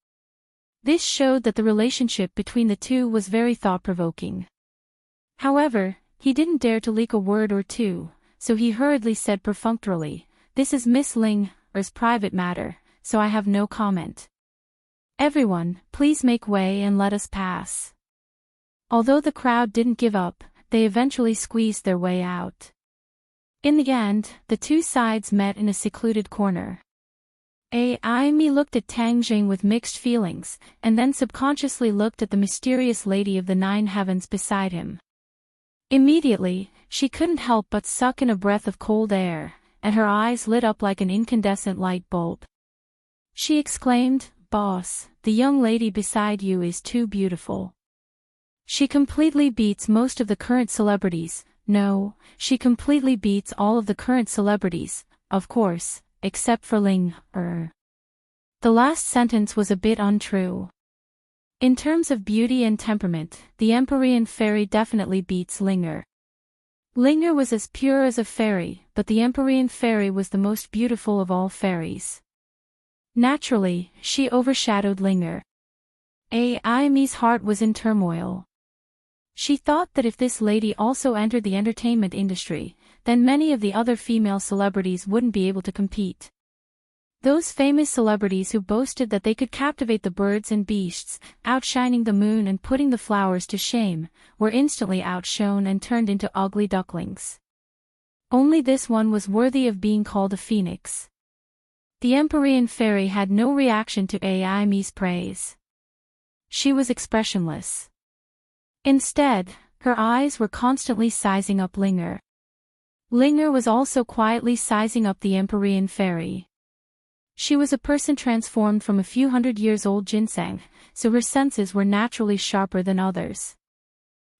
This showed that the relationship between the two was very thought-provoking. However, he didn't dare to leak a word or two, so he hurriedly said perfunctorily, "This is Miss Ling's private matter, so I have no comment. Everyone, please make way and let us pass." Although the crowd didn't give up, they eventually squeezed their way out. In the end, the two sides met in a secluded corner. Amy looked at Tang Jing with mixed feelings, and then subconsciously looked at the mysterious lady of the 9 heavens beside him. Immediately, she couldn't help but suck in a breath of cold air, and her eyes lit up like an incandescent light bulb. She exclaimed, "Boss, the young lady beside you is too beautiful. She completely beats most of the current celebrities. No, she completely beats all of the current celebrities, of course, except for Ling. The last sentence was a bit untrue. In terms of beauty and temperament, the Empyrean fairy definitely beats Linger. Linger was as pure as a fairy, but the Empyrean fairy was the most beautiful of all fairies. Naturally, she overshadowed Linger. Amy's heart was in turmoil. She thought that if this lady also entered the entertainment industry, then many of the other female celebrities wouldn't be able to compete. Those famous celebrities who boasted that they could captivate the birds and beasts, outshining the moon and putting the flowers to shame, were instantly outshone and turned into ugly ducklings. Only this one was worthy of being called a phoenix. The Empyrean fairy had no reaction to Amy's praise. She was expressionless. Instead, her eyes were constantly sizing up Linger. Linger was also quietly sizing up the Empyrean fairy. She was a person transformed from a few hundred-years-old ginseng, so her senses were naturally sharper than others.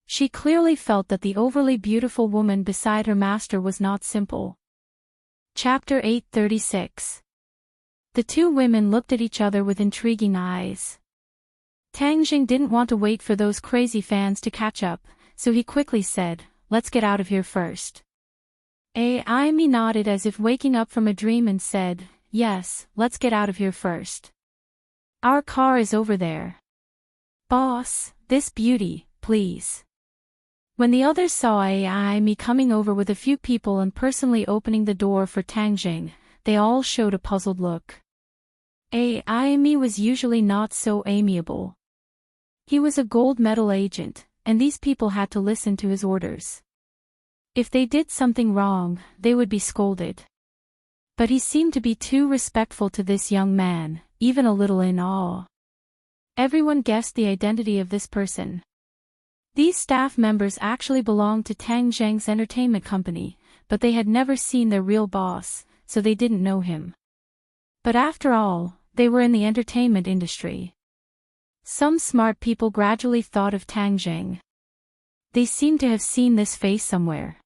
She clearly felt that the overly beautiful woman beside her master was not simple. Chapter 836. The two women looked at each other with intriguing eyes. Tang Jing didn't want to wait for those crazy fans to catch up, so he quickly said, "Let's get out of here first." Amy nodded as if waking up from a dream and said, "Yes, let's get out of here first. Our car is over there." "Boss, this beauty, please." When the others saw Amy coming over with a few people and personally opening the door for Tang Jing, they all showed a puzzled look. Amy was usually not so amiable. He was a gold medal agent, and these people had to listen to his orders. If they did something wrong, they would be scolded. But he seemed to be too respectful to this young man, even a little in awe. Everyone guessed the identity of this person. These staff members actually belonged to Tang Jing's entertainment company, but they had never seen their real boss, so they didn't know him. But after all, they were in the entertainment industry. Some smart people gradually thought of Tang Jing. They seemed to have seen this face somewhere.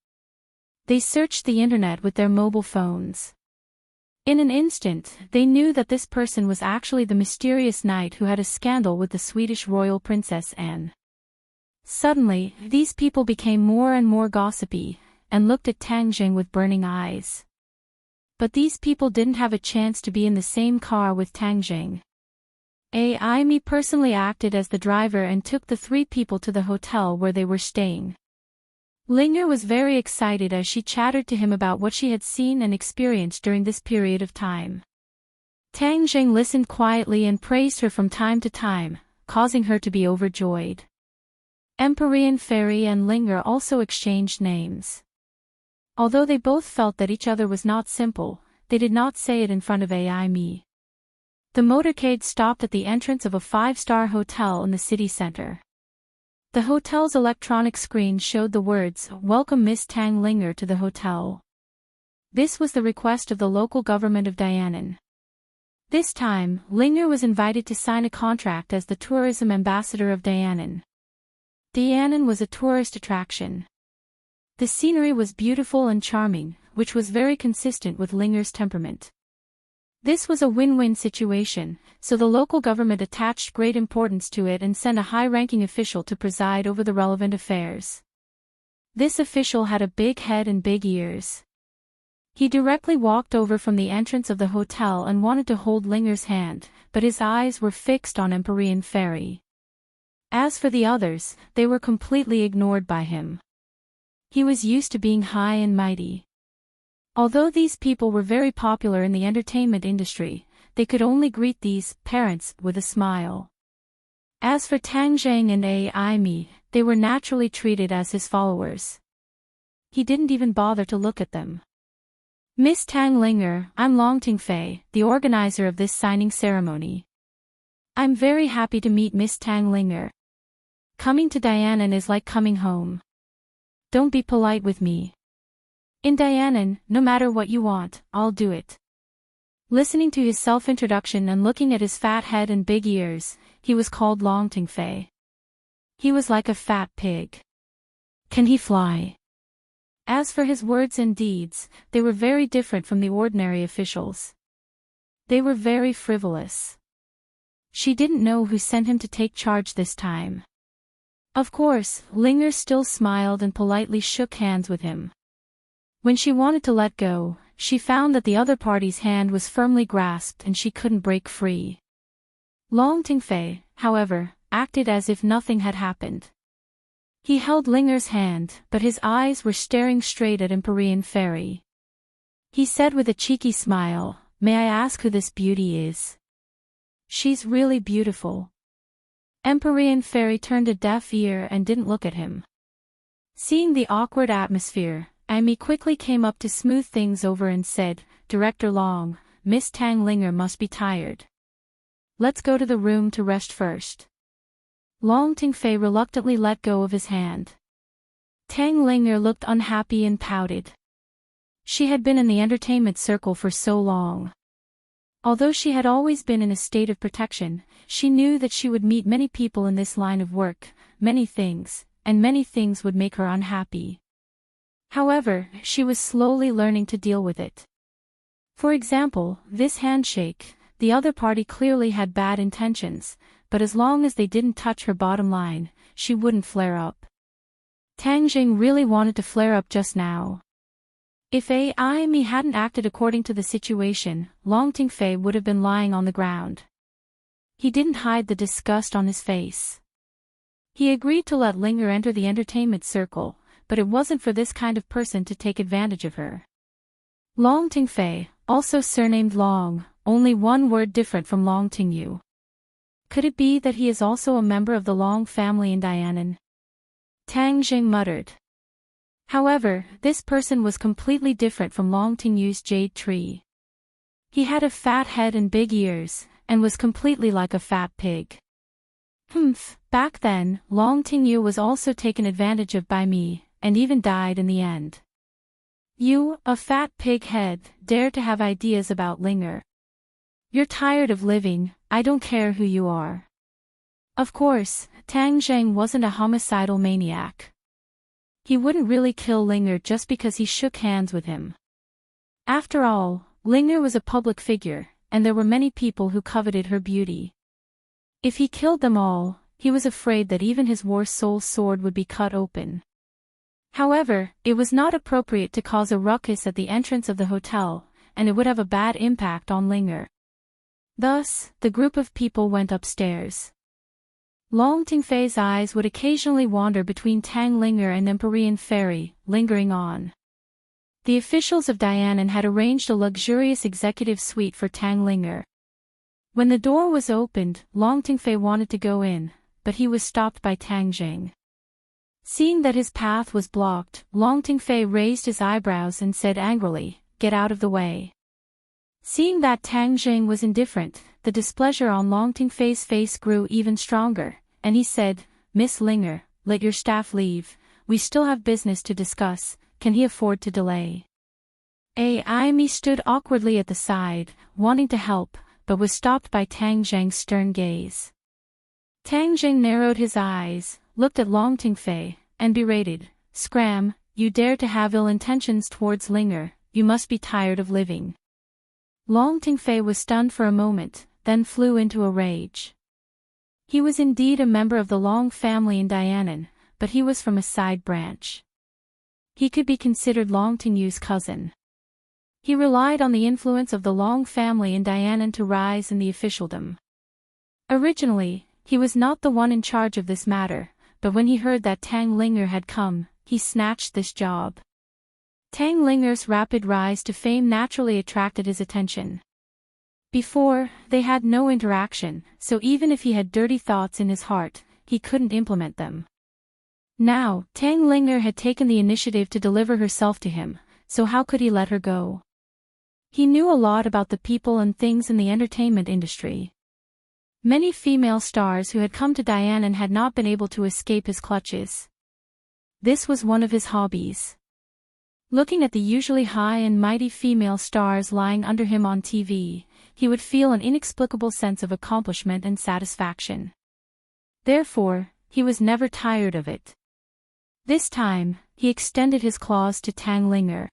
They searched the internet with their mobile phones. In an instant, they knew that this person was actually the mysterious knight who had a scandal with the Swedish royal princess Anne. Suddenly, these people became more and more gossipy, and looked at Tang Jing with burning eyes. But these people didn't have a chance to be in the same car with Tang Jing. Amy personally acted as the driver and took the three people to the hotel where they were staying. Linger was very excited as she chattered to him about what she had seen and experienced during this period of time. Tang Jing listened quietly and praised her from time to time, causing her to be overjoyed. Empyrean Fairy and Linger also exchanged names. Although they both felt that each other was not simple, they did not say it in front of Amy. The motorcade stopped at the entrance of a 5-star hotel in the city center. The hotel's electronic screen showed the words, "Welcome Miss Tang Linger to the hotel." This was the request of the local government of Dianan. This time, Linger was invited to sign a contract as the tourism ambassador of Dianan. Dianan was a tourist attraction. The scenery was beautiful and charming, which was very consistent with Linger's temperament. This was a win-win situation, so the local government attached great importance to it and sent a high-ranking official to preside over the relevant affairs. This official had a big head and big ears. He directly walked over from the entrance of the hotel and wanted to hold Linger's hand, but his eyes were fixed on Empyrean Fairy. As for the others, they were completely ignored by him. He was used to being high and mighty. Although these people were very popular in the entertainment industry, they could only greet these parents with a smile. As for Tang Zheng and Ai, they were naturally treated as his followers. He didn't even bother to look at them. Miss Tang Linger, I'm Long Tingfei, the organizer of this signing ceremony. I'm very happy to meet Miss Tang Linger. Coming to Dianan is like coming home. Don't be polite with me. In Dianan, no matter what you want, I'll do it. Listening to his self-introduction and looking at his fat head and big ears, he was called Long Tingfei. He was like a fat pig. Can he fly? As for his words and deeds, they were very different from the ordinary officials. They were very frivolous. She didn't know who sent him to take charge this time. Of course, Linger still smiled and politely shook hands with him. When she wanted to let go, she found that the other party's hand was firmly grasped and she couldn't break free. Long Tingfei, however, acted as if nothing had happened. He held Linger's hand, but his eyes were staring straight at Empyrean Fairy. He said with a cheeky smile, "May I ask who this beauty is?" "She's really beautiful." Empyrean Fairy turned a deaf ear and didn't look at him. Seeing the awkward atmosphere, Amy quickly came up to smooth things over and said, "Director Long, Miss Tang Linger must be tired. Let's go to the room to rest first." Long Tingfei reluctantly let go of his hand. Tang Linger looked unhappy and pouted. She had been in the entertainment circle for so long. Although she had always been in a state of protection, she knew that she would meet many people in this line of work, many things would make her unhappy. However, she was slowly learning to deal with it. For example, this handshake, the other party clearly had bad intentions, but as long as they didn't touch her bottom line, she wouldn't flare up. Tang Jing really wanted to flare up just now. If Ai hadn't acted according to the situation, Long Tingfei would have been lying on the ground. He didn't hide the disgust on his face. He agreed to let Linger enter the entertainment circle, but it wasn't for this kind of person to take advantage of her. Long Tingfei, also surnamed Long, only one word different from Long Tingyu. Could it be that he is also a member of the Long family in Dianan? Tang Jing muttered. However, this person was completely different from Long Tingyu's jade tree. He had a fat head and big ears, and was completely like a fat pig. Back then, Long Tingyu was also taken advantage of by me, and even died in the end. You, a fat pig head, dare to have ideas about Linger. You're tired of living, I don't care who you are. Of course, Tang Zheng wasn't a homicidal maniac. He wouldn't really kill Linger just because he shook hands with him. After all, Linger was a public figure, and there were many people who coveted her beauty. If he killed them all, he was afraid that even his war soul sword would be cut open. However, it was not appropriate to cause a ruckus at the entrance of the hotel, and it would have a bad impact on Linger. Thus, the group of people went upstairs. Long Tingfei's eyes would occasionally wander between Tang Linger and Empyrean Fairy, lingering on. The officials of Dianan had arranged a luxurious executive suite for Tang Linger. When the door was opened, Long Tingfei wanted to go in, but he was stopped by Tang Jing. Seeing that his path was blocked, Long Tingfei raised his eyebrows and said angrily, "Get out of the way." Seeing that Tang Jing was indifferent, the displeasure on Long Tingfei's face grew even stronger, and he said, "Miss Linger, let your staff leave, we still have business to discuss, can he afford to delay?" Ai stood awkwardly at the side, wanting to help, but was stopped by Tang Jing's stern gaze. Tang Jing narrowed his eyes, looked at Long Tingfei, and berated, "Scram, you dare to have ill intentions towards Linger, you must be tired of living." Long Tingfei was stunned for a moment, then flew into a rage. He was indeed a member of the Long family in Dianan, but he was from a side branch. He could be considered Long Tingyu's cousin. He relied on the influence of the Long family in Dianan to rise in the officialdom. Originally, he was not the one in charge of this matter, but when he heard that Tang Linger had come, he snatched this job. Tang Linger's rapid rise to fame naturally attracted his attention. Before, they had no interaction, so even if he had dirty thoughts in his heart, he couldn't implement them. Now, Tang Linger had taken the initiative to deliver herself to him, so how could he let her go? He knew a lot about the people and things in the entertainment industry. Many female stars who had come to Dianan had not been able to escape his clutches. This was one of his hobbies. Looking at the usually high and mighty female stars lying under him on TV, he would feel an inexplicable sense of accomplishment and satisfaction. Therefore, he was never tired of it. This time, he extended his claws to Tang Linger.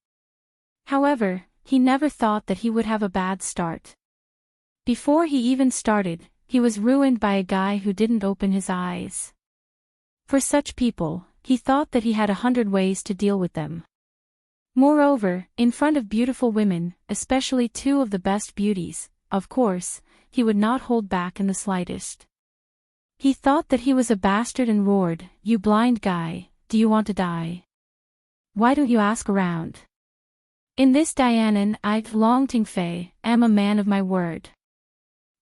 However, he never thought that he would have a bad start. Before he even started, he was ruined by a guy who didn't open his eyes. For such people, he thought that he had 100 ways to deal with them. Moreover, in front of beautiful women, especially two of the best beauties, of course, he would not hold back in the slightest. He thought that he was a bastard and roared, "You blind guy, do you want to die? Why don't you ask around? In this Dianan, I, Long Tingfei, am a man of my word.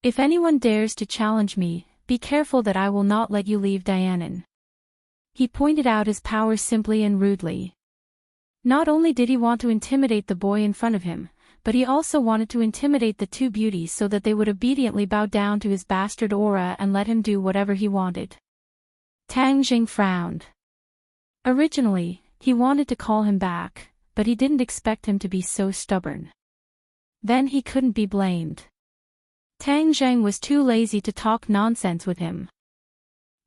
If anyone dares to challenge me, be careful that I will not let you leave Dianan." He pointed out his power simply and rudely. Not only did he want to intimidate the boy in front of him, but he also wanted to intimidate the two beauties so that they would obediently bow down to his bastard aura and let him do whatever he wanted. Tang Jing frowned. Originally, he wanted to call him back, but he didn't expect him to be so stubborn. Then he couldn't be blamed. Tang Zheng was too lazy to talk nonsense with him.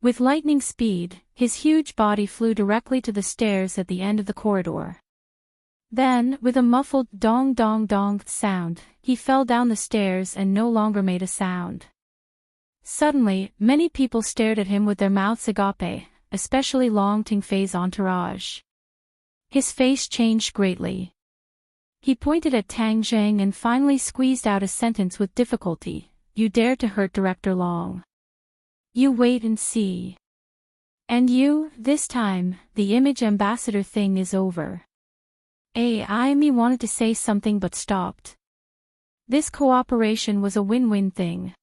With lightning speed, his huge body flew directly to the stairs at the end of the corridor. Then, with a muffled dong dong dong sound, he fell down the stairs and no longer made a sound. Suddenly, many people stared at him with their mouths agape, especially Long Tingfei's entourage. His face changed greatly. He pointed at Tang Zheng and finally squeezed out a sentence with difficulty. "You dare to hurt Director Long. You wait and see. And you, this time, the image ambassador thing is over." Me wanted to say something but stopped. This cooperation was a win-win thing.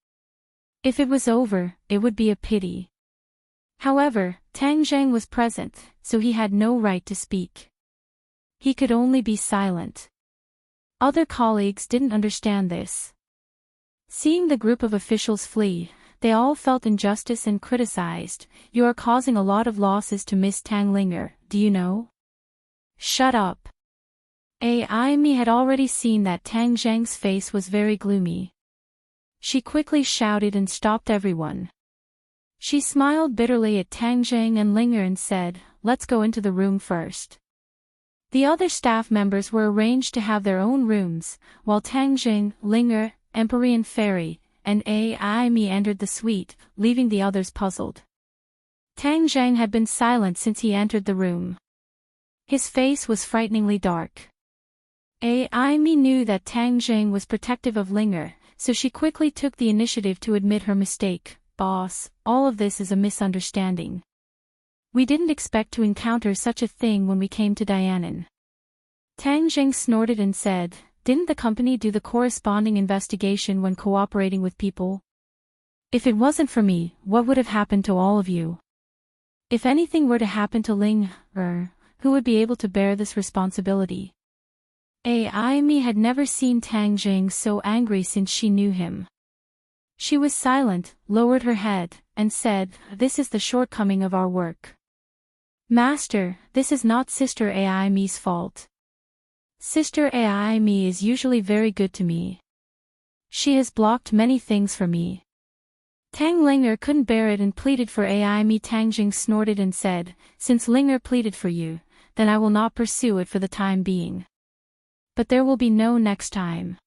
If it was over, it would be a pity. However, Tang Zheng was present, so he had no right to speak. He could only be silent. Other colleagues didn't understand this. Seeing the group of officials flee, they all felt injustice and criticized. "You are causing a lot of losses to Miss Tang Linger, do you know?" "Shut up." Me had already seen that Tang Zheng's face was very gloomy. She quickly shouted and stopped everyone. She smiled bitterly at Tang Zheng and Linger and said, "Let's go into the room first." The other staff members were arranged to have their own rooms, while Tang Zheng, Linger, Empyrean Fairy, and Me entered the suite, leaving the others puzzled. Tang Zheng had been silent since he entered the room. His face was frighteningly dark. Me knew that Tang Zheng was protective of Linger, so she quickly took the initiative to admit her mistake. "Boss, all of this is a misunderstanding. We didn't expect to encounter such a thing when we came to Dianan." Tang Zheng snorted and said, "Didn't the company do the corresponding investigation when cooperating with people? If it wasn't for me, what would have happened to all of you? If anything were to happen to Ling, who would be able to bear this responsibility?" Me had never seen Tang Zheng so angry since she knew him. She was silent, lowered her head, and said, "This is the shortcoming of our work. Master, this is not Sister Me's fault. Sister Me is usually very good to me. She has blocked many things for me." Tang Linger couldn't bear it and pleaded for Me. Tang Jing snorted and said, "Since Linger pleaded for you, then I will not pursue it for the time being. But there will be no next time.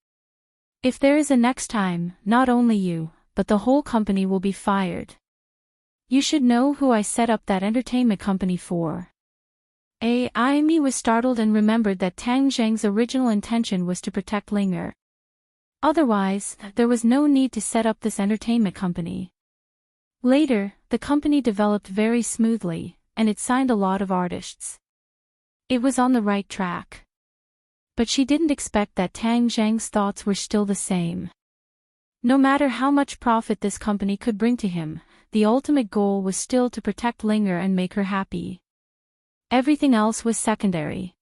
If there is a next time, not only you, but the whole company will be fired. You should know who I set up that entertainment company for. Amy was startled and remembered that Tang Zheng's original intention was to protect Linger. Otherwise, there was no need to set up this entertainment company. Later, the company developed very smoothly, and it signed a lot of artists. It was on the right track. But she didn't expect that Tang Zheng's thoughts were still the same. No matter how much profit this company could bring to him, the ultimate goal was still to protect Linger and make her happy. Everything else was secondary.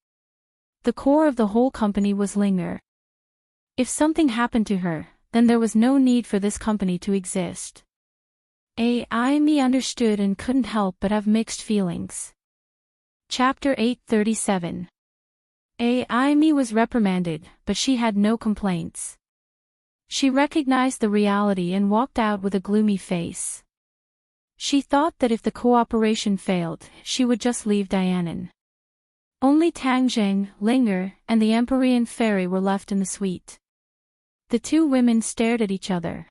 The core of the whole company was Linger. If something happened to her, then there was no need for this company to exist. Amy understood and couldn't help but have mixed feelings. Chapter 837. Amy was reprimanded, but she had no complaints. She recognized the reality and walked out with a gloomy face. She thought that if the cooperation failed, she would just leave Dianan. Only Tang Zheng, Linger, and the Empyrean fairy were left in the suite. The two women stared at each other.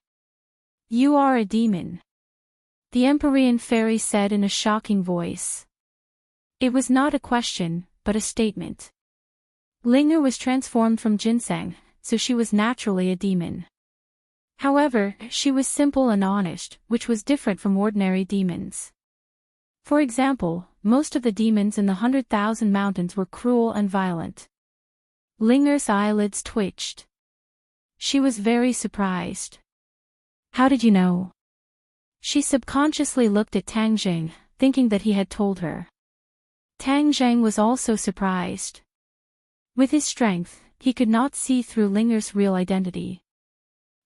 "You are a demon," the Empyrean fairy said in a shocking voice. It was not a question, but a statement. Linger was transformed from ginseng, so she was naturally a demon. However, she was simple and honest, which was different from ordinary demons. For example, most of the demons in the 100,000 mountains were cruel and violent. Linger's eyelids twitched. She was very surprised. "How did you know?" She subconsciously looked at Tang Zheng, thinking that he had told her. Tang Zheng was also surprised. With his strength, he could not see through Linger's real identity.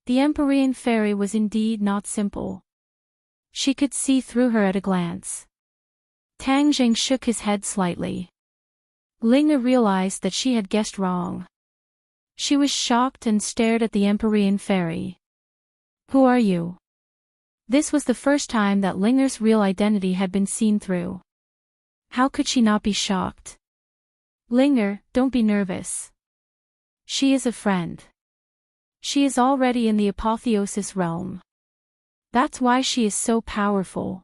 The Empyrean fairy was indeed not simple. She could see through her at a glance. Tang Zheng shook his head slightly. Linger realized that she had guessed wrong. She was shocked and stared at the Empyrean fairy. "Who are you?" This was the first time that Linger's real identity had been seen through. How could she not be shocked? "Linger, don't be nervous. She is a friend. She is already in the apotheosis realm. That's why she is so powerful.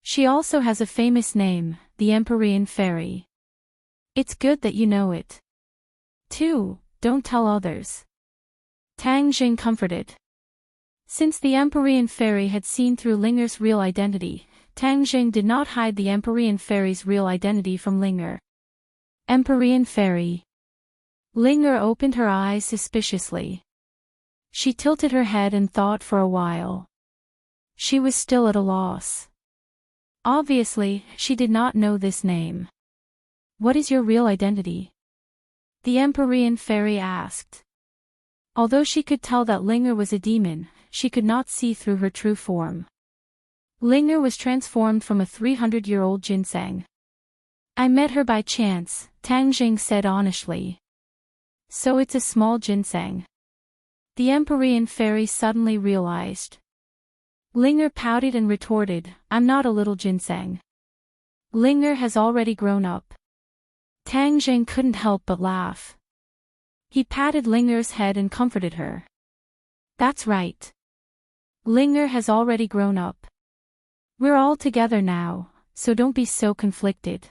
She also has a famous name, the Empyrean fairy. It's good that you know it. Too, don't tell others." Tang Jing comforted. Since the Empyrean fairy had seen through Linger's real identity, Tang Jing did not hide the Empyrean fairy's real identity from Linger. Empyrean fairy. Linger opened her eyes suspiciously. She tilted her head and thought for a while. She was still at a loss. Obviously, she did not know this name. "What is your real identity?" the Empyrean fairy asked. Although she could tell that Linger was a demon, she could not see through her true form. Linger was transformed from a 300-year-old ginseng. "I met her by chance," Tang Jing said honestly. "So it's a small ginseng." The Empyrean fairy suddenly realized. Linger pouted and retorted, "I'm not a little ginseng. Linger has already grown up." Tang Jing couldn't help but laugh. He patted Linger's head and comforted her. "That's right. Linger has already grown up. We're all together now, so don't be so conflicted.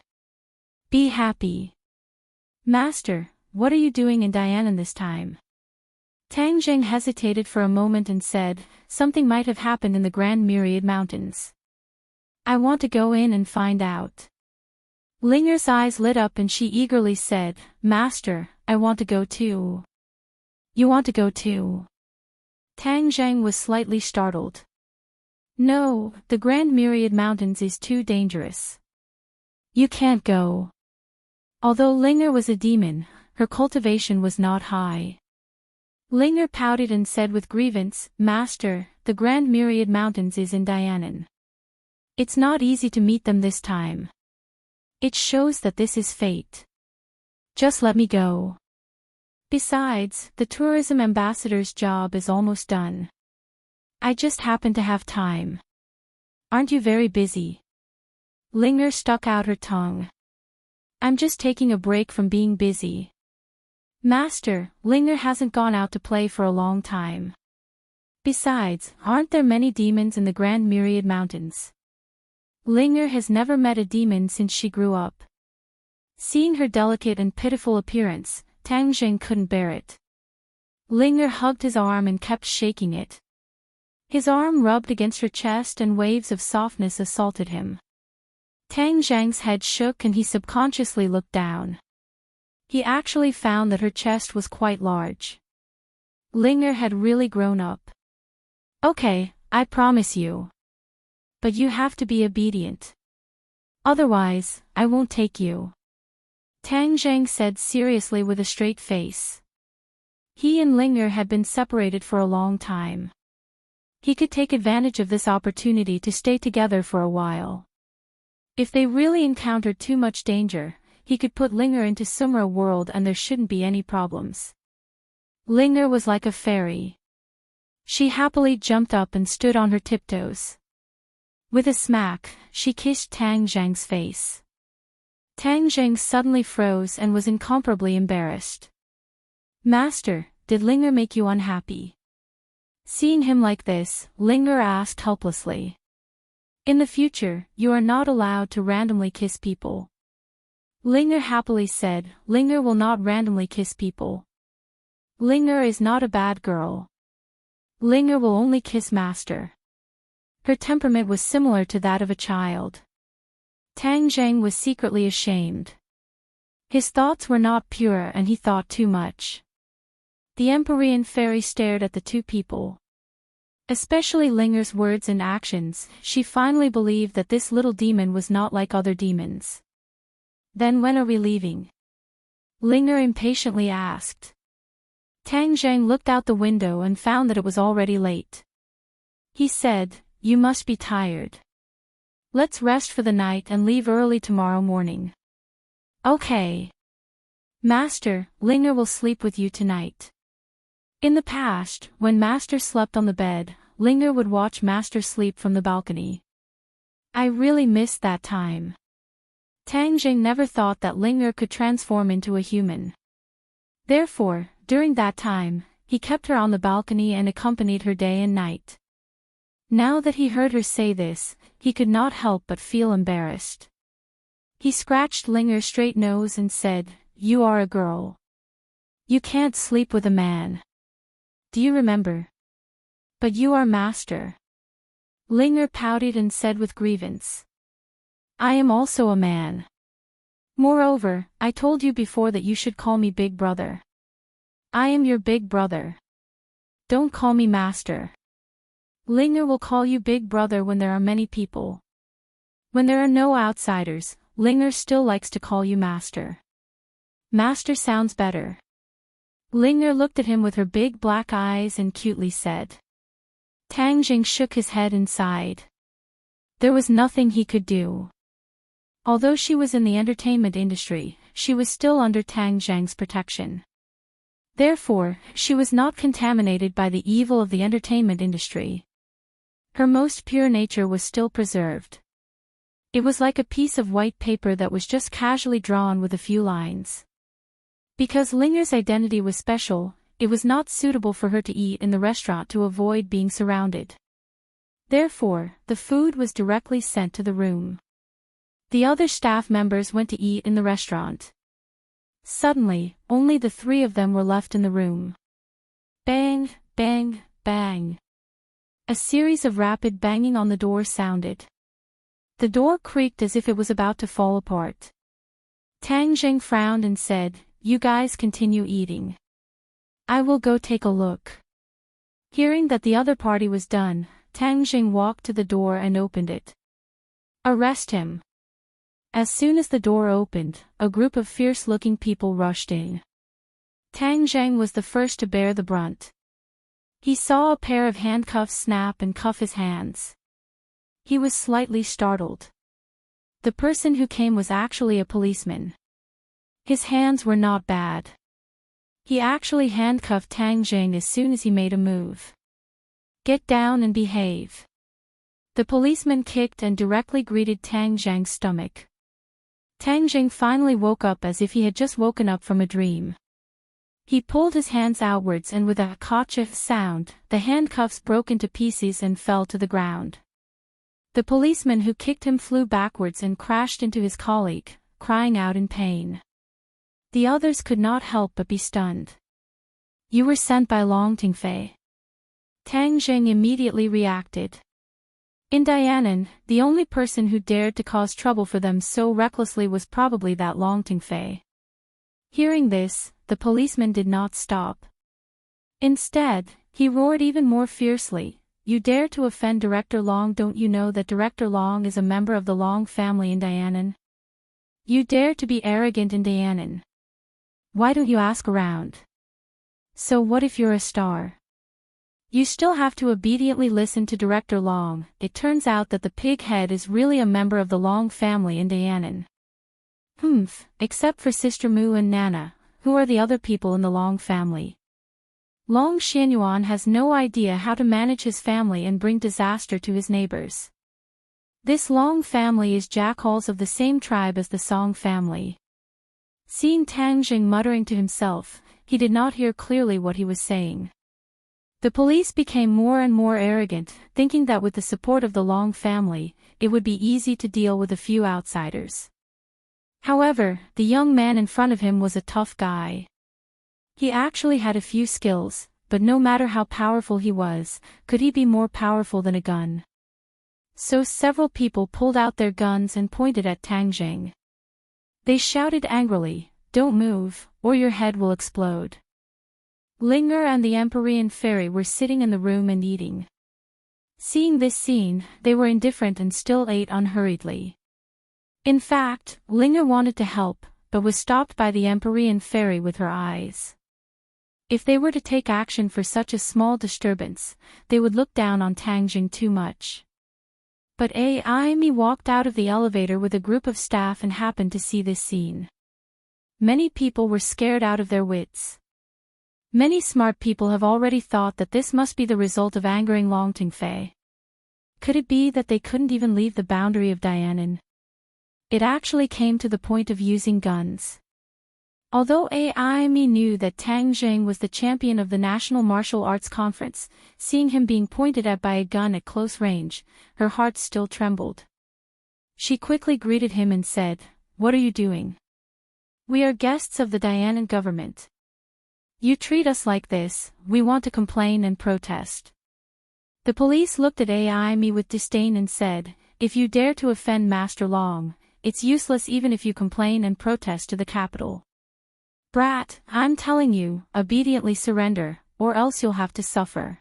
Be happy." "Master, what are you doing in Dianan this time?" Tang Jing hesitated for a moment and said, "Something might have happened in the Grand Myriad Mountains. I want to go in and find out." Linger's eyes lit up and she eagerly said, "Master, I want to go too." "You want to go too?" Tang Zheng was slightly startled. "No, the Grand Myriad Mountains is too dangerous. You can't go." Although Linger was a demon, her cultivation was not high. Linger pouted and said with grievance, "Master, the Grand Myriad Mountains is in Dianan. It's not easy to meet them this time. It shows that this is fate. Just let me go. Besides, the tourism ambassador's job is almost done. I just happen to have time. Aren't you very busy?" Linger stuck out her tongue. "I'm just taking a break from being busy. Master, Linger hasn't gone out to play for a long time. Besides, aren't there many demons in the Grand Myriad Mountains? Linger has never met a demon since she grew up. Seeing her delicate and pitiful appearance, Tang Jing couldn't bear it. Linger hugged his arm and kept shaking it. His arm rubbed against her chest and waves of softness assaulted him. Tang Zhang's head shook and he subconsciously looked down. He actually found that her chest was quite large. Linger had really grown up. Okay, I promise you. But you have to be obedient. Otherwise, I won't take you. Tang Zhang said seriously with a straight face. He and Linger had been separated for a long time. He could take advantage of this opportunity to stay together for a while. If they really encountered too much danger, he could put Linger into Sumra world and there shouldn't be any problems. Linger was like a fairy. She happily jumped up and stood on her tiptoes. With a smack, she kissed Tang Zhang's face. Tang Zhang suddenly froze and was incomparably embarrassed. Master, did Linger make you unhappy? Seeing him like this, Linger asked helplessly. In the future, you are not allowed to randomly kiss people. Linger happily said, Linger will not randomly kiss people. Linger is not a bad girl. Linger will only kiss Master. Her temperament was similar to that of a child. Tang Zhang was secretly ashamed. His thoughts were not pure and he thought too much. The Empyrean fairy stared at the two people. Especially Linger's words and actions, she finally believed that this little demon was not like other demons. Then when are we leaving? Linger impatiently asked. Tang Zhang looked out the window and found that it was already late. He said, you must be tired. Let's rest for the night and leave early tomorrow morning. Okay. Master, Linger will sleep with you tonight. In the past, when Master slept on the bed, Linger would watch Master sleep from the balcony. I really missed that time. Tang Jing never thought that Linger could transform into a human. Therefore, during that time, he kept her on the balcony and accompanied her day and night. Now that he heard her say this, he could not help but feel embarrassed. He scratched Linger's straight nose and said, you are a girl. You can't sleep with a man. Do you remember? But you are Master. Linger pouted and said with grievance. I am also a man. Moreover, I told you before that you should call me Big Brother. I am your big brother. Don't call me Master. Linger will call you Big Brother when there are many people. When there are no outsiders, Linger still likes to call you Master. Master sounds better. Linger looked at him with her big black eyes and cutely said. Tang Jing shook his head and sighed. There was nothing he could do. Although she was in the entertainment industry, she was still under Tang Zhang's protection. Therefore, she was not contaminated by the evil of the entertainment industry. Her most pure nature was still preserved. It was like a piece of white paper that was just casually drawn with a few lines. Because Linger's identity was special, it was not suitable for her to eat in the restaurant to avoid being surrounded. Therefore, the food was directly sent to the room. The other staff members went to eat in the restaurant. Suddenly, only the three of them were left in the room. Bang, bang, bang. A series of rapid banging on the door sounded. The door creaked as if it was about to fall apart. Tang Jing frowned and said, you guys continue eating. I will go take a look. Hearing that the other party was done, Tang Jing walked to the door and opened it. Arrest him. As soon as the door opened, a group of fierce-looking people rushed in. Tang Zhang was the first to bear the brunt. He saw a pair of handcuffs snap and cuff his hands. He was slightly startled. The person who came was actually a policeman. His hands were not bad. He actually handcuffed Tang Jing as soon as he made a move. Get down and behave. The policeman kicked and directly greeted Tang Zhang's stomach. Tang Jing finally woke up as if he had just woken up from a dream. He pulled his hands outwards and with a "kacha" sound, the handcuffs broke into pieces and fell to the ground. The policeman who kicked him flew backwards and crashed into his colleague, crying out in pain. The others could not help but be stunned. You were sent by Long Tingfei. Tang Zheng immediately reacted. In Dianan, the only person who dared to cause trouble for them so recklessly was probably that Long Tingfei. Hearing this, the policeman did not stop. Instead, he roared even more fiercely, "You dare to offend Director Long? Don't you know that Director Long is a member of the Long family in Dianan? You dare to be arrogant in Dianan. Why don't you ask around? So what if you're a star? You still have to obediently listen to Director Long." It turns out that the pig head is really a member of the Long family in Dianan. Except for Sister Mu and Nana, who are the other people in the Long family. Long Xianyuan has no idea how to manage his family and bring disaster to his neighbors. This Long family is jackals of the same tribe as the Song family. Seeing Tang Jing muttering to himself, he did not hear clearly what he was saying. The police became more and more arrogant, thinking that with the support of the Long family, it would be easy to deal with a few outsiders. However, the young man in front of him was a tough guy. He actually had a few skills, but no matter how powerful he was, could he be more powerful than a gun? So several people pulled out their guns and pointed at Tang Jing. They shouted angrily, "Don't move, or your head will explode." Linger and the Empyrean fairy were sitting in the room and eating. Seeing this scene, they were indifferent and still ate unhurriedly. In fact, Linger wanted to help, but was stopped by the Empyrean fairy with her eyes. If they were to take action for such a small disturbance, they would look down on Tang Jing too much. But Aimi walked out of the elevator with a group of staff and happened to see this scene. Many people were scared out of their wits. Many smart people have already thought that this must be the result of angering Long Tingfei. Could it be that they couldn't even leave the boundary of Dianan? It actually came to the point of using guns. Although Aimi knew that Tang Jing was the champion of the National Martial Arts Conference, seeing him being pointed at by a gun at close range, her heart still trembled. She quickly greeted him and said, "What are you doing? We are guests of the Dianan government. You treat us like this, we want to complain and protest." The police looked at Aimi with disdain and said, "If you dare to offend Master Long, it's useless even if you complain and protest to the capital. Brat, I'm telling you, obediently surrender, or else you'll have to suffer."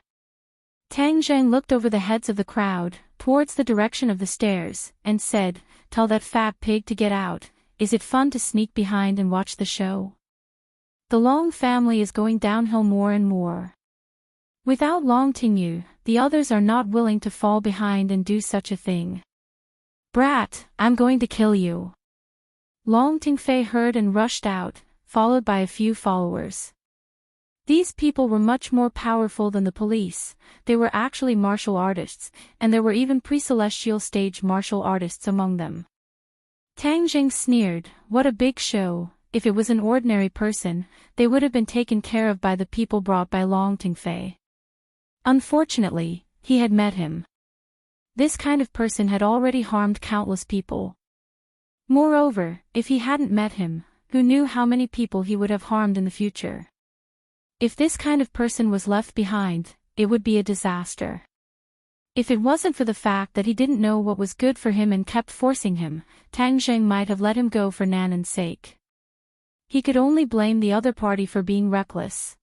Tang Zheng looked over the heads of the crowd, towards the direction of the stairs, and said, "Tell that fat pig to get out. Is it fun to sneak behind and watch the show? The Long family is going downhill more and more. Without Long Tingyu, the others are not willing to fall behind and do such a thing. Brat, I'm going to kill you." Long Tingfei heard and rushed out, followed by a few followers. These people were much more powerful than the police. They were actually martial artists, and there were even pre-celestial stage martial artists among them. Tang Jing sneered, "What a big show. If it was an ordinary person, they would have been taken care of by the people brought by Long Tingfei." Unfortunately, he had met him. This kind of person had already harmed countless people. Moreover, if he hadn't met him, who knew how many people he would have harmed in the future? If this kind of person was left behind, it would be a disaster. If it wasn't for the fact that he didn't know what was good for him and kept forcing him, Tang Zheng might have let him go for Nanan's sake. He could only blame the other party for being reckless.